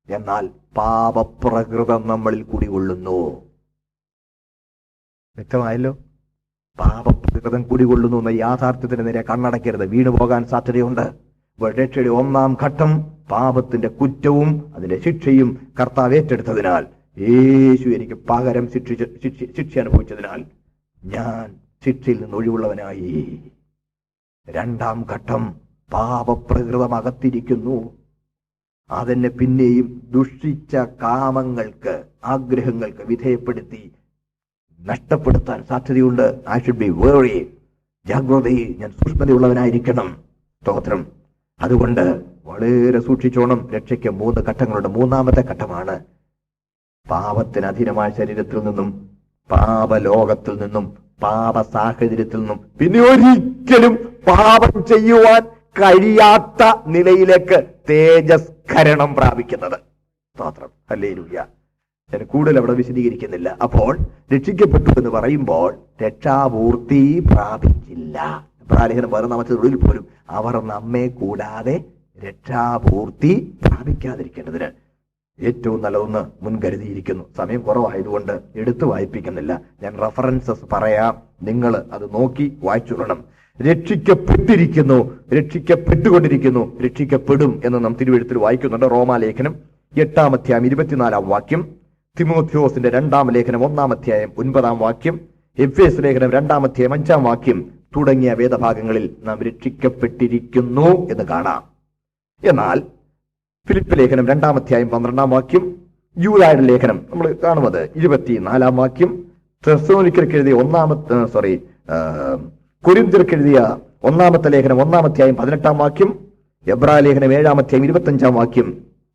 എന്നാൽ പാപപ്രകൃതം നമ്മളിൽ കുടികൊള്ളുന്നു. വ്യക്തമായല്ലോ? പാപപ്രകൃതം കുടികൊള്ളുന്നു എന്ന യാഥാർത്ഥ്യത്തിന് നേരെ കണ്ണടക്കരുത്. വീണുപോകാൻ സാധ്യതയുണ്ട്. രക്ഷയുടെ ഒന്നാം ഘട്ടം പാപത്തിന്റെ കുറ്റവും അതിന്റെ ശിക്ഷയും കർത്താവ് ഏറ്റെടുത്തതിനാൽ, യേശു എനിക്ക് പകരം ശിക്ഷ അനുഭവിച്ചതിനാൽ ഞാൻ ശിക്ഷയിൽ നിന്ന് ഒഴിവുള്ളവനായി. രണ്ടാം ഘട്ടം പാപപ്രകൃതം അകത്തിരിക്കുന്നു. അതെന്നെ പിന്നെയും ദുഷിച്ച കാമങ്ങൾക്ക്, ആഗ്രഹങ്ങൾക്ക് വിധേയപ്പെടുത്തി നഷ്ടപ്പെടുത്താൻ സാധ്യതയുണ്ട്. ഐ ഷുഡ് ബി വെറി ജാഗ്രതയിൽ, ഞാൻ സൂക്ഷ്മതയുള്ളവനായിരിക്കണം. സ്തോത്രം. അതുകൊണ്ട് വളരെ സൂക്ഷിച്ചോണം. രക്ഷയ്ക്ക് 3 ഘട്ടങ്ങളുണ്ട്. മൂന്നാമത്തെ ഘട്ടമാണ് പാപത്തിന് അധീനമായ ശരീരത്തിൽ നിന്നും, പാപലോകത്തിൽ നിന്നും, പാപ സാഹചര്യത്തിൽ നിന്നും പിന്നെ ഒരിക്കലും പാപം ചെയ്യുവാൻ കഴിയാത്ത നിലയിലേക്ക് തേജസ്കരണം പ്രാപിക്കുന്നത്. സ്തോത്രം. ഹല്ലേലൂയ. ഞാൻ കൂടുതൽ അവിടെ വിശദീകരിക്കുന്നില്ല. അപ്പോൾ രക്ഷിക്കപ്പെട്ടു എന്ന് പറയുമ്പോൾ രക്ഷാപൂർത്തി പ്രാപിച്ചില്ല. ലേഖനം 14 പോലും അവർ നമ്മെ കൂടാതെ രക്ഷാപൂർത്തി പ്രാപിക്കാതിരിക്കേണ്ടതിന് ഏറ്റവും നല്ലതൊന്ന് മുൻകരുതിയിരിക്കുന്നു. സമയം കുറവായതുകൊണ്ട് എടുത്തു വായിപ്പിക്കുന്നില്ല. ഞാൻ റഫറൻസസ് പറയാം, നിങ്ങൾ അത് നോക്കി വായിച്ചുകൊള്ളണം. രക്ഷിക്കപ്പെട്ടിരിക്കുന്നു, രക്ഷിക്കപ്പെട്ടുകൊണ്ടിരിക്കുന്നു, രക്ഷിക്കപ്പെടും എന്ന് നാം തിരുവെഴുത്തിൽ വായിക്കുന്നുണ്ട്. റോമാലേഖനം 8-ാം അധ്യായം 24-ാം വാക്യം, തിമോഥെയോസിന്റെ 2-ാം ലേഖനം 1-ാം അധ്യായം 9-ാം വാക്യം, എഫേസ് ലേഖനം 2-ാം അധ്യായം 5-ാം വാക്യം തുടങ്ങിയ വേദഭാഗങ്ങളിൽ നാം രക്ഷിക്കപ്പെട്ടിരിക്കുന്നു എന്ന് കാണാം. എന്നാൽ ഫിലിപ്പ് ലേഖനം 2-ാം അധ്യായം 12-ാം വാക്യം, യൂദായുടെ ലേഖനം നമ്മൾ കാണുന്നത് 24-ാം വാക്യം, തെസ്സലോനിക്കർക്ക് എഴുതിയ കൊരിന്ത്യർക്ക് എഴുതിയ 1-ാമത്തെ ലേഖനം 1-ാം അധ്യായം 18-ാം വാക്യം, എബ്രായ ലേഖനം 7-ാം അധ്യായം 25-ാം വാക്യം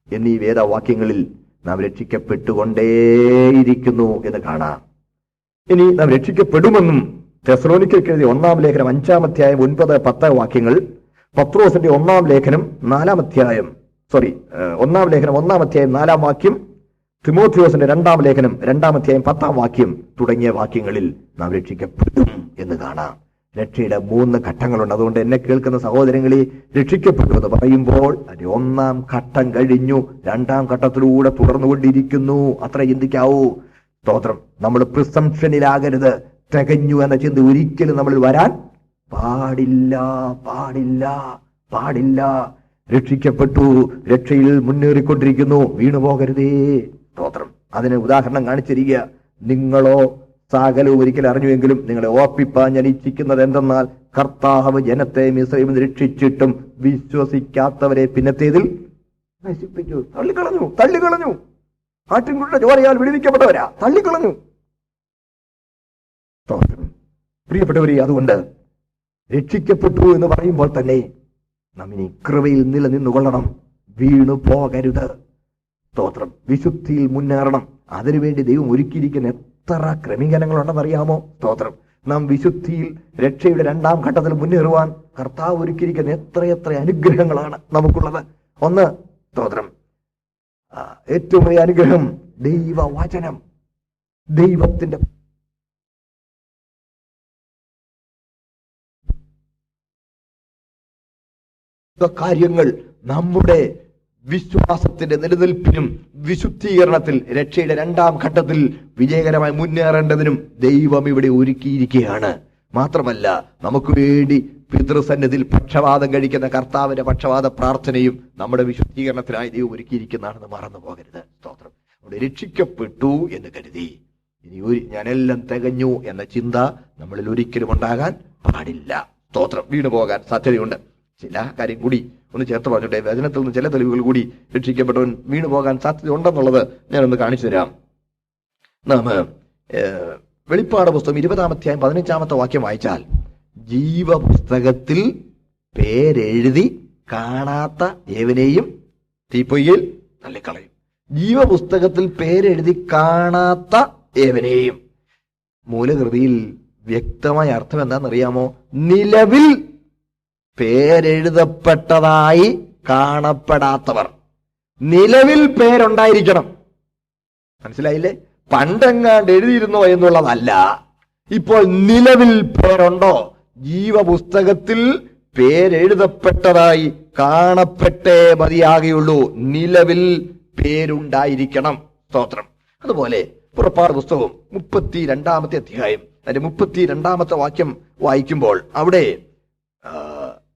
എന്നീ വേദവാക്യങ്ങളിൽ നാം രക്ഷിക്കപ്പെട്ടുകൊണ്ടേയിരിക്കുന്നു എന്ന് കാണാം. ഇനി നാം രക്ഷിക്കപ്പെടുമെന്നും തെസ്സലോനിക്കർക്ക് എഴുതിയ 1-ാം ലേഖനം 5-ാം അധ്യായം 9-10 വാക്യങ്ങൾ, പത്രോസിന്റെ 1-ാം ലേഖനം 1-ാം അധ്യായം 4-ാം വാക്യം, തിമോഥെയോസിന്റെ 2-ാം ലേഖനം 2-ാം അധ്യായം 10-ാം വാക്യം തുടങ്ങിയ വാക്യങ്ങളിൽ നാം രക്ഷിക്കപ്പെടും എന്ന് കാണാം. രക്ഷയുടെ 3 ഘട്ടങ്ങളുണ്ട്. അതുകൊണ്ട് എന്നെ കേൾക്കുന്ന സഹോദരങ്ങളെ, രക്ഷിക്കപ്പെട്ടു എന്ന് പറയുമ്പോൾ അതിന്റെ 1-ാം ഘട്ടം കഴിഞ്ഞു, 2-ാം ഘട്ടത്തിലൂടെ തുടർന്നുകൊണ്ടിരിക്കുന്നു. അത്ര ചിന്തിക്കാവൂ. സ്തോത്രം. നമ്മൾ പ്രിസംഷനിലാകരുത്. തികഞ്ഞു എന്ന ചിന്ത ഒരിക്കലും നമ്മളിൽ വരാൻ പാടില്ല, പാടില്ല, പാടില്ല. രക്ഷിക്കപ്പെട്ടു, രക്ഷയിൽ മുന്നേറിക്കൊണ്ടിരിക്കുന്നു, വീണുപോകരുതേ. സ്തോത്രം. അതിന് ഉദാഹരണം കാണിച്ചിരിക്കുക. നിങ്ങളോ സകലവും ഒരിക്കൽ അറിഞ്ഞുവെങ്കിലും നിങ്ങളെ ഓർപ്പിപ്പാൻ ഞാൻ ഇച്ഛിക്കുന്നത് എന്തെന്നാൽ, കർത്താവ് ജനത്തെ മിസ്രയീമിൽ രക്ഷിച്ചിട്ടും വിശ്വസിക്കാത്തവരെ പിന്നത്തേതിൽ നശിപ്പിച്ചു. തള്ളിക്കളഞ്ഞു. ആട്ടിൻകുട്ടിയുടെ ചോരയാൽ വിടുവിക്കപ്പെട്ടവരാ, തള്ളിക്കളഞ്ഞു. പ്രിയപ്പെട്ടവരെ, അതുകൊണ്ട് രക്ഷിക്കപ്പെട്ടു എന്ന് പറയുമ്പോൾ തന്നെ നാം ഇനി കൃപയിൽ നിലനിന്നുകൊള്ളണം, വീണു പോകരുത്. സ്തോത്രം. വിശുദ്ധിയിൽ മുന്നേറണം. അതിനുവേണ്ടി ദൈവം ഒരുക്കിയിരിക്കുന്ന എത്ര ക്രമീകരണങ്ങളുണ്ടെന്നറിയാമോ? സ്തോത്രം. നാം വിശുദ്ധിയിൽ രക്ഷയുടെ 2ാം ഘട്ടത്തിൽ മുന്നേറുവാൻ കർത്താവ് ഒരുക്കിയിരിക്കുന്ന എത്രയെത്ര അനുഗ്രഹങ്ങളാണ് നമുക്കുള്ളത്. ഒന്ന്, സ്തോത്രം, ഏറ്റവും വലിയ അനുഗ്രഹം ദൈവവചനം. ദൈവത്തിന്റെ കാര്യങ്ങൾ നമ്മുടെ വിശ്വാസത്തിന്റെ നിലനിൽപ്പിനും വിശുദ്ധീകരണത്തിൽ രക്ഷയുടെ 2ാം ഘട്ടത്തിൽ വിജയകരമായി മുന്നേറേണ്ടതിനും ദൈവം ഇവിടെ ഒരുക്കിയിരിക്കുകയാണ്. മാത്രമല്ല, നമുക്ക് വേണ്ടി പിതൃസന്നിധിയിൽ പക്ഷവാദം കഴിക്കുന്ന കർത്താവിന്റെ പക്ഷവാദ പ്രാർത്ഥനയും നമ്മുടെ വിശുദ്ധീകരണത്തിനായി ദൈവം ഒരുക്കിയിരിക്കുന്നതാണെന്ന് മറന്നു പോകരുത്. സ്തോത്രം. അവിടെ രക്ഷിക്കപ്പെട്ടു എന്ന് കരുതി ഇനി ഞാനെല്ലാം തികഞ്ഞു എന്ന ചിന്ത നമ്മളിൽ ഒരിക്കലും ഉണ്ടാകാൻ പാടില്ല. സ്തോത്രം. വീണുപോകാൻ സാധ്യതയുണ്ട്. ചില കാര്യം കൂടി ഒന്ന് ചേർത്ത് പറഞ്ഞോട്ടെ. വചനത്തിൽ നിന്ന് ചില തെളിവുകൾ കൂടി രക്ഷിക്കപ്പെട്ടവൻ വീണുപോകാൻ സാധ്യത ഉണ്ടെന്നുള്ളത് ഞാനൊന്ന് കാണിച്ചു തരാം. നാം വെളിപ്പാട് പുസ്തകം 20-ാം അധ്യായം 15-ാമത്തെ വാക്യം വായിച്ചാൽ, ജീവപുസ്തകത്തിൽ പേരെഴുതി കാണാത്ത ഏവനെയും തീപ്പൊയ്യിൽ തള്ളിക്കളയും. ജീവപുസ്തകത്തിൽ പേരെഴുതി കാണാത്ത ഏവനെയും. മൂലകൃതിയിൽ വ്യക്തമായ അർത്ഥം എന്താണെന്നറിയാമോ? നിലവിൽ പേരെഴുതപ്പെട്ടതായി കാണപ്പെടാത്തവർ. നിലവിൽ പേരുണ്ടായിരിക്കണം. മനസ്സിലായില്ലേ? പണ്ടെങ്ങാണ്ട് എഴുതിയിരുന്നോ എന്നുള്ളതല്ല. ഇപ്പോൾ നിലവിൽ പേരുണ്ടോ? ജീവപുസ്തകത്തിൽ പേരെഴുതപ്പെട്ടതായി കാണപ്പെട്ടേ മതിയാകുള്ളൂ. നിലവിൽ പേരുണ്ടായിരിക്കണം. സ്തോത്രം. അതുപോലെ പുറപ്പാട് പുസ്തകം 32-ാമത്തെ അധ്യായം അതിന്റെ 32-ാമത്തെ വാക്യം വായിക്കുമ്പോൾ അവിടെ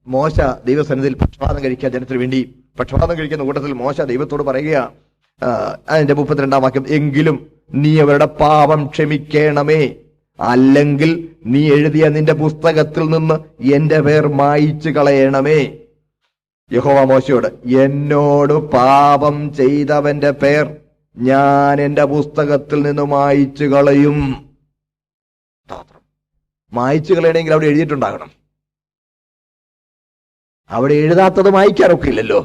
മോശ ദൈവസന്നിധിയിൽ പക്ഷപാതം കഴിക്കാൻ ജനത്തിന് വേണ്ടി പക്ഷപാതം കഴിക്കുന്ന കൂട്ടത്തിൽ മോശ ദൈവത്തോട് പറയുക, അതിന്റെ 32-ാം വാക്യം, എങ്കിലും നീ അവരുടെ പാപം ക്ഷമിക്കണമേ, അല്ലെങ്കിൽ നീ എഴുതിയ നിന്റെ പുസ്തകത്തിൽ നിന്ന് എന്റെ പേർ മായിച്ചു കളയണമേ. യഹോവ മോശയോട്, എന്നോട് പാപം ചെയ്തവന്റെ പേർ ഞാൻ എന്റെ പുസ്തകത്തിൽ നിന്ന് മായിച്ചു കളയും. മായിച്ചു കളയണമെങ്കിൽ അവിടെ എഴുതിയിട്ടുണ്ടാകണം. അവിടെ എഴുതാത്തത് മായ്ക്കാനൊക്കെ ഇല്ലല്ലോ.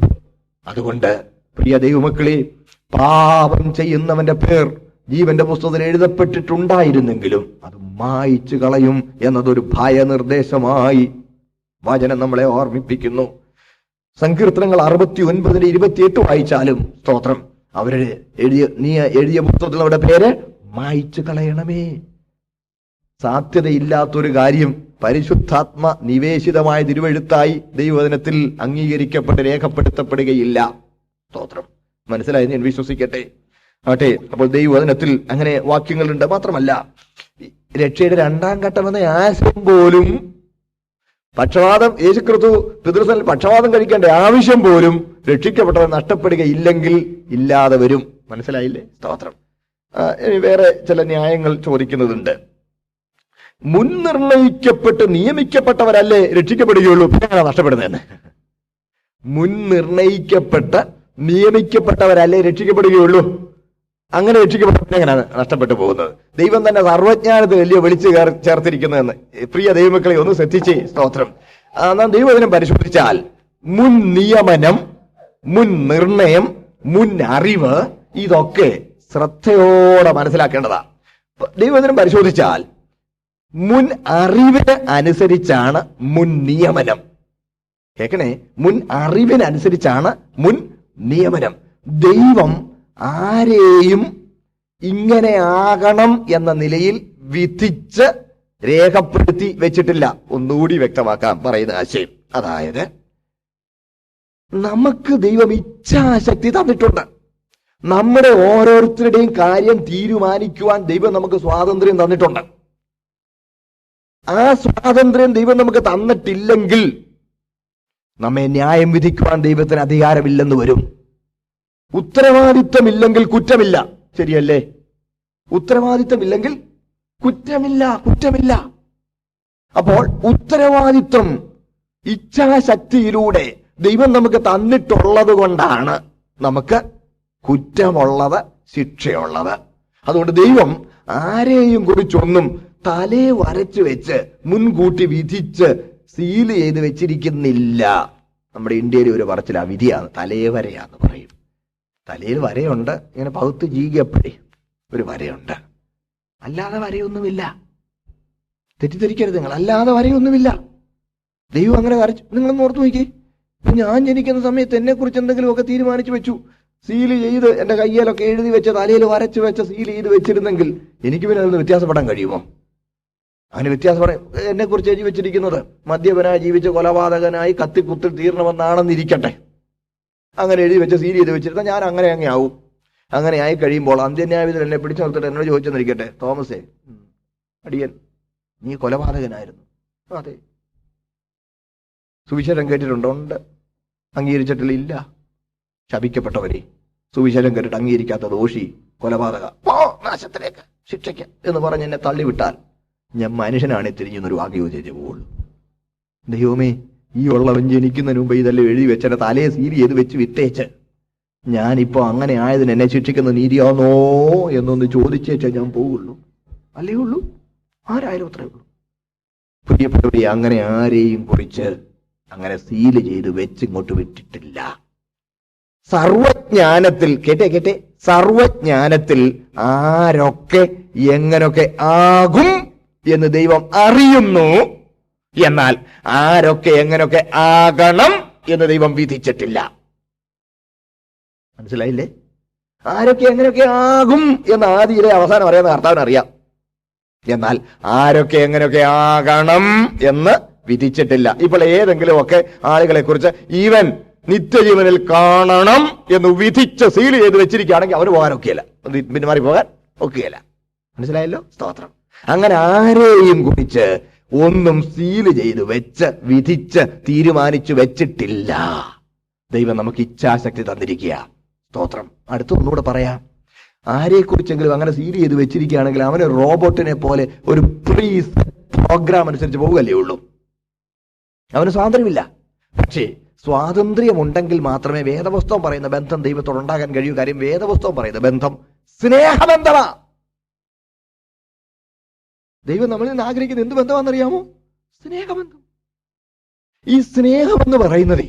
അതുകൊണ്ട് പ്രിയ ദൈവമക്കളെ, പാപം ചെയ്യുന്നവന്റെ പേർ ജീവന്റെ പുസ്തകത്തിൽ എഴുതപ്പെട്ടിട്ടുണ്ടായിരുന്നെങ്കിലും അത് മായിച്ചു കളയും എന്നതൊരു ഭയനിർദ്ദേശമായി വചനം നമ്മളെ ഓർമ്മിപ്പിക്കുന്നു. സങ്കീർത്തനങ്ങൾ 69-28 വായിച്ചാലും, സ്തോത്രം, നീ എഴുതിയ പുസ്തകത്തിൽ അവരുടെ പേര് മായിച്ചു കളയണമേ. സാധ്യതയില്ലാത്തൊരു കാര്യം പരിശുദ്ധാത്മ നിവേശിതമായ തിരുവെഴുത്തായി ദൈവവചനത്തിൽ അംഗീകരിക്കപ്പെട്ട് രേഖപ്പെടുത്തപ്പെടുകയില്ല. സ്തോത്രം. മനസ്സിലായെന്ന് ഞാൻ വിശ്വസിക്കട്ടെ. ആട്ടെ, അപ്പോൾ ദൈവവചനത്തിൽ അങ്ങനെ വാക്യങ്ങളുണ്ട്. മാത്രമല്ല, രക്ഷയുടെ 2ാം ഘട്ടമെന്ന ആശയം പോലും പക്ഷപാതം യേശുക്രിസ്തു പിതൃസനിൽ പക്ഷപാതം കഴിക്കേണ്ട ആവശ്യം പോലും രക്ഷിക്കപ്പെട്ടവർ നഷ്ടപ്പെടുകയില്ലെങ്കിൽ ഇല്ലാതെ വരും. മനസ്സിലായില്ലേ? സ്തോത്രം. ഇനി വേറെ ചില ന്യായങ്ങൾ ചോദിക്കുന്നതുണ്ട്. മുൻനിർണയിക്കപ്പെട്ട് നിയമിക്കപ്പെട്ടവരല്ലേ രക്ഷിക്കപ്പെടുകയുള്ളൂ, പിന്നെ നഷ്ടപ്പെടുന്നതെന്ന്. മുൻനിർണയിക്കപ്പെട്ട് നിയമിക്കപ്പെട്ടവരല്ലേ രക്ഷിക്കപ്പെടുകയുള്ളൂ, അങ്ങനെ രക്ഷിക്കപ്പെട്ട എങ്ങനെയാണ് നഷ്ടപ്പെട്ടു പോകുന്നത്? ദൈവം തന്നെ സർവജ്ഞാനത്തിൽ വലിയ വിളിച്ചു ചേർത്തിരിക്കുന്നതെന്ന് പ്രിയ ദൈവമക്കളെ ഒന്ന് ശ്രദ്ധിച്ചേ. സ്തോത്രം. നാം ദൈവവചനം പരിശോധിച്ചാൽ മുൻ നിയമനം, മുൻ നിർണയം, മുൻ അറിവ്, ഇതൊക്കെ ശ്രദ്ധയോടെ മനസ്സിലാക്കേണ്ടതാ. ദൈവവചനം പരിശോധിച്ചാൽ മുൻ അറിവിന് അനുസരിച്ചാണ് മുൻ നിയമനം. കേൾക്കണേ, മുൻ അറിവിനനുസരിച്ചാണ് മുൻ നിയമനം. ദൈവം ആരെയും ഇങ്ങനെ ആകണം എന്ന നിലയിൽ വിധിച്ച് രേഖപ്പെടുത്തി വെച്ചിട്ടില്ല. ഒന്നുകൂടി വ്യക്തമാക്കാം പറയുന്ന ആശയം. അതായത്, നമുക്ക് ദൈവം ഇച്ഛാശക്തി തന്നിട്ടുണ്ട്. നമ്മുടെ ഓരോരുത്തരുടെയും കാര്യം തീരുമാനിക്കുവാൻ ദൈവം നമുക്ക് സ്വാതന്ത്ര്യം തന്നിട്ടുണ്ട്. ആ സ്വാതന്ത്ര്യം ദൈവം നമുക്ക് തന്നിട്ടില്ലെങ്കിൽ നമ്മെ ന്യായം വിധിക്കുവാൻ ദൈവത്തിന് അധികാരമില്ലെന്ന് വരും. ഉത്തരവാദിത്വമില്ലെങ്കിൽ കുറ്റമില്ല. ശരിയല്ലേ? ഉത്തരവാദിത്വമില്ലെങ്കിൽ കുറ്റമില്ല. അപ്പോൾ ഉത്തരവാദിത്വം ഇച്ഛാശക്തിയിലൂടെ ദൈവം നമുക്ക് തന്നിട്ടുള്ളത് കൊണ്ടാണ് നമുക്ക് കുറ്റമുള്ളത്, ശിക്ഷയുള്ളത്. അതുകൊണ്ട് ദൈവം ആരെയും കുറിച്ചൊന്നും തലേ വരച്ചു വെച്ച് മുൻകൂട്ടി വിധിച്ച് സീല് ചെയ്ത് വെച്ചിരിക്കുന്നില്ല. നമ്മുടെ ഇന്ത്യയിലെ ഒരു പറച്ചിലാ, വിധിയാണ്, തലേ വരയാന്ന് പറയും. തലയിൽ വരയുണ്ട്, ഇങ്ങനെ പകുത്ത് ജീകപ്പടി ഒരു വരയുണ്ട്, അല്ലാതെ വരയൊന്നുമില്ല. തെറ്റിദ്ധരിക്കരുത് നിങ്ങൾ, അല്ലാതെ വരയൊന്നുമില്ല. ദൈവം അങ്ങനെ വരച്ചു. നിങ്ങളൊന്ന് ഓർത്തു നോക്കി, ഞാൻ ജനിക്കുന്ന സമയത്ത് എന്നെ കുറിച്ച് എന്തെങ്കിലുമൊക്കെ തീരുമാനിച്ചു വെച്ചു, സീല് ചെയ്ത് എന്റെ കയ്യിലൊക്കെ എഴുതി വെച്ച് തലയിൽ വരച്ചു വെച്ച് സീല് ചെയ്ത് വെച്ചിരുന്നെങ്കിൽ എനിക്ക് പിന്നെ അതിന് വ്യത്യാസപ്പെടാൻ കഴിയുമോ? അതിന് വ്യത്യാസപ്പെടാൻ എന്നെ കുറിച്ച് എഴുതി വെച്ചിരിക്കുന്നത് മദ്യപനായി ജീവിച്ച കൊലപാതകനായി കത്തിക്കുത്തിൽ തീർണമെന്നാണെന്നിരിക്കട്ടെ. അങ്ങനെ എഴുതി വെച്ച് സീൽ ചെയ്ത് വെച്ചിരുന്ന ഞാൻ അങ്ങനെ ആവും. അങ്ങനെ ആയി കഴിയുമ്പോൾ അന്ത്യന്യായവിധി എന്നെ പിടിച്ചു നിർത്തിട്ട് എന്നോട് ചോദിച്ചെന്നിരിക്കട്ടെ, തോമസേ, അടിയൻ നീ കൊലപാതകനായിരുന്നു. അതെ. സുവിശേഷം കേട്ടിട്ടുണ്ടോ? ഉണ്ട്. അംഗീകരിച്ചിട്ടില്ല? ഇല്ല. ശപിക്കപ്പെട്ടവരെ, സുവിശേഷം കേട്ടിട്ട് അംഗീകരിക്കാത്ത ദോഷി, കൊലപാതക, പോ നാശത്തിലേക്ക്, ശിക്ഷയ്ക്ക് എന്ന് പറഞ്ഞ് എന്നെ തള്ളിവിട്ടാൽ ഞാൻ മനുഷ്യനാണ് തിരിഞ്ഞൊരു വാക്യോ ചെയ്തേ പോവുള്ളൂ. ദൈവമേ, ഈ ഉള്ളവൻ ജനിക്കുന്നതിന് മുമ്പ് ഇതെല്ലാം എഴുതി വെച്ചെന്നെ തലയെ സീൽ ചെയ്ത് വെച്ച് വിട്ടേച്ച് ഞാനിപ്പോ അങ്ങനെ ആയതിന് എന്നെ ശിക്ഷിക്കുന്ന നീതിയാണോ എന്നൊന്ന് ചോദിച്ചേച്ചേ ഞാൻ പോവുള്ളൂ. അല്ലേ ഉള്ളൂ? ആരായാലും അത്രേ ഉള്ളൂ. പ്രിയപ്പെട്ടവരെ, അങ്ങനെ ആരെയും കുറിച്ച് അങ്ങനെ സീല് ചെയ്ത് വെച്ച് ഇങ്ങോട്ട് വിട്ടിട്ടില്ല. സർവജ്ഞാനത്തിൽ കേട്ടെ, സർവജ്ഞാനത്തിൽ ആരൊക്കെ എങ്ങനൊക്കെ ആകും എന്ന് ദൈവം അറിയുന്നു. എന്നാൽ ആരൊക്കെ എങ്ങനൊക്കെ ആകണം എന്ന് ദൈവം വിധിച്ചിട്ടില്ല. മനസ്സിലായില്ലേ? ആരൊക്കെ എങ്ങനെയൊക്കെ ആകും എന്ന് ആദിയിലെ അവസാനം അറിയാവുന്ന കർത്താവിന് അറിയാം. എന്നാൽ ആരൊക്കെ എങ്ങനെയൊക്കെ ആകണം എന്ന് വിധിച്ചിട്ടില്ല. ഇപ്പോൾ ഏതെങ്കിലും ഒക്കെ ആളുകളെ കുറിച്ച് ഈവൻ നിത്യജീവനിൽ കാണണം എന്ന് വിധിച്ച് സീൽ ചെയ്ത് വെച്ചിരിക്കുകയാണെങ്കിൽ അവന് പോകാൻ ഒക്കെയല്ല, പിന്മാറി പോകാൻ ഒക്കെയല്ല. മനസ്സിലായല്ലോ? സ്തോത്രം. അങ്ങനെ ആരെയും കുറിച്ച് ഒന്നും സീല് ചെയ്ത് വെച്ച് വിധിച്ച് തീരുമാനിച്ചു വെച്ചിട്ടില്ല. ദൈവം നമുക്ക് ഇച്ഛാശക്തി തന്നിരിക്കുക. സ്തോത്രം. അടുത്തൊന്നുകൂടെ പറയാം. ആരെക്കുറിച്ചെങ്കിലും അങ്ങനെ സീൽ ചെയ്ത് വെച്ചിരിക്കുകയാണെങ്കിൽ അവന് റോബോട്ടിനെ പോലെ ഒരു പ്രീ പ്രോഗ്രാം അനുസരിച്ച് പോവുകയല്ലേ ഉള്ളൂ. അവന് സ്വാതന്ത്ര്യമില്ല. പക്ഷേ സ്വാതന്ത്ര്യമുണ്ടെങ്കിൽ മാത്രമേ വേദപുസ്തകം പറയുന്ന ബന്ധം ദൈവത്തോട് ഉണ്ടാകാൻ കഴിയൂ. കാര്യം വേദപുസ്തകം പറയുന്ന ബന്ധം സ്നേഹബന്ധമാ. ദൈവം നമ്മളിൽ നിന്ന് ആഗ്രഹിക്കുന്ന എന്ത് ബന്ധമാണെന്നറിയാമോ? സ്നേഹബന്ധം. ഈ സ്നേഹമെന്ന് പറയുന്നത്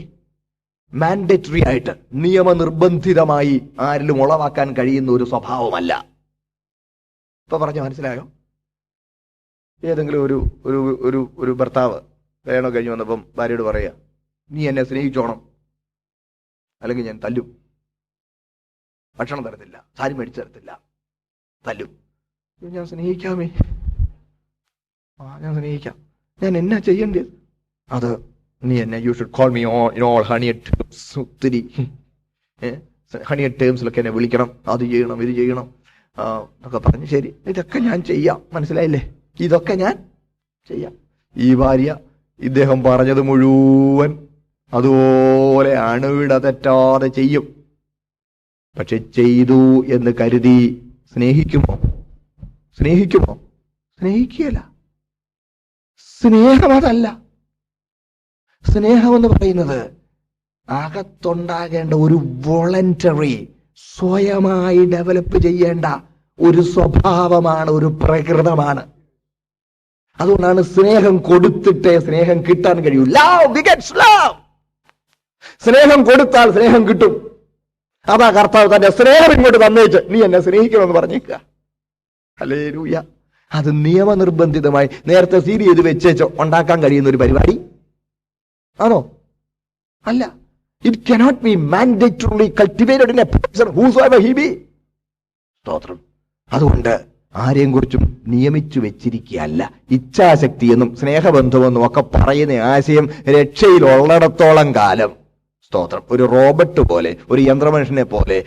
മാൻഡേറ്ററി ആയിട്ട് നിയമനിർബന്ധിതമായി ആരിലും ഉളവാക്കാൻ കഴിയുന്ന ഒരു സ്വഭാവമല്ല. ഇപ്പൊ പറഞ്ഞ മനസ്സിലായോ? ഏതെങ്കിലും ഒരു ഒരു ഒരു ഒരു ഭർത്താവ് വേണോ കഴിഞ്ഞു വന്നപ്പം ഭാര്യയോട് പറയാ, നീ എന്നെ സ്നേഹിച്ചോണം, അല്ലെങ്കിൽ ഞാൻ തല്ലും, ഭക്ഷണം തരത്തില്ല, സാരി മേടിച്ചു തരത്തില്ല, തല്ലും. ഞാൻ സ്നേഹിക്കാമേ, ഞാൻ സ്നേഹിക്കാം, ഞാൻ എന്നാ ചെയ്യേണ്ടത്? അത് നീ എന്നെ you should call me in all honeyed terms. ഒത്തിരി ഹണിയർ ടേംസിലൊക്കെ എന്നെ വിളിക്കണം, അത് ചെയ്യണം, ഇത് ചെയ്യണം എന്നൊക്കെ പറഞ്ഞു. ശരി, ഇതൊക്കെ ഞാൻ ചെയ്യാം. മനസ്സിലായില്ലേ? ഇതൊക്കെ ഞാൻ ചെയ്യാം. ഈ ഭാര്യ ഇദ്ദേഹം പറഞ്ഞത് മുഴുവൻ അതുപോലെ അണുവിട തെറ്റാതെ ചെയ്യും. പക്ഷെ ചെയ്തു എന്ന് കരുതി സ്നേഹിക്കുമോ? സ്നേഹിക്കുകയല്ല. സ്നേഹം അതല്ല. സ്നേഹം എന്ന് പറയുന്നത് അകത്തുണ്ടാകേണ്ട ഒരു വോളണ്ടറി, സ്വയമായി ഡെവലപ്പ് ചെയ്യേണ്ട ഒരു സ്വഭാവമാണ്, ഒരു പ്രകൃതമാണ്. അതുകൊണ്ടാണ് സ്നേഹം കൊടുത്തിട്ടേ സ്നേഹം കിട്ടാൻ കഴിയൂ. Love begets love. സ്നേഹം കൊടുത്താൽ സ്നേഹം കിട്ടും. അതാ കർത്താവ് തന്റെ സ്നേഹം ഇങ്ങോട്ട് തന്നേച്ച് നീ എന്നെ സ്നേഹിക്കണമെന്ന് പറഞ്ഞേക്കുക. ഹല്ലേലൂയ. അത് നിയമനിർബന്ധിതമായി നേരത്തെ സീൽ ചെയ്ത് വെച്ചേച്ച് ഉണ്ടാക്കാൻ കഴിയുന്ന ഒരു പരിപാടി ആണോ? അല്ല. It cannot be mandatorily cultivated in a person whosoever he be. സ്തോത്രം. അതുകൊണ്ട് ആരെയും കുറിച്ചും നിയമിച്ചു വെച്ചിരിക്കുകയല്ല. ഇച്ഛാശക്തി എന്നും സ്നേഹബന്ധമെന്നും ഒക്കെ പറയുന്ന ആശയം രക്ഷയിലുള്ളിടത്തോളം കാലം, സ്തോത്രം, ഒരു റോബോട്ട് പോലെ, ഒരു യന്ത്രമനുഷ്യനെ പോലെ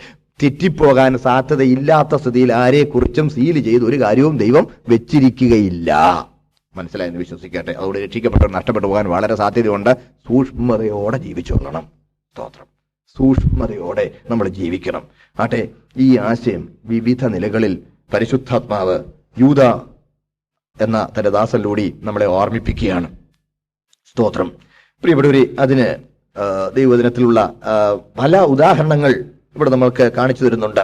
തെറ്റിപ്പോകാൻ സാധ്യതയില്ലാത്ത സ്ഥിതിയിൽ ആരെക്കുറിച്ചും സീൽ ചെയ്ത് ഒരു കാര്യവും ദൈവം വെച്ചിരിക്കുകയില്ല. മനസ്സിലായെന്ന് വിശ്വസിക്കട്ടെ. അതുകൊണ്ട് രക്ഷിക്കപ്പെട്ടവർ നഷ്ടപ്പെട്ടു പോകാൻ വളരെ സാധ്യതയുണ്ട്. സൂക്ഷ്മതയോടെ ജീവിച്ചോളണം. സ്തോത്രം. സൂക്ഷ്മതയോടെ നമ്മൾ ജീവിക്കണം. ആട്ടെ, ഈ ആശയം വിവിധ നിലകളിൽ പരിശുദ്ധാത്മാവ് യൂദ എന്ന തന്റെ ദാസനിലൂടെ നമ്മളെ ഓർമ്മിപ്പിക്കുകയാണ്. സ്തോത്രം. പ്രിയപ്പെട്ടവരെ, അതിന് ദൈവവചനത്തിലുള്ള പല ഉദാഹരണങ്ങൾ ഇവിടെ നമ്മൾക്ക് കാണിച്ചു തരുന്നുണ്ട്.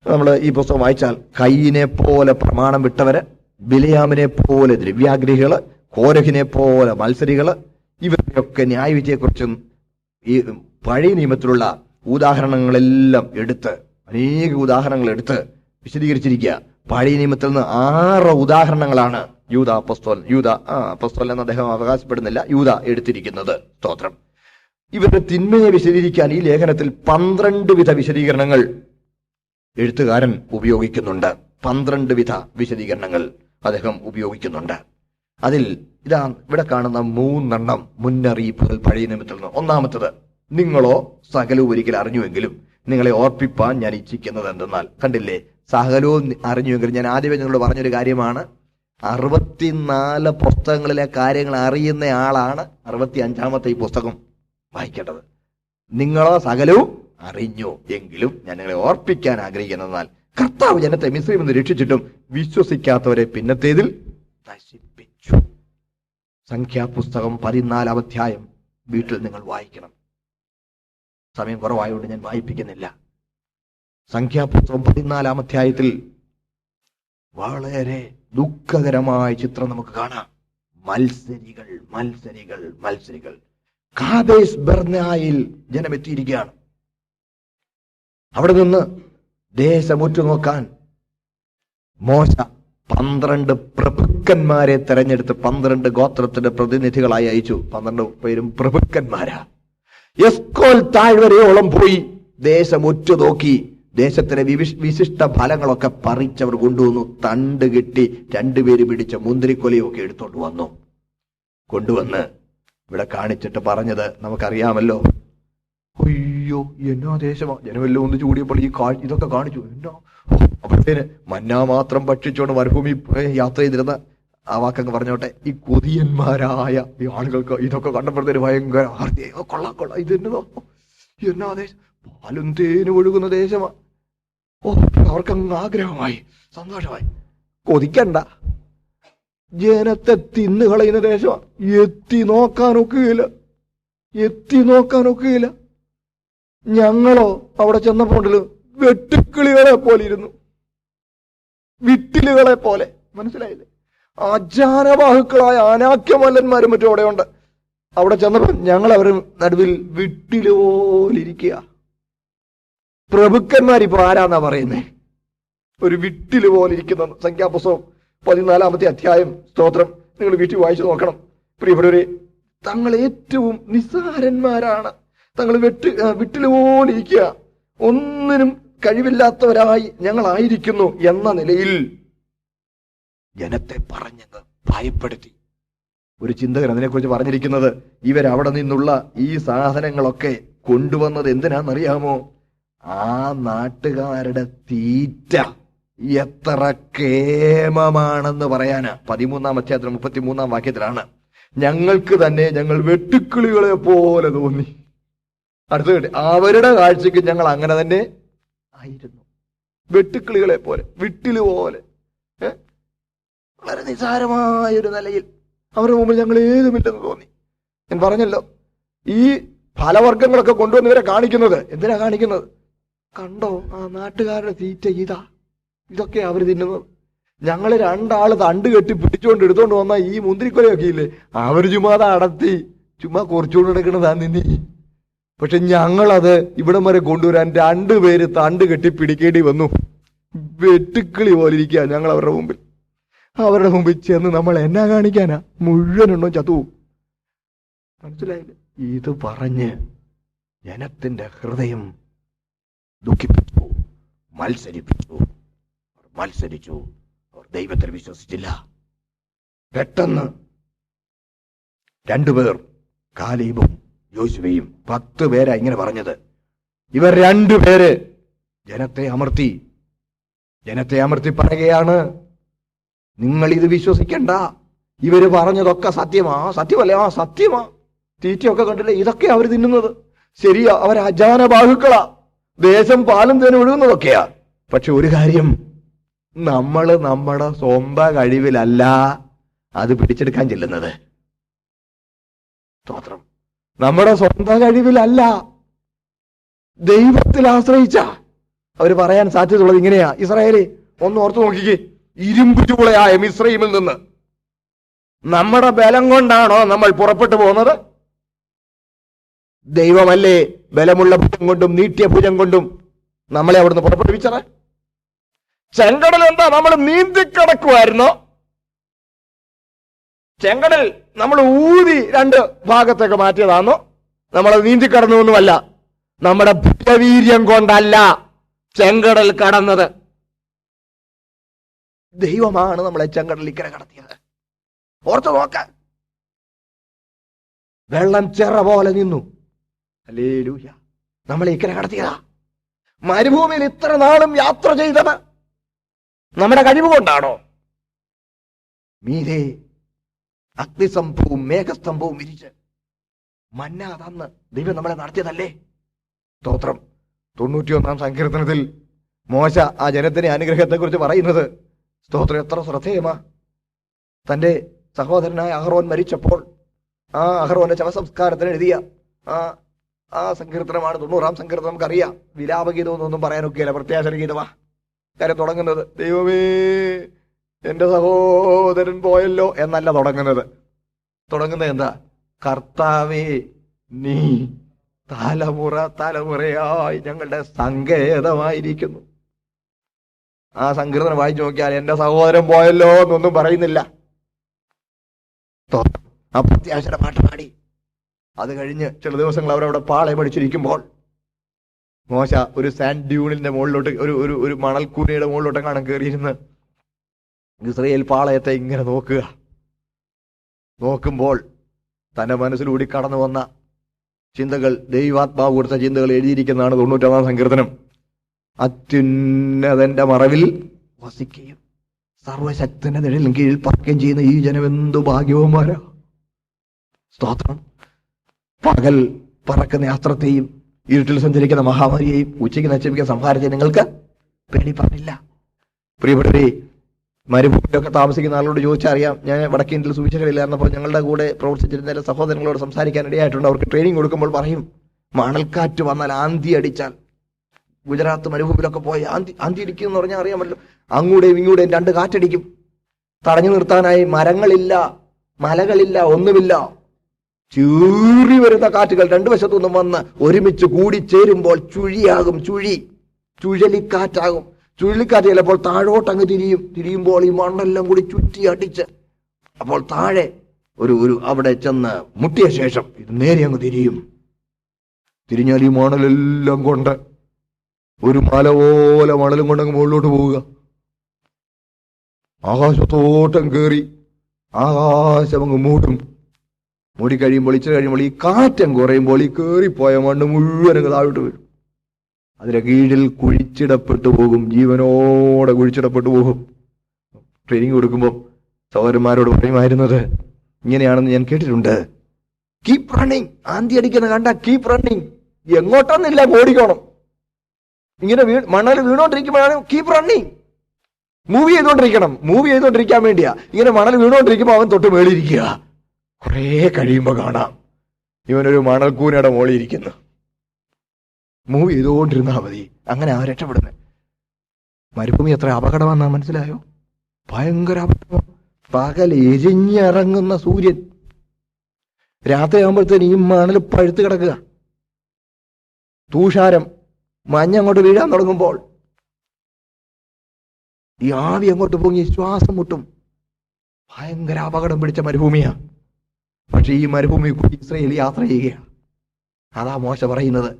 നമ്മൾ ഈ പുസ്തകം വായിച്ചാൽ കയീനെ പോലെ പ്രമാണം വിട്ടവര്, ബിലയാമിനെ പോലെ ദ്രവ്യാഗ്രഹികള്, കോരഹിനെ പോലെ മത്സരികള്, ഇവരുടെയൊക്കെ ന്യായവിധിയെക്കുറിച്ചും ഈ പഴയ നിയമത്തിലുള്ള ഉദാഹരണങ്ങളെല്ലാം എടുത്ത്, അനേക ഉദാഹരണങ്ങൾ എടുത്ത് വിശദീകരിച്ചിരിക്കുക. പഴയ നിയമത്തിൽ നിന്ന് 6 ഉദാഹരണങ്ങളാണ് യൂദ അപ്പോസ്തലൻ എന്ന് അദ്ദേഹം അവകാശപ്പെടുന്നില്ല, യൂദ എടുത്തിരിക്കുന്നത്. സ്തോത്രം. ഇവരുടെ തിന്മയെ വിശദീകരിക്കാൻ ഈ ലേഖനത്തിൽ 12 വിധ വിശദീകരണങ്ങൾ എഴുത്തുകാരൻ ഉപയോഗിക്കുന്നുണ്ട്. 12 വിധ വിശദീകരണങ്ങൾ അദ്ദേഹം ഉപയോഗിക്കുന്നുണ്ട്. അതിൽ ഇതാ ഇവിടെ കാണുന്ന 3 മുന്നറിയിപ്പുകൾ പഴയ നിയമത്തിൽ നിന്ന്. ഒന്നാമത്തത്, നിങ്ങളോ സകലവും ഒരിക്കൽ അറിഞ്ഞുവെങ്കിലും നിങ്ങളെ ഓർപ്പിപ്പാൻ ഞാൻ ഇച്ഛിക്കുന്നത് എന്തെന്നാൽ. കണ്ടില്ലേ, സകലവും അറിഞ്ഞുവെങ്കിലും. ഞാൻ ആദ്യമേ നിങ്ങളോട് പറഞ്ഞൊരു കാര്യമാണ്, 64 പുസ്തകങ്ങളിലെ കാര്യങ്ങൾ അറിയുന്ന ആളാണ് 65ാമത്തെ ഈ പുസ്തകം വായിക്കേണ്ടത്. നിങ്ങളോ സകലവും അറിഞ്ഞു എങ്കിലും ഞാൻ നിങ്ങളെ ഓർപ്പിക്കാൻ ആഗ്രഹിക്കുന്നതെന്നാൽ, കർത്താവ് ജനത്തെ മിസ്രയീമിൽ നിന്ന് രക്ഷിച്ചിട്ടും വിശ്വസിക്കാത്തവരെ പിന്നത്തേതിൽ നശിപ്പിച്ചു. സംഖ്യാപുസ്തകം 14-ാം അധ്യായം വീട്ടിൽ നിങ്ങൾ വായിക്കണം. സമയം കുറവായതുകൊണ്ട് ഞാൻ വായിപ്പിക്കുന്നില്ല. സംഖ്യാപുസ്തകം 14-ാം അധ്യായത്തിൽ വളരെ ദുഃഖകരമായ ചിത്രം നമുക്ക് കാണാം. മത്സരികൾ മത്സരികൾ മത്സരികൾ. കാദേശ് ബർന്നയിൽ ജനം എത്തിയിരിക്കുകയാണ്. അവിടെ നിന്ന് ദേശം ഉറ്റുനോക്കാൻ മോശ 12 പ്രഭുക്കന്മാരെ തെരഞ്ഞെടുത്ത് 12 ഗോത്രത്തിന്റെ പ്രതിനിധികളായി അയച്ചു. 12 പേരും പ്രഭുക്കന്മാരാ. എസ്കോൽ താഴ്വരയോളം പോയി ദേശം ഉറ്റുനോക്കി. ദേശത്തിലെ വിശിഷ്ട ഫലങ്ങളൊക്കെ പറിച്ചവർ കൊണ്ടുവന്നു. തണ്ട് കെട്ടി 2 പേര് പിടിച്ച മുന്തിരിക്കൊലയൊക്കെ എടുത്തോണ്ട് വന്നു. കൊണ്ടുവന്ന് ഇവിടെ കാണിച്ചിട്ട് പറഞ്ഞത് നമുക്കറിയാമല്ലോ. അയ്യോ, എന്നാ ദേശമാ, ജനമെല്ലാം ഒന്ന് ചൂടിയപ്പോൾ ഇതൊക്കെ കാണിച്ചു. എന്നാ അപ്പോഴത്തേന് മന്നാ മാത്രം ഭക്ഷിച്ചോണ്ട് മരുഭൂമി യാത്ര ചെയ്തിരുന്ന ആ വാക്കങ്ങ് പറഞ്ഞോട്ടെ, ഈ കൊതിയന്മാരായ ഈ ആളുകൾക്ക് ഇതൊക്കെ കണ്ടപ്പോഴത്തേന് ഭയങ്കര കൊള്ളാം, ഇത് എന്നാ ദേശം, പാലും തേനും ഒഴുകുന്ന ദേശമാ. അവർക്കങ്ങ് ആഗ്രഹമായി, സന്തോഷമായി. കൊതിക്കണ്ട, ജനത്തെ തിന്നുകളയുന്ന ദേശമാ. എത്തി നോക്കാനൊക്കെയില്ല. ഞങ്ങളോ അവിടെ ചെന്നപ്പോണ്ടില് വെട്ടുക്കിളികളെ പോലെ ഇരുന്നു, വിട്ടിലുകളെ പോലെ. മനസ്സിലായില്ലേ? അജാനബാഹുക്കളായ അനാക്യമല്ലന്മാരും മറ്റും അവിടെയുണ്ട്. അവിടെ ചെന്നപ്പോ ഞങ്ങൾ അവർ നടുവിൽ വിട്ടിലുപോലിരിക്കുക. പ്രഭുക്കന്മാരിപ്പോ ആരാന്നാ പറയുന്നേ? ഒരു വിട്ടില് പോലിരിക്കുന്ന. സംഖ്യാപുസ്തകം 14-ാമത്തെ അധ്യായം. സ്തോത്രം. നിങ്ങൾ വീട്ടിൽ വായിച്ചു നോക്കണം. പ്രിയപ്പെട്ടവരെ, തങ്ങൾ ഏറ്റവും നിസ്സാരന്മാരാണ്. തങ്ങൾ വിട്ടില് പോലിരിക്കുക. ഒന്നിനും കഴിവില്ലാത്തവരായി ഞങ്ങളായിരിക്കുന്നു എന്ന നിലയിൽ ജനത്തെ പറഞ്ഞങ്ങ് ഭയപ്പെടുത്തി. ഒരു ചിന്തകൻ അതിനെക്കുറിച്ച് പറഞ്ഞിരിക്കുന്നത്, ഇവരവിടെ നിന്നുള്ള ഈ സാധനങ്ങളൊക്കെ കൊണ്ടുവന്നത് എന്തിനാണെന്നറിയാമോ? ആ നാട്ടുകാരുടെ തീറ്റ എത്ര കേമമാണെന്ന് പറയാനാ. 13-ാം അധ്യായത്തിൽ 33-ാം വാക്യത്തിലാണ്, ഞങ്ങൾക്ക് തന്നെ ഞങ്ങൾ വെട്ടുക്കിളികളെ പോലെ തോന്നി. അടുത്ത അവരുടെ കാഴ്ചക്ക് ഞങ്ങൾ അങ്ങനെ തന്നെ ആയിരുന്നു. വെട്ടുക്കിളികളെ പോലെ, വിട്ടില് പോലെ, വളരെ നിസാരമായൊരു നിലയിൽ അവരുടെ മുമ്പിൽ ഞങ്ങൾ ഏതുമില്ലെന്ന് തോന്നി. ഞാൻ പറഞ്ഞല്ലോ, ഈ ഫലവർഗങ്ങളൊക്കെ കൊണ്ടുവന്നവരെ കാണിക്കുന്നത് എന്തിനാ കാണിക്കുന്നത്? കണ്ടോ, ആ നാട്ടുകാരുടെ തീറ്റ ഇതൊക്കെ അവർ തിന്നുന്നത്. ഞങ്ങള് 2 ആള് തണ്ട് കെട്ടി പിടിച്ചുകൊണ്ട് എടുത്തോണ്ട് വന്ന ഈ മുന്തിരിക്കൊലയൊക്കെ ഇല്ലേ, അവർ ചുമ്മാതെ അടത്തി ചുമ്മാ കുറച്ചുകൊണ്ട് എടുക്കണതാ നിന്നി. പക്ഷെ ഞങ്ങളത് ഇവിടം വരെ കൊണ്ടുവരാൻ 2 പേര് തണ്ട് കെട്ടി പിടിക്കേണ്ടി വന്നു. വെട്ടുക്കിളി പോലെ ഇരിക്കുക ഞങ്ങൾ അവരുടെ മുമ്പിൽ. അവരുടെ മുമ്പിൽ ചെന്ന് നമ്മൾ എന്നാ കാണിക്കാനാ? മുഴുവനുണ്ടോ ചത്തു. മനസ്സിലായില്ലേ? ഇത് പറഞ്ഞ് ജനത്തിന്റെ ഹൃദയം ദുഃഖിപ്പിച്ചു, മത്സരിച്ചു. അവർ ദൈവത്തിൽ വിശ്വസിച്ചില്ല. പെട്ടെന്ന് 2 പേർ, കാലേബും യോശുവയും, 10 പേരാ ഇങ്ങനെ പറഞ്ഞത്. ഇവർ 2 പേര് ജനത്തെ അമർത്തി പറയുകയാണ്, നിങ്ങൾ ഇത് വിശ്വസിക്കണ്ട, ഇവര് പറഞ്ഞതൊക്കെ സത്യമാ, സത്യമല്ലേ? ആ സത്യമാ. തീറ്റയൊക്കെ കണ്ടില്ലേ? ഇതൊക്കെ അവർ തിന്നുന്നത്. ശരിയാ, അവർ അജാന ബാഹുക്കളാ, ദേശം പാലും തേനും ഒഴുകുന്നതൊക്കെയാ. പക്ഷെ ഒരു കാര്യം, നമ്മള് നമ്മുടെ സ്വന്തം കഴിവിലല്ല അത് പിടിച്ചെടുക്കാൻ ചെല്ലുന്നത്. സ്തോത്രം. നമ്മുടെ സ്വന്തം കഴിവിലല്ല, ദൈവത്തിൽ ആശ്രയിച്ച. അവര് പറയാൻ സാധ്യതയുള്ളത് ഇങ്ങനെയാ: ഇസ്രായേലേ, ഒന്ന് ഓർത്തു നോക്കിക്കേ, ഇരുമ്പ് ചൂളയായ മിസ്രയീമിൽ നിന്ന് നമ്മുടെ ബലം കൊണ്ടാണോ നമ്മൾ പുറപ്പെട്ടു പോകുന്നത്? ദൈവമല്ലേ ബലമുള്ള ഭുജം കൊണ്ടും നീട്ടിയ ഭുജം കൊണ്ടും നമ്മളെ അവിടുന്ന് പുറപ്പെടുവിച്ചത്? ചെങ്കടൽ എന്താ നമ്മൾ നീന്തിക്കടക്കുമായിരുന്നോ? ചെങ്കടൽ നമ്മൾ ഊതി 2 ഭാഗത്തേക്ക് മാറ്റിയതാണോ? നമ്മൾ നീന്തിക്കടന്നൊന്നുമല്ല. നമ്മുടെ ഭുജവീര്യം കൊണ്ടല്ല ചെങ്കടൽ കടന്നത്. ദൈവമാണ് നമ്മളെ ചെങ്കടൽ ഇക്കരെ കടത്തിയത്. ഓർത്തു നോക്ക. വെള്ളം ചെറ പോലെ നിന്നു. ഹല്ലേലൂയ. നമ്മളെ ഇക്കരെ കടത്തിയതാ. മരുഭൂമിയിൽ ഇത്ര നാളും യാത്ര ചെയ്തത് നമ്മുടെ കഴിവ് കൊണ്ടാണോ? മീതെ അഗ്നിസ്തംഭവും മേഘസ്തംഭവും വിരിച്ച് മന്ന തന്ന് ദൈവം നമ്മളെ നടത്തിയതല്ലേ? സ്തോത്രം. 91-ാം സങ്കീർത്തനത്തിൽ മോശ ആ ജനത്തിന്റെ അനുഗ്രഹത്തെ കുറിച്ച് പറയുന്നത് സ്തോത്രം എത്ര ശ്രദ്ധേയമാ. തന്റെ സഹോദരനായ അഹറോൻ മരിച്ചപ്പോൾ ആ അഹറോന്റെ ശവസംസ്കാരത്തിന് എഴുതിയ ആ സങ്കീർത്തനമാണ് 90-ാം സങ്കീർത്തനം. നമുക്കറിയാം, വിലാപഗീതം എന്നൊന്നും പറയാനൊക്കെയല്ല, പ്രത്യാശന ഗീതമാ. കാര്യം തുടങ്ങുന്നത് ദൈവമേ എന്റെ സഹോദരൻ പോയല്ലോ എന്നല്ല തുടങ്ങുന്നത് എന്താ? കർത്താവേ നീ തലമുറ തലമുറയായി ഞങ്ങളുടെ സങ്കേതമായിരിക്കുന്നു. ആ സങ്കീർത്തനം വായിച്ചു നോക്കിയാൽ എന്റെ സഹോദരൻ പോയല്ലോ എന്നൊന്നും പറയുന്നില്ല. ആ പ്രത്യാശയുടെ പാട്ട് പാടി. അത് കഴിഞ്ഞ് ചില ദിവസങ്ങൾ അവരവിടെ പാളയം പഠിച്ചിരിക്കുമ്പോൾ മോശ ഒരു സാൻഡ് ഡ്യൂണിന്റെ മുകളിലോട്ട്, ഒരു മണൽക്കൂനയുടെ മുകളിലോട്ടെങ്ങാണ് കയറിയിരുന്ന് ഇസ്രായേൽ പാളയത്തെ ഇങ്ങനെ നോക്കുമ്പോൾ തന്റെ മനസ്സിലൂടി കടന്നു വന്ന ചിന്തകൾ, ദൈവാത്മാവ് കൊടുത്ത ചിന്തകൾ എഴുതിയിരിക്കുന്നതാണ് 91-ാം സങ്കീർത്തനം. അത്യുന്നതന്റെ മറവിൽ വസിക്കുകയും സർവശക്തന്റെ നിഴലിൻ കീഴിൽ പാർക്കുകയും ചെയ്യുന്ന ഈ ജനം എന്തു ഭാഗ്യവന്മാരാ. സ്തോത്രം. പകൽ പറക്കുന്ന യാത്രത്തെയും ഇരുട്ടിൽ സഞ്ചരിക്കുന്ന മഹാമാരിയെയും ഉച്ചയ്ക്ക് നശിപ്പിക്കുന്ന സംഹാരത്തെ നിങ്ങൾക്ക് പേടിപ്പാനില്ല. പ്രിയപ്പെട്ടവരെ, മരുഭൂമിയിലൊക്കെ താമസിക്കുന്ന ആളോട് ചോദിച്ചറിയാം. ഞാൻ വടക്കേ ഇന്ത്യയിൽ സുവിശേഷകളില്ലായിരുന്നപ്പോൾ ഞങ്ങളുടെ കൂടെ പ്രവർത്തിച്ചിരുന്ന ചില സഹോദരങ്ങളോട് സംസാരിക്കാൻ ഇടയായിട്ടുണ്ട്. അവർക്ക് ട്രെയിനിങ് കൊടുക്കുമ്പോൾ പറയും, മണൽക്കാറ്റ് വന്നാൽ ആന്തി അടിച്ചാൽ, ഗുജറാത്ത് മരുഭൂമിയിലൊക്കെ പോയി ആന്തി അടിക്കും എന്ന് പറഞ്ഞാൽ അറിയാമല്ലോ, അങ്ങൂടെയും ഇങ്ങൂടെയും 2 കാറ്റടിക്കും. തടഞ്ഞു നിർത്താനായി മരങ്ങളില്ല, മലകളില്ല, ഒന്നുമില്ല. ചീറി വരുന്ന കാറ്റുകൾ 2 വശത്തുനിന്നും വന്ന് ഒരുമിച്ച് കൂടി ചേരുമ്പോൾ ചുഴിയാകും. ചുഴലിക്കാറ്റാകും. ചുഴലിക്കാറ്റ് ചിലപ്പോൾ താഴോട്ടങ്ങ് തിരിയുമ്പോൾ ഈ മണ്ണെല്ലാം കൂടി ചുറ്റി അടിച്ച്, അപ്പോൾ താഴെ ഒരു അവിടെ ചെന്ന് മുട്ടിയ ശേഷം ഇത് നേരെ അങ്ങ് തിരിഞ്ഞാൽ ഈ മണലെല്ലാം കൊണ്ട് ഒരു മല പോലെ മണലും കൊണ്ടങ്ങ് മുകളിലോട്ട് പോവുക. ആകാശത്തോട്ടം കയറി ആകാശം അങ്ങ് മൂടിക്കഴിയുമ്പോൾ ഇച്ചിരി കഴിയുമ്പോൾ ഈ കാറ്റം കുറയുമ്പോൾ ഈ കയറിപ്പോയ മണ്ണ് മുഴുവൻ അങ്ങ് താഴോട്ട് വരും. അതിന്റെ കീഴിൽ കുഴിച്ചിടപ്പെട്ടു പോകും, ജീവനോടെ കുഴിച്ചിടപ്പെട്ടു പോകും. ട്രെയിനിങ് കൊടുക്കുമ്പോൾ സഹോദരന്മാരോട് പറയുമായിരുന്നത് ഇങ്ങനെയാണെന്ന് ഞാൻ കേട്ടിട്ടുണ്ട്: കീപ് റണ്ണിങ്. ആന്തി അടിക്കുന്ന കണ്ട കീപ് റണ്ണിങ്. എങ്ങോട്ടൊന്നില്ല, ഓടിക്കോണം. ഇങ്ങനെ മണൽ വീണോണ്ടിരിക്കുമ്പോഴാണ് കീപ് റണ്ണിങ്. മൂവ് ചെയ്തോണ്ടിരിക്കാൻ വേണ്ടിയാ. ഇങ്ങനെ മണൽ വീണോണ്ടിരിക്കുമ്പോൾ അവൻ തൊട്ട് മേളിയിരിക്കുക. കുറെ കഴിയുമ്പോ കാണാം ഇവനൊരു മണൽക്കൂനയുടെ മോളിൽ ഇരിക്കുന്നു. മൂവ് ചെയ്തുകൊണ്ടിരുന്നാ മതി. അങ്ങനെ അവൻ രക്ഷപ്പെടുന്നത്. മരുഭൂമി എത്ര അപകടമാണെന്നാ മനസ്സിലായോ? ഭയങ്കര അപകടം. പകൽ എരിഞ്ഞിറങ്ങുന്ന സൂര്യൻ, രാത്രിയാകുമ്പോഴത്തേന് ഈ മണൽ പഴുത്ത് കിടക്കുക. തൂഷാരം, മഞ്ഞങ്ങോട്ട് വീഴാൻ തുടങ്ങുമ്പോൾ ഈ ആവി അങ്ങോട്ട് പൊങ്ങി ശ്വാസം മുട്ടും. ഭയങ്കര അപകടം പിടിച്ച മരുഭൂമിയാ. പക്ഷെ ഈ മരുഭൂമി കൂടി ഇസ്രായേൽ യാത്ര ചെയ്യുകയാണ്. അതാ മോശ പറയുന്നത്.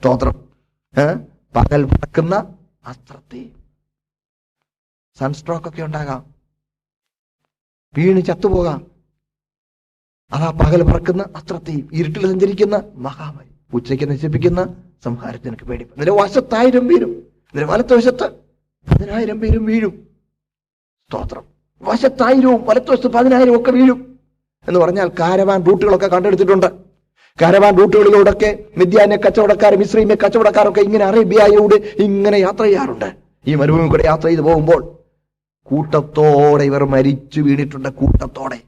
സ്തോത്രം. പകൽ പറക്കുന്ന അസ്ത്രത്തെ, സൺസ്ട്രോക്ക് ഒക്കെ ഉണ്ടാകാം, വീണ് ചത്തുപോകാം. അതാ പകൽ പറക്കുന്ന അസ്ത്രത്തെയും ഇരുട്ടിൽ സഞ്ചരിക്കുന്ന മഹാമാരി, ഉച്ചയ്ക്ക് നശിപ്പിക്കുന്ന സംഹാരത്തിനൊക്കെ പേടി. നിന്റെ വശത്ത് 1000 പേരും, നിന്റെ വലത്ത് വശത്ത് 10,000 പേരും വീഴും. സ്തോത്രം. വശത്ത് 1000 വലത്തുവശത്ത് 10,000 ഒക്കെ വീഴും എന്ന് പറഞ്ഞാൽ കാരവാൻ റൂട്ടുകളൊക്കെ കണ്ടെടുത്തിട്ടുണ്ട്. കാരവാൻ റൂട്ടുകളിലൂടെയൊക്കെ മിദ്യാനെ കച്ചവടക്കാർ, മിസ്രൈമെ കച്ചവടക്കാരൊക്കെ ഇങ്ങനെ അറേബ്യയിലൂടെ ഇങ്ങനെ യാത്ര ചെയ്യാറുണ്ട്. ഈ മരുഭൂമി കൂടെ യാത്ര ചെയ്ത് പോകുമ്പോൾ കൂട്ടത്തോടെ ഇവർ മരിച്ചു വീണിട്ടുണ്ട്. കൂട്ടത്തോടെ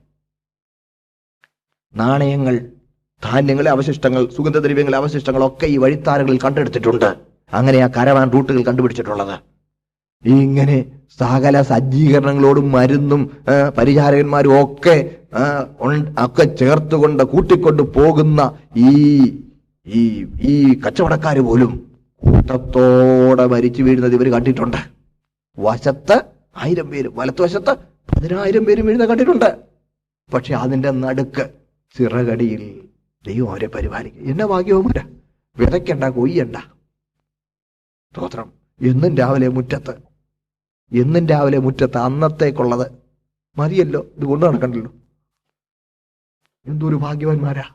നാണയങ്ങൾ, ധാന്യങ്ങളെ അവശിഷ്ടങ്ങൾ, സുഗന്ധദ്രവ്യങ്ങളെ അവശിഷ്ടങ്ങളൊക്കെ ഈ വഴിത്താരകളിൽ കണ്ടെടുത്തിട്ടുണ്ട്. അങ്ങനെ ആ കാരവാൻ റൂട്ടുകൾ കണ്ടുപിടിച്ചിട്ടുള്ളത്. ഇങ്ങനെ സകല സജ്ജീകരണങ്ങളോടും മരുന്നും പരിചാരകന്മാരും ഒക്കെ ഒക്കെ ചേർത്തുകൊണ്ട് കൂട്ടിക്കൊണ്ട് പോകുന്ന ഈ കച്ചവടക്കാര് പോലും കൂട്ടത്തോടെ മരിച്ചു വീഴുന്നത് ഇവർ കണ്ടിട്ടുണ്ട്. വശത്ത് 1000 പേരും വലത്തുവശത്ത് 10,000 പേരും വീഴുന്ന കണ്ടിട്ടുണ്ട്. പക്ഷെ അതിന്റെ നടുക്ക് ചിറകടിയിൽ ദൈവം അവരെ പരിപാലിക്കും. എന്നെ ഭാഗ്യവുമാരാ, വിതയ്ക്കണ്ട, കൊയ്യണ്ട. സ്തോത്രം. എന്നും രാവിലെ മുറ്റത്ത് അന്നത്തേക്കുള്ളത് മതിയല്ലോ, ഇത് കൊണ്ടു നടക്കണ്ടല്ലോ. എന്തൊരു ഭാഗ്യവാന്മാരാ.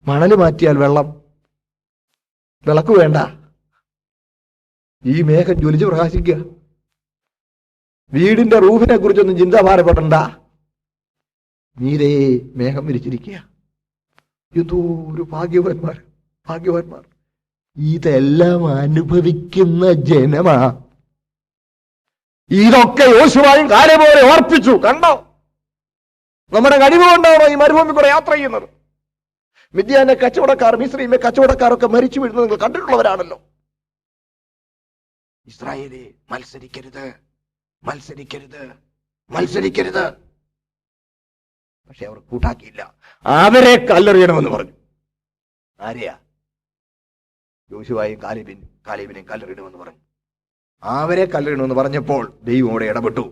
മണല് മാറ്റിയാൽ വെള്ളം, വിളക്ക് വേണ്ട, ഈ മേഘം ജ്വലിച്ച് പ്രകാശിക്കുക. വീടിന്റെ റൂഫിനെ കുറിച്ചൊന്നും ചിന്താഭാരപ്പെടണ്ട, നീരേ മേഘം വിരിച്ചിരിക്കുക. എന്തോ ഒരു ഭാഗ്യവാന്മാർ. ഇതെല്ലാം അനുഭവിക്കുന്ന ജനമാ. ഇതൊക്കെ യോശുവയും കാലേബും ഓർപ്പിച്ചു. കണ്ടോ, നമ്മുടെ കഴിവ് കൊണ്ടാണോ ഈ മരുഭൂമി കൂടെ യാത്ര ചെയ്യുന്നത്? മിദ്യാനെ കച്ചവടക്കാർ, മിസ്രൈമെ കച്ചവടക്കാരൊക്കെ മരിച്ചു വീഴുന്നത് നിങ്ങൾ കണ്ടിട്ടുള്ളവരാണല്ലോ. ഇസ്രായേലേ, മത്സരിക്കരുത്. പക്ഷെ അവർ കൂട്ടാക്കിയില്ല. അവരെ കല്ലെറിയണമെന്ന് പറഞ്ഞു. ആരെയാ? യോശുവയും കാലേബിനെയും കല്ലെറിയണമെന്ന് പറഞ്ഞു. അവരെ കല്ലെറിയണമെന്ന് പറഞ്ഞപ്പോൾ ദൈവം അവിടെ ഇടപെട്ടു.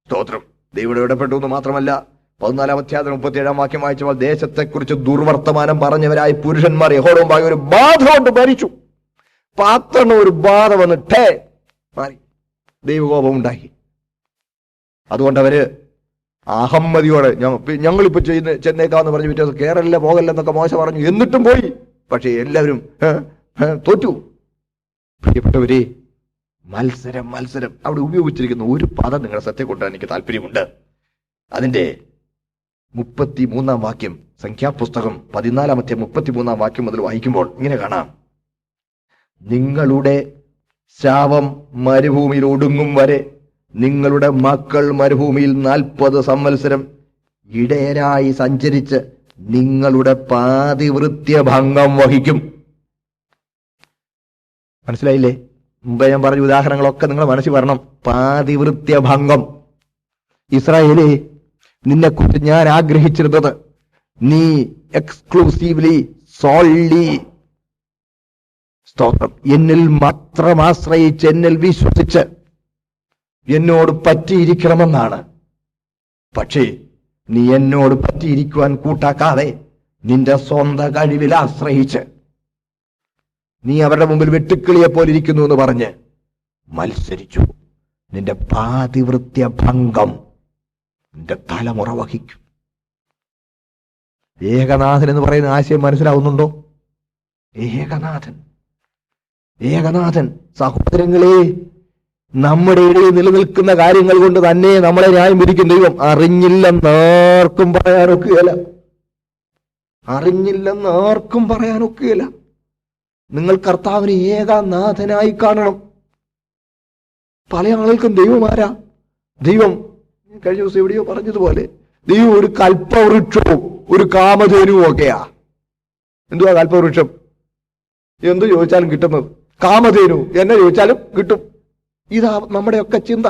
സ്തോത്രം. ദൈവം ഇടപെട്ടു എന്ന് മാത്രമല്ല, 14-ാം അധ്യായം 37-ാം വാക്യം വായിച്ചപ്പോൾ ദേശത്തെക്കുറിച്ച് ദുർവർത്തമാനം പറഞ്ഞവരായ പുരുഷന്മാർ യഹോവയുമായി ഒരു ബാധ കൊണ്ട് മരിച്ചു. 10 ഒരു ബാധ വന്നിട്ടേ മാറി. ദൈവകോപം ഉണ്ടാക്കി. അതുകൊണ്ട് അവര് അഹമ്മതിയോടെ ഞങ്ങളിപ്പോ ചെന്നേക്കാന്ന് പറഞ്ഞു. പിറ്റേ ദിവസം കേരള പോകല്ലെന്നൊക്കെ മോശ പറഞ്ഞു. എന്നിട്ടും പോയി. പക്ഷെ എല്ലാവരും തോറ്റു. പ്രിയപ്പെട്ടവരെ, മത്സരം. അവിടെ ഉപയോഗിച്ചിരിക്കുന്ന ഒരു പദം നിങ്ങളുടെ ശ്രദ്ധ കൊണ്ടാൻ എനിക്ക് താല്പര്യമുണ്ട്. അതിന്റെ 33-ാം വാക്യം, സംഖ്യാപുസ്തകം 14-ാം അധ്യായം 33-ാം വാക്യം മുതൽ വായിക്കുമ്പോൾ ഇങ്ങനെ കാണാം. നിങ്ങളുടെ ശാപം മരുഭൂമിയിൽ ഒടുങ്ങും വരെ നിങ്ങളുടെ മക്കൾ മരുഭൂമിയിൽ 40 സംവത്സരം ഇടയരായി സഞ്ചരിച്ച് നിങ്ങളുടെ പാതിവൃത്യഭംഗം വഹിക്കും. മനസ്സിലായില്ലേ? മുമ്പേ ഞാൻ പറഞ്ഞ ഉദാഹരണങ്ങളൊക്കെ നിങ്ങളുടെ മനസ്സിൽ വരണം. പാതിവൃത്യഭംഗം. ഇസ്രായേലേ, നിന്നെക്കുറിച്ച് ഞാൻ ആഗ്രഹിച്ചിരുന്നത് നീ എക്സ്ക്ലൂസീവ്ലി സോൾലി, സ്തോത്രം, എന്നിൽ മാത്രം ആശ്രയിച്ച് എന്നിൽ വിശ്വസിച്ച് എന്നോട് പറ്റിയിരിക്കണമെന്നാണ്. പക്ഷേ നീ എന്നോട് പറ്റിയിരിക്കുവാൻ കൂട്ടാക്കാതെ നിന്റെ സ്വന്തം കഴിവിൽ ആശ്രയിച്ച് നീ അവരുടെ മുമ്പിൽ വെട്ടുക്കിളിയെ പോലെ ഇരിക്കുന്നു എന്ന് പറഞ്ഞ് മത്സരിച്ചു. നിന്റെ പാതിവൃത്യഭംഗം നിന്റെ തലമുറ വഹിക്കും. ഏകനാഥൻ എന്ന് പറയുന്ന ആശയം മനസ്സിലാവുന്നുണ്ടോ? ഏകനാഥൻ. സഹോദരങ്ങളെ, നമ്മുടെ ഇടയിൽ നിലനിൽക്കുന്ന കാര്യങ്ങൾ കൊണ്ട് തന്നെ നമ്മളെ ന്യായം വിധിക്കും ദൈവം. അറിഞ്ഞില്ലെന്നാർക്കും പറയാനൊക്കുകയില്ല. നിങ്ങൾ കർത്താവിനെ ഏകനാഥനായി കാണണം. പല ആളുകൾക്കും ദൈവമാരാ? ദൈവം കഴിഞ്ഞ ദിവസം എവിടെയോ പറഞ്ഞതുപോലെ ദൈവം ഒരു കൽപ്പവൃക്ഷവും ഒരു കാമധേനുവും ഒക്കെയാ. എന്തുവാ കൽപ്പവൃക്ഷം? എന്ത് ചോദിച്ചാലും കിട്ടുന്നത്. കാമധേനു എന്നെ ചോദിച്ചാലും കിട്ടും. ഇതാ നമ്മുടെയൊക്കെ ചിന്ത.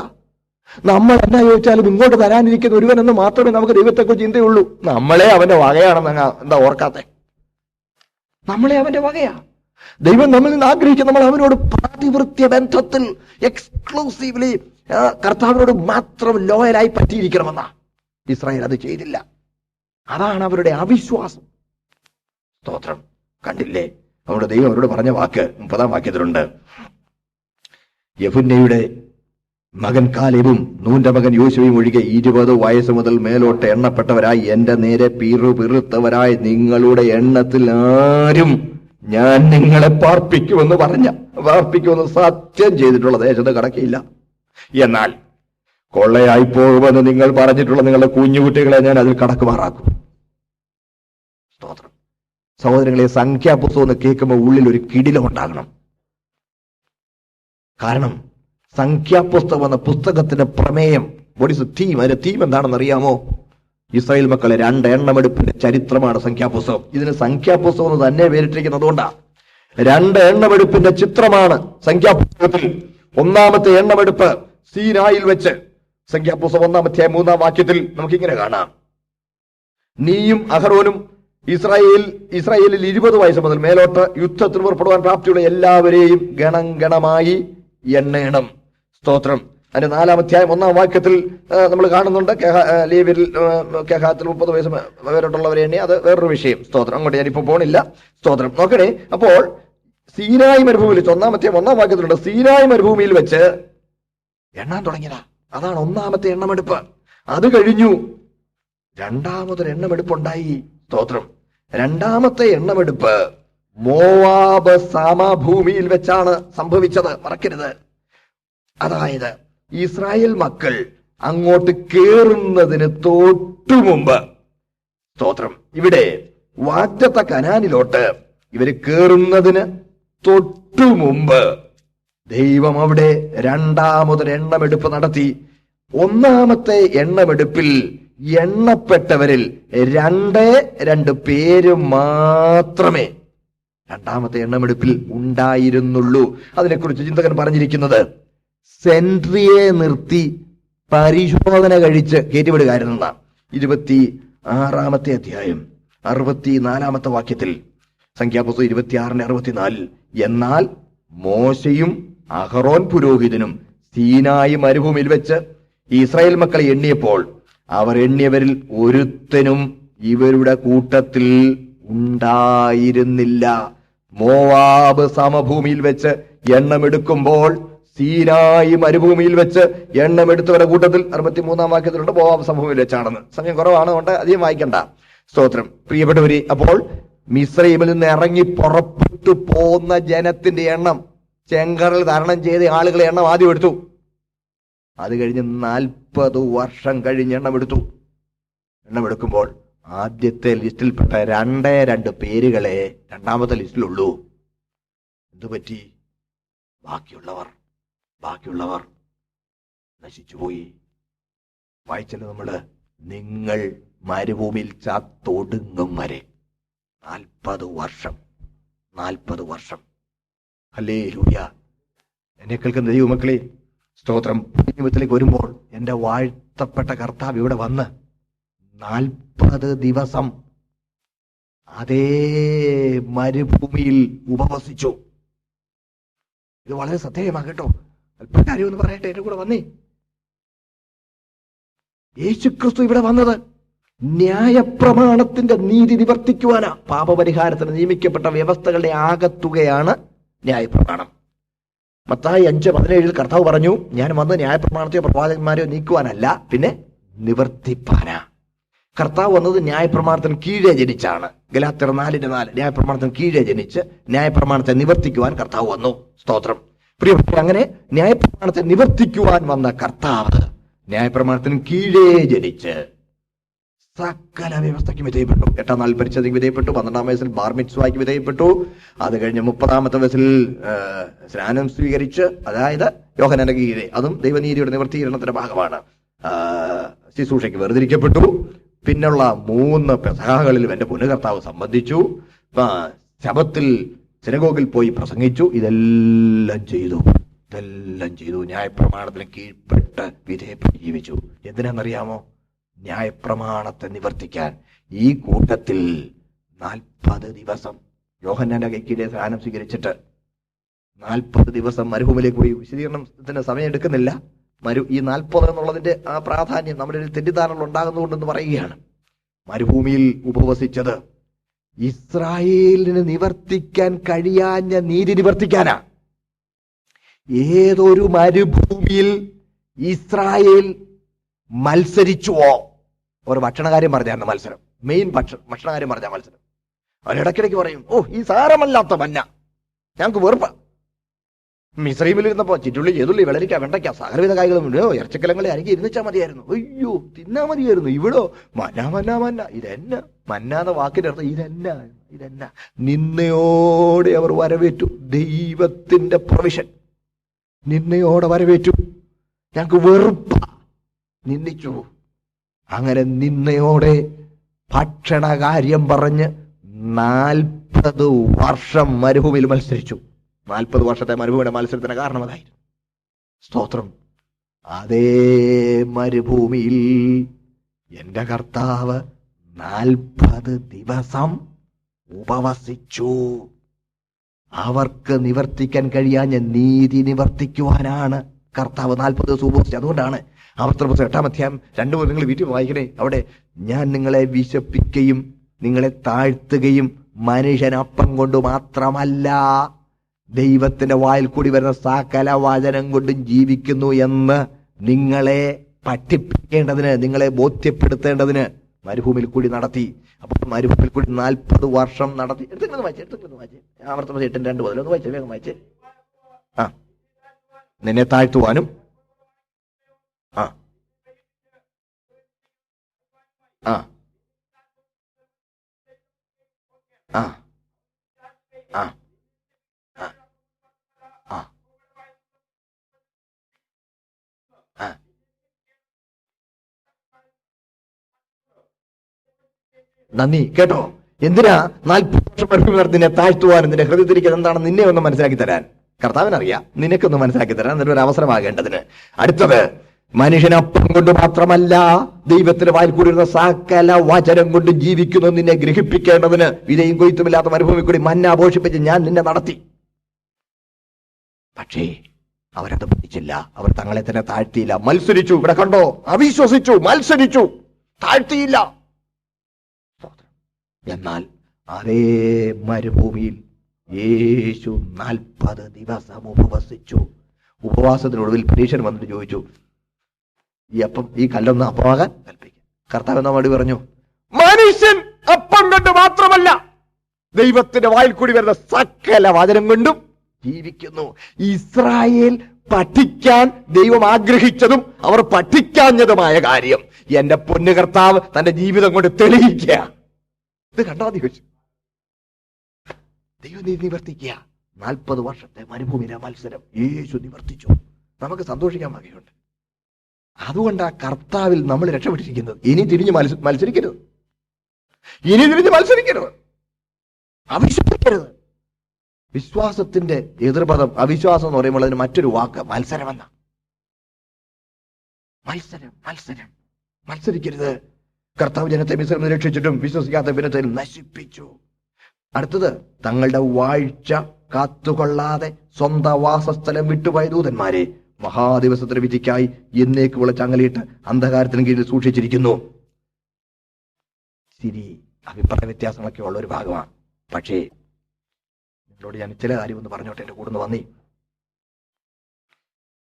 നമ്മൾ എന്നാ ചോദിച്ചാലും ഇങ്ങോട്ട് തരാനിരിക്കുന്ന ഒരുവനെന്ന് മാത്രമേ നമുക്ക് ദൈവത്തെക്കുറിച്ച് ചിന്തയുള്ളൂ. നമ്മളെ അവന്റെ വകയാണെന്ന് എന്താ ഓർക്കാത്തെ? നമ്മളെ അവന്റെ വകയാ. ദൈവം നമ്മിൽ നിന്ന് ആഗ്രഹിക്കുന്ന നമ്മൾ അവനോട് പാതിവൃത്യ ബന്ധത്തിൽ എക്സ്ക്ലൂസീവ്ലി കർത്താവിനോട് മാത്രം ലോയലായി പറ്റിയിരിക്കണമെന്നാ. ഇസ്രായേൽ അത് ചെയ്തില്ല. അതാണ് അവരുടെ അവിശ്വാസം. സ്തോത്രം. കണ്ടില്ലേ അവരുടെ ദൈവം അവരോട് പറഞ്ഞ വാക്ക് 30-ാം വാക്യത്തിലുണ്ട്. യെഫുന്നയുടെ മകൻ കാലേബും നൂന്റെ മകൻ യോശുവയും ഒഴികെ 20 വയസ്സ് മുതൽ മേലോട്ട് എണ്ണപ്പെട്ടവരായി എന്റെ നേരെ പിറുപിറുത്തവരായി നിങ്ങളുടെ എണ്ണത്തിൽ ആരും ഞാൻ നിങ്ങളെ പാർപ്പിക്കുമെന്ന് സത്യം ചെയ്തിട്ടുള്ള ദേശത്ത് കടക്കയില്ല. എന്നാൽ കൊള്ളയായി പോകുമെന്ന് നിങ്ങൾ പറഞ്ഞിട്ടുള്ള നിങ്ങളുടെ കുഞ്ഞുകുട്ടികളെ ഞാൻ അതിൽ കടക്കുമാറാക്കും. സ്തോത്രം. സഹോദരങ്ങളെ, സംഖ്യാപുസ്തകം എന്ന് കേൾക്കുമ്പോൾ ഉള്ളിൽ ഒരു കിടിലം ഉണ്ടാകണം. കാരണം സംഖ്യാപുസ്തകം എന്ന പുസ്തകത്തിന്റെ പ്രമേയം, വാട്ട് ഈസ് ദ തീം? അതിന്റെ തീം എന്താണെന്ന് അറിയാമോ? ഇസ്രായേൽ മക്കളെ 2 എണ്ണമെടുപ്പിന്റെ ചരിത്രമാണ് സംഖ്യാപുസ്തകം. ഇതിന് സംഖ്യാപുസ്തകം എന്ന് തന്നെ പേരിട്ടിരിക്കുന്നത് അതുകൊണ്ടാ. 2 എണ്ണമെടുപ്പിന്റെ ചിത്രമാണ് സംഖ്യാപുസ്തകത്തിൽ. ഒന്നാമത്തെ എണ്ണമെടുപ്പ് സീനായിൽ വെച്ച്, സംഖ്യാപുസ്തകം 1-ാം അധ്യായം 3-ാം വാക്യത്തിൽ നമുക്കിങ്ങനെ കാണാം: നീയും അഹരോനും ഇസ്രായേലിൽ 20 വയസ്സ് മുതൽ മേലോട്ട് യുദ്ധത്തിന് പുറപ്പെടുവാൻ പ്രാപ്തിയുള്ള എല്ലാവരെയും ഗണമായി എണ്ണണം. സ്തോത്രം. അതിന്റെ 4-ാം അധ്യായം 1-ാം വാക്യത്തിൽ നമ്മൾ കാണുന്നുണ്ട് ലേവ്യരിൽ കേഹാത്തിൽ 30 വയസ്സ് മേലോട്ടുള്ളവരെ എണ്ണി. അത് വേറൊരു വിഷയം. സ്തോത്രം. അങ്ങോട്ട് ഞാനിപ്പോ പോണില്ല. സ്തോത്രം. നോക്കണേ, അപ്പോൾ സീനായി മരുഭൂമിയിൽ വെച്ച് 1-ാം അധ്യായം 1-ാം വാക്യത്തിലുണ്ട്, സീനായി മരുഭൂമിയിൽ വെച്ച് എണ്ണാൻ തുടങ്ങിയതാ. അതാണ് 1-ാമത്തെ എണ്ണമെടുപ്പ്. അത് കഴിഞ്ഞു 2-ാമതൊരു എണ്ണമെടുപ്പുണ്ടായി. സ്തോത്രം. 2-ാമത്തെ എണ്ണമെടുപ്പ് മോവാബ് സമഭൂമിയിൽ വെച്ചാണ് സംഭവിച്ചത്. മറക്കരുത്. അതായത് ഇസ്രായേൽ മക്കൾ അങ്ങോട്ട് കേറുന്നതിന് തൊട്ടു മുമ്പ്, സ്തോത്രം, ഇവിടെ വാഗ്ദത്ത കനാനിലോട്ട് ഇവര് കേറുന്നതിന് തൊട്ടു മുമ്പ് ദൈവം അവിടെ 2-ാമതൊരു എണ്ണമെടുപ്പ് നടത്തി. 1-ാമത്തെ എണ്ണമെടുപ്പിൽ എണ്ണപ്പെട്ടവരിൽ 2 പേര് മാത്രമേ 2-ാമത്തെ എണ്ണമെടുപ്പിൽ ഉണ്ടായിരുന്നുള്ളൂ. അതിനെക്കുറിച്ച് ചിന്തകൻ പറഞ്ഞിരിക്കുന്നത്, സെൻട്രിയെ നിർത്തി പരിശോധന കഴിച്ച് കയറ്റിവിടുകയായിരുന്നാണ്. 26-ാമത്തെ അധ്യായം 64-ാമത്തെ വാക്യത്തിൽ, സംഖ്യാപുസ്തകം 26-64, എന്നാൽ മോശയും അഹറോൻ പുരോഹിതനും സീനായി മരുഭൂമിയിൽ വെച്ച് ഇസ്രായേൽ മക്കളെ എണ്ണിയപ്പോൾ അവർ എണ്ണിയവരിൽ ഒരുത്തനും ഇവരുടെ കൂട്ടത്തിൽ ഉണ്ടായിരുന്നില്ല. മോവാബ് സമഭൂമിയിൽ വെച്ച് എണ്ണമെടുക്കുമ്പോൾ സീനായി മരുഭൂമിയിൽ വെച്ച് എണ്ണമെടുത്തവരുടെ കൂട്ടത്തിൽ 63-ാം വാക്യത്തിലുണ്ട് മോവാബ് സമഭൂമിയിൽ വെച്ചാണെന്ന്. സമയം കുറവാണ്, കൊണ്ട് അധികം വായിക്കണ്ട. സ്തോത്രം. പ്രിയപ്പെട്ടവരെ, അപ്പോൾ മിസ്രൈമിൽ നിന്ന് ഇറങ്ങി പുറപ്പെട്ടു പോന്ന ജനത്തിന്റെ എണ്ണം, ചെങ്കടൽ തരണം ചെയ്ത ആളുകളെ എണ്ണം ആദ്യം എടുത്തു. അത് കഴിഞ്ഞ് 40 വർഷം കഴിഞ്ഞ് എണ്ണമെടുക്കുമ്പോൾ ആദ്യത്തെ ലിസ്റ്റിൽപ്പെട്ട 2 പേരുകളെ 2-ാമത്തെ ലിസ്റ്റിലുള്ളൂ. എന്തുപറ്റി? ബാക്കിയുള്ളവർ നശിച്ചുപോയി. വായിച്ചല്ലോ നമ്മള്, നിങ്ങൾ മരുഭൂമിയിൽ ചത്തൊടുങ്ങും വരെ 40 വർഷം. ഹല്ലേലൂയ. എന്നെ കേൾക്കുന്ന ദൈവമക്കളെ, സ്തോത്രം. ജീവിതത്തിലേക്ക് വരുമ്പോൾ എന്റെ വാഴ്ത്തപ്പെട്ട കർത്താവ് ഇവിടെ വന്ന് 40 ദിവസം അതേ മരുഭൂമിയിൽ ഉപവസിച്ചു. ഇത് വളരെ ശ്രദ്ധേയമാണ് കേട്ടോ. അല്പ കാര്യം ഒന്ന് പറയട്ടെ, എന്റെ കൂടെ വന്നേ. യേശുക്രിസ്തു ഇവിടെ വന്നത് ന്യായപ്രമാണത്തിന്റെ നീതി നിവർത്തിക്കുവാനാ. പാപപരിഹാരത്തിന് നിയമിക്കപ്പെട്ട വ്യവസ്ഥകളുടെ ആകത്തുകയാണ് ന്യായപ്രമാണം. മത്തായി 5:17 കർത്താവ് പറഞ്ഞു, ഞാൻ വന്ന് ന്യായപ്രമാണത്തെയോ പ്രവാചകന്മാരെയോ നീക്കുവാനല്ല, പിന്നെ നിവർത്തിപ്പാനാ. കർത്താവ് വന്നത് ന്യായപ്രമാണത്തിന് കീഴെ ജനിച്ചാണ്. ഗലാത്യർ 4:4 ന്യായപ്രമാണത്തിന് കീഴെ ജനിച്ച് ന്യായപ്രമാണത്തെ നിവർത്തിക്കുവാൻ കർത്താവ് വന്നു. സ്തോത്രം. പ്രിയപ്പെട്ട, അങ്ങനെ ന്യായപ്രമാണത്തെ നിവർത്തിക്കുവാൻ വന്ന കർത്താവ് ന്യായപ്രമാണത്തിന് കീഴേ ജനിച്ച് സകല വ്യവസ്ഥയ്ക്ക് വിധേയപ്പെട്ടു. 8-ാം നാളിൽ പരിച്ഛേദനയ്ക്ക് വിധേയപ്പെട്ടു. 12-ാം വയസ്സിൽ ബാർ മിത്സ്വായ്ക്ക് വിധേയപ്പെട്ടു. അത് കഴിഞ്ഞ് 30-ാമത്തെ വയസ്സിൽ സ്നാനം സ്വീകരിച്ച്, അതായത് യോഹന്നാന്റെ കീഴെ, അതും ദൈവനീതിയുടെ നിവർത്തീകരണത്തിന്റെ ഭാഗമാണ്, ശുശ്രൂഷയ്ക്ക് വേർതിരിക്കപ്പെട്ടു. പിന്നുള്ള 3 പെസഹകളിലും എന്റെ പുനഃകർത്താവ് സംബന്ധിച്ചു. ശബത്തിൽ സിനഗോഗിൽ പോയി പ്രസംഗിച്ചു. ഇതെല്ലാം ചെയ്തു. ന്യായപ്രമാണത്തിന് കീഴ്പ്പെട്ട് വിധേയപ്പെട്ട് ജീവിച്ചു. എന്തിനാണെന്നറിയാമോ? ന്യായപ്രമാണത്തെ നിവർത്തിക്കാൻ. ഈ കൂട്ടത്തിൽ 40 ദിവസം യോഹന്നാന്റെ കൈക്കീഴെ സ്നാനം സ്വീകരിച്ചിട്ട് 40 ദിവസം മരുഭൂമിയിലേക്ക് പോയി. വിശദീകരണത്തിന് സമയം എടുക്കുന്നില്ല. ഈ 40 എന്നുള്ളതിന്റെ ആ പ്രാധാന്യം നമ്മുടെ തെറ്റിദ്ധാരണകൾ ഉണ്ടാകുന്നുകൊണ്ടെന്ന് പറയുകയാണ്. മരുഭൂമിയിൽ ഉപവസിച്ചത് ഇസ്രായേലിന് നിവർത്തിക്കാൻ കഴിയാഞ്ഞ നീതി നിവർത്തിക്കാനാ. ഏതൊരു മരുഭൂമിയിൽ ഇസ്രായേൽ മത്സരിച്ചുവോ, ഒരു ഭക്ഷണകാര്യം പറഞ്ഞായിരുന്നു മത്സരം, മെയിൻ ഭക്ഷണകാര്യം പറഞ്ഞ മത്സരം. അവരിടയ്ക്കിടയ്ക്ക് പറയും, ഓ ഈ സാരമല്ലാത്ത മന്ന ഞങ്ങൾക്ക് വെറുപ്പ്, മിസ്രൈമിലിരുന്നപ്പോ ചിറ്റുള്ളി, ചെതുള്ളി, വെള്ളരിക്ക, വെണ്ടയ്ക്ക, സകലവിധ കായ്കളും ഇറച്ചിക്കലങ്ങളെ അരികെ ഇരുന്നിച്ചാൽ മതിയായിരുന്നു. അയ്യോ, തിന്നാ മതിയായിരുന്നു. ഇവിടോ മന്ന മന്ന മന്ന. ഇതെന്ന മന്നാന്ന വാക്കിന്റെ അർത്ഥം ഇതെന്ന. നിന്നയോടെ അവർ വരവേറ്റു ദൈവത്തിന്റെ പ്രൊവിഷൻ. നിന്നയോടെ വരവേറ്റു. ഞങ്ങൾക്ക് വെറുപ്പ, നിന്ദിച്ചു. അങ്ങനെ നിന്നയോടെ ഭക്ഷണകാര്യം പറഞ്ഞ് 40 വർഷം മരുഭൂമിയിൽ മത്സരിച്ചു. 40 വർഷത്തെ മരുഭൂമിയുടെ മത്സരത്തിന് കാരണം അതായിരുന്നു. സ്തോത്രം. അതേ മരുഭൂമിയിൽ എന്റെ കർത്താവ് 40 ദിവസം ഉപവസിച്ചു. അവർക്ക് നിവർത്തിക്കാൻ കഴിയാഞ്ഞ നീതി നിവർത്തിക്കുവാനാണ് കർത്താവ് 40 ദിവസം ഉപവസിച്ചത്. അതുകൊണ്ടാണ് ആവർത്തന പുസ്തകം 8-ാം അധ്യായം 2 നിങ്ങൾ വീട്ടിൽ വായിക്കണേ. അവിടെ ഞാൻ നിങ്ങളെ വിശപ്പിക്കുകയും നിങ്ങളെ താഴ്ത്തുകയും മനുഷ്യനപ്പം കൊണ്ട് മാത്രമല്ല ദൈവത്തിന്റെ വായിൽ കൂടി വരുന്ന സകല വചനം കൊണ്ടും ജീവിക്കുന്നു എന്ന് നിങ്ങളെ പഠിപ്പിക്കേണ്ടതിന്, നിങ്ങളെ ബോധ്യപ്പെടുത്തേണ്ടതിന് മരുഭൂമിയിൽ കൂടി നടത്തി. അപ്പോൾ മരുഭൂമിയിൽ കൂടി 40 വർഷം നടത്തി. എടുത്തു വായിച്ചേ. ആവർത്തന 8:2 ഒന്ന് വായിച്ചേ, വേഗം വായിച്ചേ. നിന്നെ താഴ്ത്തുവാനും നന്ദി. കേട്ടോ, എന്തിനാ 40 വർഷം മരുഭൂമി നടത്തി നിന്നെ താഴ്ത്തുവാനും നിന്റെ ഹൃദയത്തിരിക്കുന്നത് എന്താണെന്ന് നിന്നെ ഒന്ന് മനസ്സിലാക്കി തരാൻ കർത്താവിനറിയാം. നിനക്കൊന്ന് മനസ്സിലാക്കി തരാൻ എന്നൊരു അവസരമാകേണ്ടതിന്. അടുത്തത്, മനുഷ്യനപ്പം കൊണ്ട് മാത്രമല്ല ദൈവത്തിന്റെ വായിൽ കൂടിയിരുന്ന സകല വചനം കൊണ്ട് ജീവിക്കുന്നു നിന്നെ ഗ്രഹിപ്പിക്കേണ്ടതിന് വിതയും കൊയ്ത്തുമില്ലാത്ത മരുഭൂമി കൂടി മന്ന ആഘോഷിപ്പിച്ച് ഞാൻ നിന്നെ നടത്തി. പക്ഷേ അവരത് പഠിച്ചില്ല. അവർ തങ്ങളെ തന്നെ താഴ്ത്തിയില്ല, മത്സരിച്ചു. ഇവിടെ കണ്ടോ, അവിശ്വസിച്ചു, മത്സരിച്ചു, താഴ്ത്തിയില്ല. എന്നാൽ അതേ മരുഭൂമിയിൽ യേശു 40 ദിവസം ഉപവസിച്ചു. ഉപവാസത്തിനൊടുവിൽ പരീക്ഷകൻ വന്നിട്ട് ചോദിച്ചു, ഈ കല്ലൊന്ന് അപ്പമാകാൻ കൽപ്പിക്കും. കർത്താവ് എന്ന മറുപടി പറഞ്ഞു, മനുഷ്യൻ അപ്പം കൊണ്ട് മാത്രമല്ല ദൈവത്തിന്റെ വായിൽ കൂടി വരുന്ന സകല വചനം കൊണ്ടും ജീവിക്കുന്നു. ഇസ്രായേൽ പഠിക്കാൻ ദൈവം ആഗ്രഹിച്ചതും അവർ പഠിക്കാഞ്ഞതുമായ കാര്യം എന്റെ പൊന്നു കർത്താവ് തന്റെ ജീവിതം കൊണ്ട് തെളിയിക്കുക. ഇത് കണ്ടോ ചോദിച്ചു. ദൈവം നിവർത്തിക്കുക. 40 വർഷത്തെ മരുഭൂമിയിലെ മത്സരം യേശു നിവർത്തിച്ചു. നമുക്ക് സന്തോഷിക്കാൻ വകയുണ്ട്. അതുകൊണ്ടാണ് കർത്താവിൽ നമ്മൾ രക്ഷപ്പെട്ടിരിക്കുന്നത്. ഇനി തിരിഞ്ഞ് മത്സരിക്കരുത്. അവിശ്വസിക്കരുത്. വിശ്വാസത്തിന്റെ എതിർപദം അവിശ്വാസം എന്ന് പറയുമ്പോൾ അതിന് മറ്റൊരു വാക്ക് മത്സരമെന്ന. മത്സരിക്കരുത്. കർത്താവ് ജനത്തെ മിസ്രൈമിൽ രക്ഷിച്ചിട്ടും വിശ്വസിക്കാത്ത ജനത്തെ നശിപ്പിച്ചു. അടുത്തത്, തങ്ങളുടെ വാഴ്ച കാത്തുകൊള്ളാതെ സ്വന്തം വാസസ്ഥലം വിട്ടുപോയ ദൂതന്മാരെ മഹാദിവസത്തിന് വിധിക്കായി എന്നേക്കുള്ള ചങ്ങലയിട്ട് അന്ധകാരത്തിന് കീഴിൽ സൂക്ഷിച്ചിരിക്കുന്നു. ശരി, അഭിപ്രായ വ്യത്യാസങ്ങളൊക്കെ ഉള്ള ഒരു ഭാഗമാണ്. പക്ഷേ നിങ്ങളോട് ഞാൻ ചില കാര്യം ഒന്ന് പറഞ്ഞോട്ടെ. എന്റെ കൂടെ വന്നി,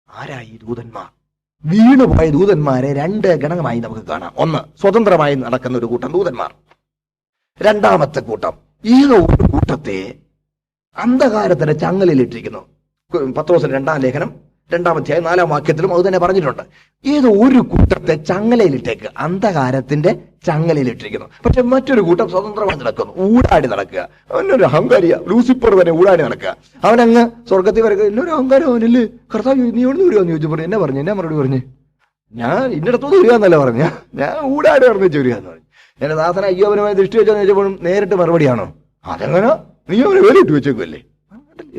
ആരായി ദൂതന്മാർ? വീണുപോയ ദൂതന്മാരെ 2 ഗണമായി നമുക്ക് കാണാം. ഒന്ന്, സ്വതന്ത്രമായി നടക്കുന്ന ഒരു കൂട്ടം ദൂതന്മാർ. രണ്ടാമത്തെ കൂട്ടം, ഏതോ ഒരു കൂട്ടത്തെ അന്ധകാരത്തിന്റെ ചങ്ങലയിലിട്ടിരിക്കുന്നു. പത്രോസിന്റെ 2-ാം ലേഖനം 2-ാം അധ്യായം 4-ാം വാക്യത്തിലും അത് തന്നെ പറഞ്ഞിട്ടുണ്ട്. ഏതോ ഒരു കൂട്ടത്തെ ചങ്ങലയിലിട്ടേക്ക്, അന്ധകാരത്തിന്റെ ചങ്ങലയിലിട്ടിരിക്കുന്നു. പക്ഷെ മറ്റൊരു കൂട്ടം സ്വതന്ത്രമായി നടക്കുന്നു, ഊടാടി നടക്കുക. അവനൊരു അഹങ്കാരിയ, ലൂസിഫർ തന്നെ ഊടാടി നടക്കുക. അവനങ്ങ് സ്വർഗത്തിൽ വരക്കുക. എന്നൊരു അഹങ്കാരം അവനല്ലേ. കർത്താവ് നീ എവിടെ നിന്ന് വരികയെന്ന് ചോദിച്ചു. പറഞ്ഞു, എന്നാ മറുപടി പറഞ്ഞു, ഞാൻ ഇന്നിടത്തുനിന്ന് വരികയെന്നല്ല പറഞ്ഞ, ഞാൻ ഊടാടി പറഞ്ഞു വരികയെന്ന് പറഞ്ഞു. എന്റെ ദാസന അയ്യോപനമായി ദൃഷ്ടി വെച്ചാൽ ചോദിച്ചപ്പോഴും നേരിട്ട് മറുപടിയാണോ? അതെങ്ങനെ, നീ അവനെ വേലിട്ട് വെച്ചേക്കുമല്ലേ.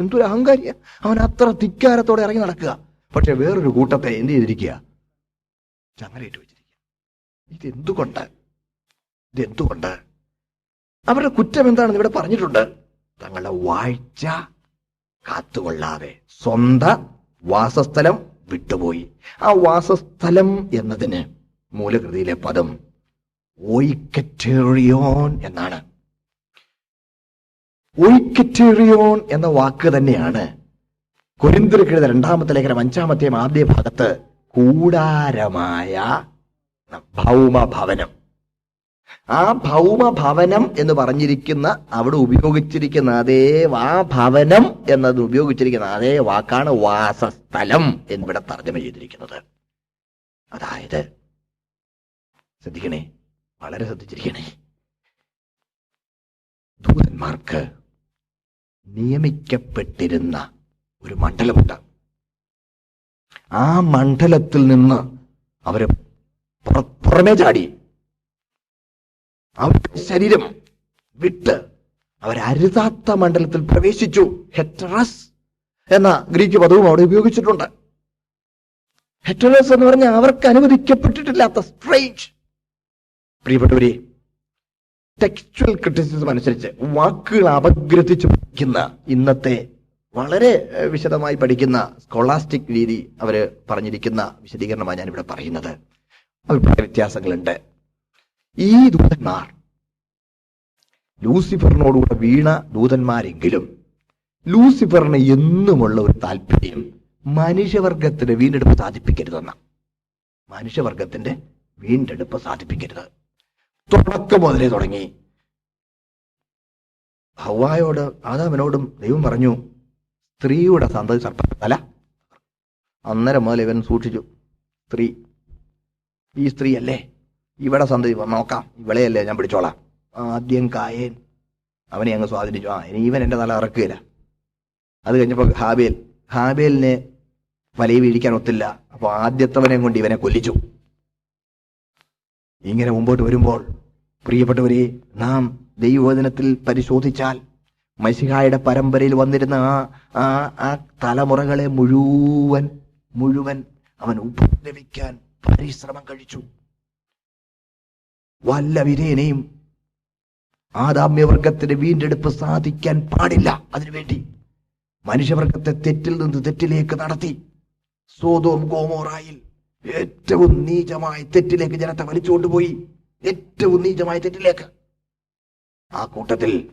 എന്തൊരു അഹങ്കാരിയ. അവൻ അത്ര ധിക്കാരത്തോടെ ഇറങ്ങി നടക്കുക. പക്ഷെ വേറൊരു കൂട്ടത്തെ എന്ത് ചെയ്തിരിക്കുക? ചങ്ങലയിട്ട് വെച്ചിരിക്കുക. ഇതെന്തുകൊണ്ട്? അവരുടെ കുറ്റം എന്താണെന്ന് ഇവിടെ പറഞ്ഞിട്ടുണ്ട്. തങ്ങളുടെ വാഴ്ച കാത്തുകൊള്ളാതെ സ്വന്തം വാസസ്ഥലം വിട്ടുപോയി. ആ വാസസ്ഥലം എന്നതിന് മൂലകൃതിയിലെ പദം ഓയിക്കറ്റേറിയോൻ എന്നാണ്. ഓയിക്കറ്റേറിയോൻ എന്ന വാക്ക് തന്നെയാണ് കൊരിന്ത്യർക്ക് എഴുതിയ 2-ാമത്തെ ലേഖനം 5-ാം അധ്യായം ആദ്യ ഭാഗത്ത് കൂടാരമായ ഭൗമഭവനം. ആ ഭൗമഭവനം എന്ന് പറഞ്ഞിരിക്കുന്ന അവിടെ ഉപയോഗിച്ചിരിക്കുന്ന അതേ ഭവനം എന്നത് ഉപയോഗിച്ചിരിക്കുന്ന അതേ വാക്കാണ് വാസസ്ഥലം എന്നിവിടെ തർജ്ജമ ചെയ്തിരിക്കുന്നത്. അതായത് ശ്രദ്ധിക്കണേ, വളരെ ശ്രദ്ധിച്ചിരിക്കണേ, ദൂതന്മാർക്ക് നിയമിക്കപ്പെട്ടിരുന്ന ഒരു മണ്ഡലമുണ്ട്. ആ മണ്ഡലത്തിൽ നിന്ന് അവര് പുറമേ ചാടി അവരുടെ ശരീരം വിട്ട് അവരരുതാത്ത മണ്ഡലത്തിൽ പ്രവേശിച്ചു. ഹെറ്ററസ് എന്ന ഗ്രീക്ക് പദവും അവിടെ ഉപയോഗിച്ചിട്ടുണ്ട്. ഹെറ്ററസ് എന്ന് പറഞ്ഞാൽ അവർക്ക് അനുവദിക്കപ്പെട്ടിട്ടില്ലാത്ത സ്ട്രേഞ്ച്. പ്രിയപ്പെട്ടവരെ, ടെക്സ്ച്വൽ ക്രിറ്റിസിസം അനുസരിച്ച് വാക്കുകൾ അപഗ്രഥിച്ച് പഠിക്കുന്ന ഇന്നത്തെ വളരെ വിശദമായി പഠിക്കുന്ന സ്കോളാസ്റ്റിക് രീതി അവര് പറഞ്ഞിരിക്കുന്ന വിശദീകരണമാണ് ഞാനിവിടെ പറയുന്നത്. അഭിപ്രായ വ്യത്യാസങ്ങളുണ്ട്. ഈ ദൂതന്മാർ ലൂസിഫറിനോടുകൂടെ വീണ ദൂതന്മാരെങ്കിലും ലൂസിഫറിന് എന്നുമുള്ള ഒരു താല്പര്യം മനുഷ്യവർഗത്തിന്റെ വീണ്ടെടുപ്പ് സാധിപ്പിക്കരുതെന്ന. മനുഷ്യവർഗത്തിന്റെ വീണ്ടെടുപ്പ് സാധിപ്പിക്കരുത്. തുടക്കം മുതലേ തുടങ്ങി. ഹവ്വായോട് ആദാമിനോടും ദൈവം പറഞ്ഞു, സ്ത്രീയുടെ സന്തതി സർപ്പത്തിന്റെ തല. അന്നേരം മുതൽ ഇവൻ സൂക്ഷിച്ചു. സ്ത്രീ, ഈ സ്ത്രീ അല്ലേ, ഇവിടെ സന്തതി നോക്കാം, ഇവളെയല്ലേ ഞാൻ പിടിച്ചോളാം. ആദ്യം കായേൻ അവനെ അങ്ങ് സ്വാധീനിച്ചു. ഇനി ഇവൻ എന്റെ തല ഇറക്കുകയില്ല. അത് കഴിഞ്ഞപ്പോൾ ഹാബേലിനെ വലയിൽ വീഴിക്കാൻ ഒത്തില്ല. അപ്പൊ ആദ്യത്തവനെ കൊണ്ട് ഇവനെ കൊല്ലിച്ചു. ഇങ്ങനെ മുമ്പോട്ട് വരുമ്പോൾ പ്രിയപ്പെട്ടവരെ, നാം ദൈവവചനത്തിൽ പരിശോധിച്ചാൽ മശിഹായുടെ പരമ്പരയിൽ വന്നിരുന്ന ആ തലമുറകളെ മുഴുവൻ അവൻ ഉപദ്രവിക്കാൻ പരിശ്രമം കഴിച്ചു. വല്ല വിധേനയും ആദാമ്യവർഗത്തിന്റെ വീണ്ടെടുപ്പ് സാധിക്കാൻ പാടില്ല. അതിനുവേണ്ടി മനുഷ്യവർഗത്തെ തെറ്റിൽ നിന്ന് തെറ്റിലേക്ക് നടത്തി. സോദോം ഗോമോറായിൽ ഏറ്റവും നീചമായ തെറ്റിലേക്ക് ജനത്തെ വലിച്ചുകൊണ്ടുപോയി. ഏറ്റവും നീചമായ തെറ്റിലേക്ക്. ആ കൂട്ടത്തിൽ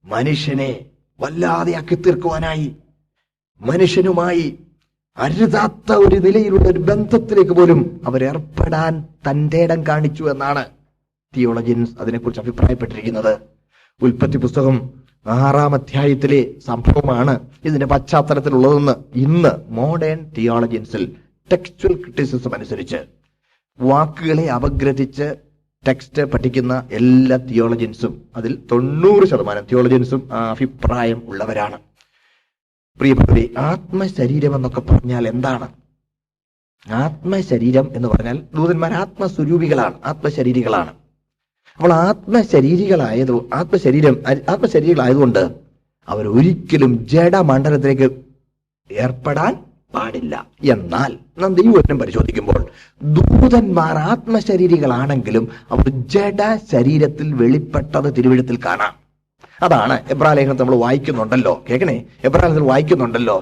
മനുഷ്യനെ വല്ലാതെ ആക്കി തീർക്കുവാനായി മനുഷ്യനുമായി അരുതാത്ത ഒരു നിലയിലുള്ള ഒരു ബന്ധത്തിലേക്ക് പോലും അവരേർപ്പെടാൻ തന്റെ ഇടം കാണിച്ചു എന്നാണ് തിയോളജിയൻസ് അതിനെക്കുറിച്ച് അഭിപ്രായപ്പെട്ടിരിക്കുന്നത്. ഉൽപ്പത്തി പുസ്തകം 6-ാം അധ്യായത്തിലെ സംഭവമാണ് ഇതിന്റെ പശ്ചാത്തലത്തിലുള്ളതെന്ന് ഇന്ന് മോഡേൺ തിയോളജിയൻസിൽ ടെക്സ്ച്വൽ ക്രിറ്റിസിസം അനുസരിച്ച് വാക്കുകളെ അപഗ്രഥിച്ച് ടെക്സ്റ്റ് പഠിക്കുന്ന എല്ലാ തിയോളജിയൻസും, അതിൽ 90% തിയോളജിയൻസും ആ അഭിപ്രായം ഉള്ളവരാണ്. പ്രിയപ്പെട്ടവരെ, ആത്മശരീരം എന്നൊക്കെ പറഞ്ഞാൽ എന്താണ്? ആത്മശരീരം എന്ന് പറഞ്ഞാൽ ദൂതന്മാർ ആത്മസ്വരൂപികളാണ്, ആത്മശരീരികളാണ്. അപ്പോൾ ആത്മശരീരികളായതുകൊണ്ട് അവർ ഒരിക്കലും ജഡമണ്ഡലത്തിലേക്ക് ഏർപ്പെടാൻ പാടില്ല. എന്നാൽ നാം ദൈവവചനം പരിശോധിക്കുമ്പോൾ ദൂതന്മാർ ആത്മശരീരികളാണെങ്കിലും അവർ ജഡ ശരീരത്തിൽ വെളിപ്പെട്ടത് തിരുവെഴുത്തിൽ കാണാം. അതാണ് എബ്രായ ലേഖനത്തിൽ നമ്മൾ വായിക്കുന്നുണ്ടല്ലോ. കേൾക്കണേ, എബ്രായ ലേഖനത്തിൽ വായിക്കുന്നുണ്ടല്ലോ,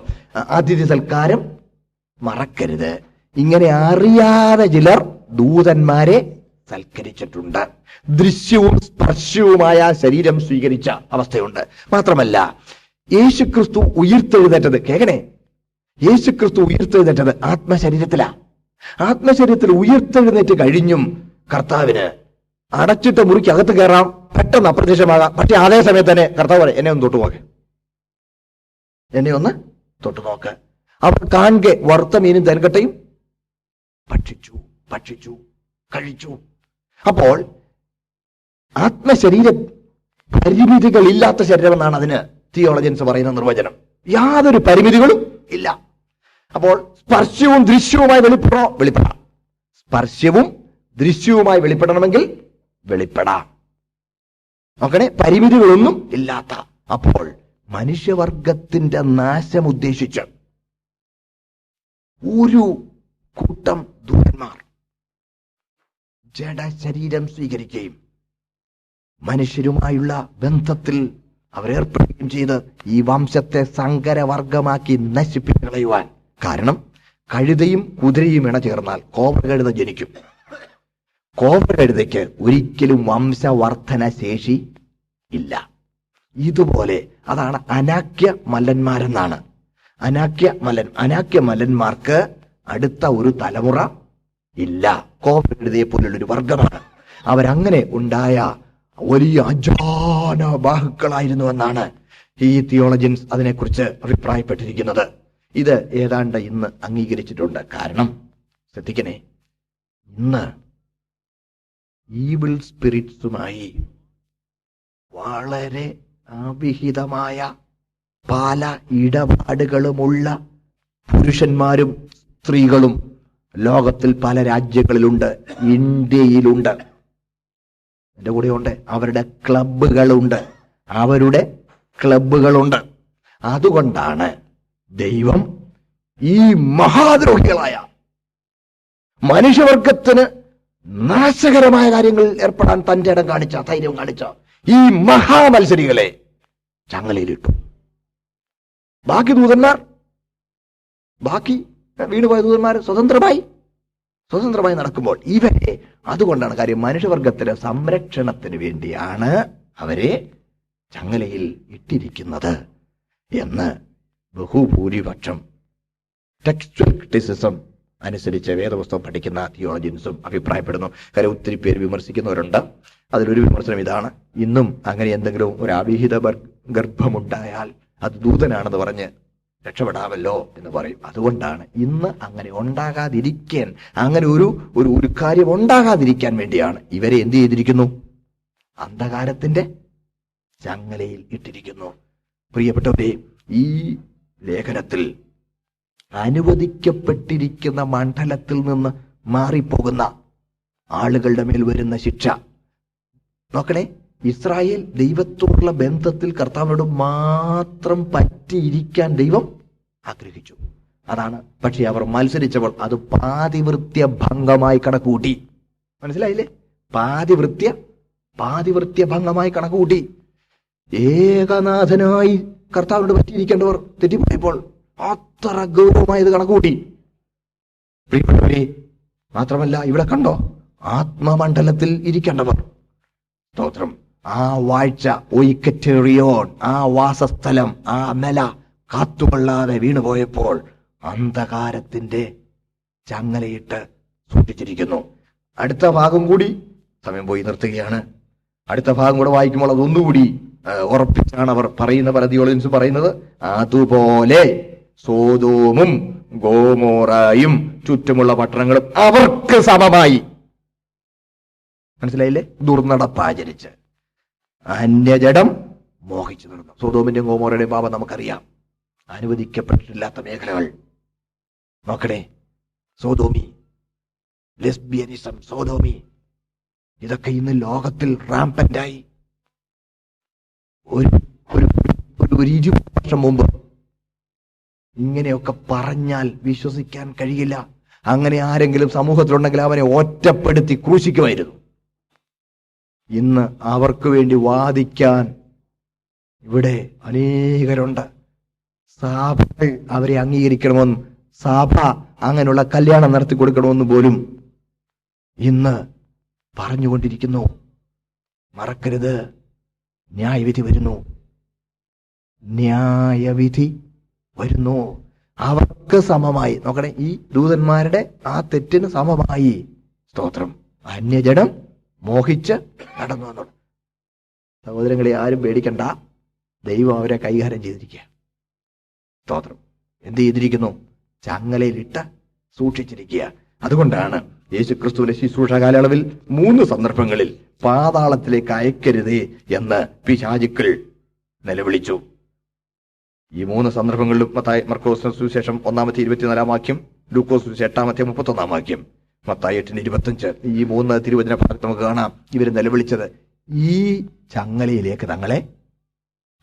അതിഥി സൽക്കാരം മറക്കരുത്. ഇങ്ങനെ അറിയാതെ ചിലർ ദൂതന്മാരെ സൽക്കരിച്ചിട്ടുണ്ട്. ദൃശ്യവും സ്പർശ്യവുമായ ശരീരം സ്വീകരിച്ച അവസ്ഥയുണ്ട്. മാത്രമല്ല, യേശുക്രിസ്തു ഉയിർത്തെഴുന്നേറ്റത്, കേൾക്കണേ, യേശുക്രിസ്തു ഉയിർത്തെഴുന്നേറ്റത് ആത്മശരീരത്തിലാ. ആത്മശരീരത്തിൽ ഉയിർത്തെഴുന്നേറ്റ് കഴിഞ്ഞും കർത്താവിന് അടച്ചിട്ട മുറിക്ക് അകത്ത് കയറാം, പെട്ടെന്ന് അപ്രത്യക്ഷമാകാം. പക്ഷെ അതേ സമയത്ത് തന്നെ കർത്താവ് പറയും, എന്നെ ഒന്ന് തൊട്ടു നോക്ക്. അവർ കാണെ വറുത്ത മീനും തെൻകട്ടയും ഭക്ഷിച്ചു കഴിച്ചു. അപ്പോൾ ആത്മശരീര പരിമിതികളില്ലാത്ത ശരീരമെന്നാണ് അതിന് തിയോളജിയൻസ് പറയുന്ന നിർവചനം. യാതൊരു പരിമിതികളും ഇല്ല. അപ്പോൾ സ്പർശ്യവും ദൃശ്യവുമായി വെളിപ്പെടാം. സ്പർശ്യവും ദൃശ്യവുമായി വെളിപ്പെടണമെങ്കിൽ വെളിപ്പെടാം. നോക്കണേ, പരിമിതികളൊന്നും ഇല്ലാത്ത. അപ്പോൾ മനുഷ്യവർഗത്തിന്റെ നാശം ഉദ്ദേശിച്ച് ഒരു കൂട്ടം ദൂതന്മാർ ജഡശരീരം സ്വീകരിക്കുകയും മനുഷ്യരുമായുള്ള ബന്ധത്തിൽ അവരേർപ്പെടുകയും ചെയ്ത് ഈ വംശത്തെ സങ്കരവർഗമാക്കി നശിപ്പിക്കളയുവാൻ. കാരണം കഴുതയും കുതിരയും ഇണ ചേർന്നാൽ കോവകഴുത ജനിക്കും. കോവകഴുതയ്ക്ക് ഒരിക്കലും വംശവർദ്ധന ശേഷി ഇല്ല. ഇതുപോലെ അതാണ് അനാക്യ മല്ലന്മാരെന്നാണ്. അനാക്യ മല്ലന്മാർക്ക് അടുത്ത ഒരു തലമുറ ഇല്ല. കോവകഴുതയെ പോലുള്ളൊരു വർഗമാണ്. അവരങ്ങനെ ഉണ്ടായ വലിയ അജാന ബാഹുക്കളായിരുന്നു എന്നാണ് ഈ തിയോളജിയൻസ് അതിനെക്കുറിച്ച് അഭിപ്രായപ്പെട്ടിരിക്കുന്നത്. ഇത് ഏതാണ്ട് ഇന്ന് അംഗീകരിച്ചിട്ടുണ്ട്. കാരണം ശ്രദ്ധിക്കണേ, ഇന്ന് ഈവിൾ സ്പിരിറ്റ്സുമായി വളരെ അവിഹിതമായ പല ഇടപാടുകളുമുള്ള പുരുഷന്മാരും സ്ത്രീകളും ലോകത്തിൽ പല രാജ്യങ്ങളിലുണ്ട്, ഇന്ത്യയിലുണ്ട്. എൻ്റെ കൂടെ ഉണ്ട്. അവരുടെ ക്ലബ്ബുകളുണ്ട്. അതുകൊണ്ടാണ് ദൈവം ഈ മഹാദ്രോഹികളായ മനുഷ്യവർഗത്തിന് നാശകരമായ കാര്യങ്ങളിൽ ഏർപ്പെടാൻ തന്റെ ഇടം കാണിച്ച, ധൈര്യം കാണിച്ച ഈ മഹാമത്സരികളെ ചങ്ങലയിലിട്ടു. ബാക്കി വീണുപോയ ദൂതന്മാർ സ്വതന്ത്രമായി നടക്കുമ്പോൾ ഇവരെ, അതുകൊണ്ടാണ് കാര്യം, മനുഷ്യവർഗത്തിന്റെ സംരക്ഷണത്തിന് വേണ്ടിയാണ് അവരെ ചങ്ങലയിൽ ഇട്ടിരിക്കുന്നത് എന്ന് ബഹുഭൂരിപക്ഷം ടെക്സ്ച്വൽ ക്രിറ്റിസിസം അനുസരിച്ച് വേദപുസ്തകം പഠിക്കുന്ന തിയോളജിയൻസും അഭിപ്രായപ്പെടുന്നു. കാര്യം ഒത്തിരി പേര് വിമർശിക്കുന്നവരുണ്ട്. അതിലൊരു വിമർശനം ഇതാണ്: ഇന്നും അങ്ങനെ എന്തെങ്കിലും ഒരു അവിഹിത ഗർഭമുണ്ടായാൽ അത് ദൂതനാണെന്ന് പറഞ്ഞ് രക്ഷപ്പെടാമല്ലോ എന്ന് പറയും. അതുകൊണ്ടാണ് ഇന്ന് അങ്ങനെ ഉണ്ടാകാതിരിക്കാൻ, അങ്ങനെ ഒരു കാര്യം ഉണ്ടാകാതിരിക്കാൻ വേണ്ടിയാണ് ഇവരെ എന്ത് ചെയ്തിരിക്കുന്നു? അന്ധകാരത്തിന്റെ ചങ്ങലയിൽ ഇട്ടിരിക്കുന്നു. പ്രിയപ്പെട്ടവരെ, ഈ ലേഖനത്തിൽ അനുവദിക്കപ്പെട്ടിരിക്കുന്ന മണ്ഡലത്തിൽ നിന്ന് മാറിപ്പോകുന്ന ആളുകളുടെ മേൽ വരുന്ന ശിക്ഷ നോക്കണേ. ഇസ്രായേൽ ദൈവത്തോടുള്ള ബന്ധത്തിൽ കർത്താവിനോട് മാത്രം പറ്റിയിരിക്കാൻ ദൈവം ആഗ്രഹിച്ചു. അതാണ്. പക്ഷെ അവർ മത്സരിച്ചപ്പോൾ അത് പാതിവൃത്യ ഭംഗമായി കണക്കുകൂട്ടി. മനസ്സിലായില്ലേ? പാതിവൃത്യ ഭംഗമായി കണക്കുകൂട്ടി. ഏകനാഥനായി കർത്താവിനോട് പറ്റിയിരിക്കേണ്ടവർ തെറ്റിപ്പോയപ്പോൾ അത്ര ഗൗരവമായത് കണക്കുകൂട്ടി. പ്രിയപ്പെട്ടവരെ, മാത്രമല്ല ഇവിടെ കണ്ടോ, ആത്മമണ്ഡലത്തിൽ ഇരിക്കേണ്ടവർ, സ്തോത്രം, ആ വാഴ്ച, ഒയ്ക്കറ്റേറിയോൺ, ആ വാസസ്ഥലം, ആ നില കാത്തുകൊള്ളാതെ വീണുപോയപ്പോൾ അന്ധകാരത്തിന്റെ ചങ്ങലയിട്ട് സൂക്ഷിച്ചിരിക്കുന്നു. അടുത്ത ഭാഗം കൂടി, സമയം പോയി നിർത്തുകയാണ്, അടുത്ത ഭാഗം കൂടെ വായിക്കുമ്പോൾ അതൊന്നുകൂടി ഉറപ്പിച്ചാണ് അവർ പറയുന്ന, പല തിയോളജിയൻസും പറയുന്നത്, അതുപോലെ സോദോമും ഗോമോറായും ചുറ്റുമുള്ള പട്ടണങ്ങളും അവർക്ക് സമമായി. മനസ്സിലായില്ലേ? ദുർനടപ്പാചരിച്ച് അന്യജഡം മോഹിച്ചു നടന്നു. സോദോമിന്റെയും ഗോമോറയുടെയും പാപം നമുക്കറിയാം. അനുവദിക്കപ്പെട്ടിട്ടില്ലാത്ത മേഖലകൾ നോക്കണേ. സോദോമി, ലെസ്ബിയനിസം, സോദോമി, ഇതൊക്കെ ഇന്ന് ലോകത്തിൽ റാമ്പന്റായി. ഒരു 20 വർഷം മുമ്പ് ഇങ്ങനെയൊക്കെ പറഞ്ഞാൽ വിശ്വസിക്കാൻ കഴിയില്ല. അങ്ങനെ ആരെങ്കിലും സമൂഹത്തിലുണ്ടെങ്കിൽ അവനെ ഒറ്റപ്പെടുത്തി ക്രൂശിക്കുമായിരുന്നു. ഇന്ന് അവർക്ക് വേണ്ടി വാദിക്കാൻ ഇവിടെ അനേകരുണ്ട്. സഭകൾ അവരെ അംഗീകരിക്കണമെന്നും സഭ അങ്ങനെയുള്ള കല്യാണം നടത്തി കൊടുക്കണമെന്ന് പോലും ഇന്ന് പറഞ്ഞുകൊണ്ടിരിക്കുന്നു. മറക്കരുത്, ന്യായവിധി വരുന്നു. അവർക്ക് സമമായി, നോക്കണേ, ഈ ദൂതന്മാരുടെ ആ തെറ്റിന് സമമായി, സ്തോത്രം, അന്യജനം മോഹിച്ച് നടന്നു എന്നുള്ളത്. സഹോദരങ്ങളെ, ആരും പേടിക്കണ്ട, ദൈവം അവരെ കൈകാര്യം ചെയ്തിരിക്കുക. സ്തോത്രം. എന്ത് ചെയ്തിരിക്കുന്നു? ചങ്ങലയിലിട്ട് സൂക്ഷിച്ചിരിക്കുക. അതുകൊണ്ടാണ് യേശുക്രിസ്തുവിന്റെ ശുശ്രൂഷ കാലയളവിൽ 3 സന്ദർഭങ്ങളിൽ പാതാളത്തിലേക്ക് അയക്കരുതേ എന്ന് പിശാചുക്കൾ നിലവിളിച്ചു. ഈ 3 സന്ദർഭങ്ങളിലും മർക്കോസ് സുവിശേഷം 1-24 വാക്യം, ലൂക്കോസ് സുവിശേഷം 8-31 വാക്യം, മത്തായി 8-25, ഈ 3 തിരുവചന ഭാഗത്ത് നമുക്ക് കാണാം ഇവർ നിലവിളിച്ചത് ഈ ചങ്ങലയിലേക്ക് തങ്ങളെ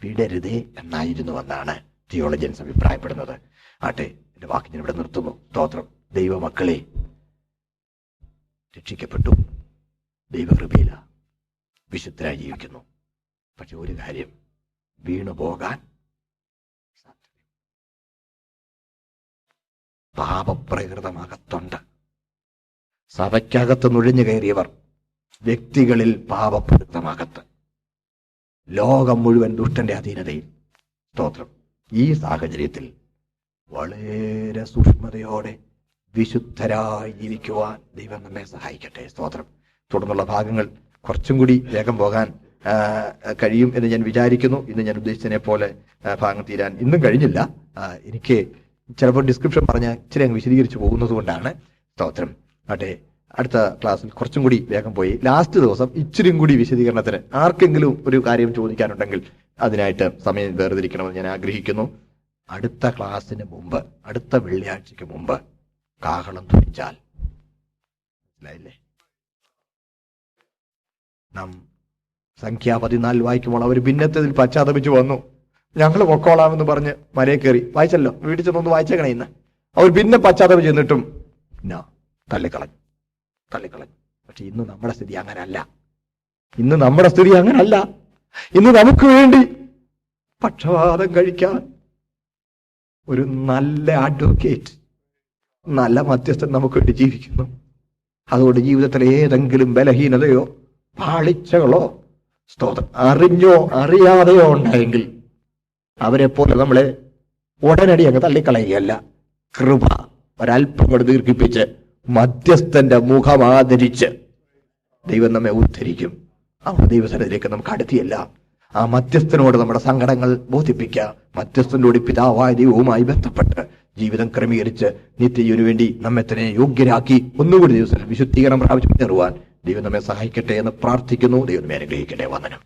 വിടരുതേ എന്നായിരുന്നുവെന്നാണ് തിയോളജിയൻസ് അഭിപ്രായപ്പെടുന്നത്. ആട്ടെ, എന്റെ വാക്ക് ഞാൻ ഇവിടെ നിർത്തുന്നു. സ്തോത്രം. ദൈവമക്കളെ, രക്ഷിക്കപ്പെട്ടു, ദൈവകൃപയില വിശുദ്ധരായി ജീവിക്കുന്നു. പക്ഷെ ഒരു കാര്യം, വീണുപോകാൻ പാപപ്രകൃതമകത്തുണ്ട്. സഭയ്ക്കകത്ത് നുഴഞ്ഞു കയറിയവർ വ്യക്തികളിൽ പാപപ്രകൃതമകത്ത്, ലോകം മുഴുവൻ ദുഷ്ടന്റെ അധീനതയിൽ. സ്തോത്രം. ഈ സാഹചര്യത്തിൽ വളരെ സൂക്ഷ്മതയോടെ വിശുദ്ധരായി ജീവിക്കുവാൻ ദൈവം നമ്മെ സഹായിക്കട്ടെ. സ്തോത്രം. തുടർന്നുള്ള ഭാഗങ്ങൾ കുറച്ചും കൂടി വേഗം പോകാൻ കഴിയും എന്ന് ഞാൻ വിചാരിക്കുന്നു. ഇന്ന് ഞാൻ ഉദ്ദേശിച്ചതിനെ പോലെ ഭാഗം തീരാൻ ഇന്നും കഴിഞ്ഞില്ല. എനിക്ക് ചിലപ്പോൾ ഡിസ്ക്രിപ്ഷൻ പറഞ്ഞ ഇച്ചിരി അങ്ങ് വിശദീകരിച്ച് പോകുന്നത് കൊണ്ടാണ്. സ്തോത്രം. ആട്ടെ, അടുത്ത ക്ലാസ്സിൽ കുറച്ചും കൂടി വേഗം പോയി ലാസ്റ്റ് ദിവസം ഇച്ചിരിയും കൂടി വിശദീകരണത്തിന് ആർക്കെങ്കിലും ഒരു കാര്യം ചോദിക്കാനുണ്ടെങ്കിൽ അതിനായിട്ട് സമയം വേർതിരിക്കണമെന്ന് ഞാൻ ആഗ്രഹിക്കുന്നു. അടുത്ത ക്ലാസ്സിന് മുമ്പ്, അടുത്ത വെള്ളിയാഴ്ചക്ക് മുമ്പ് കാഹളം ധ്വനിച്ചാൽ, മനസ്സിലായില്ലേ? നാം സംഖ്യ 14 വായിക്കുമ്പോൾ അവർ ഭിന്നത്തിൽ പശ്ചാത്തപിച്ചു വന്നു. ഞങ്ങൾ പൊക്കോളാമെന്ന് പറഞ്ഞ് മലയെ കയറി. വായിച്ചല്ലോ, വീട്ടിൽ ചെന്നൊന്ന് വായിച്ചേക്കണേ. ഇന്ന് അവർ പിന്നെ പശ്ചാത്തപിച്ച് ചെന്നിട്ടും തള്ളിക്കളഞ്ഞു. പക്ഷെ ഇന്ന് നമ്മുടെ സ്ഥിതി അങ്ങനല്ല. ഇന്ന് നമുക്ക് വേണ്ടി പക്ഷപാതം കഴിക്കാൻ ഒരു നല്ല അഡ്വക്കേറ്റ്, നല്ല മധ്യസ്ഥൻ നമുക്ക് വേണ്ടി ജീവിക്കുന്നു. അതുകൊണ്ട് ജീവിതത്തിലെ ഏതെങ്കിലും ബലഹീനതയോ പാളിച്ചകളോ സ്തോത്രം അറിഞ്ഞോ അറിയാതെയോ ഉണ്ടായെങ്കിൽ അവരെ പോലെ നമ്മളെ ഉടനടി അങ്ങ് തള്ളിക്കളയുകയല്ല. കൃപ ഒരല്പം കൊണ്ട് ദീർഘിപ്പിച്ച് മധ്യസ്ഥന്റെ മുഖമാദരിച്ച് ദൈവം നമ്മെ ഉദ്ധരിക്കും. ആ ദൈവസന്നിധിയിലേക്ക് നമുക്ക് അടുത്തിയല്ല. ആ മധ്യസ്ഥനോട് നമ്മുടെ സങ്കടങ്ങൾ ബോധിപ്പിക്കുക. മധ്യസ്ഥനോട് പിതാവായ ദൈവവുമായി ബന്ധപ്പെട്ട് ജീവിതം ക്രമീകരിച്ച് നിത്യജീവന് വേണ്ടി നമ്മെ തന്നെ യോഗ്യരാക്കി ഒന്നുകൂടി ദിവസം വിശുദ്ധീകരണം പ്രാപിച്ച് മുന്നേറുവാൻ ദൈവം നമ്മെ സഹായിക്കട്ടെ എന്ന് പ്രാർത്ഥിക്കുന്നു. ദൈവം നമ്മെ അനുഗ്രഹിക്കട്ടെ. വന്ദനം.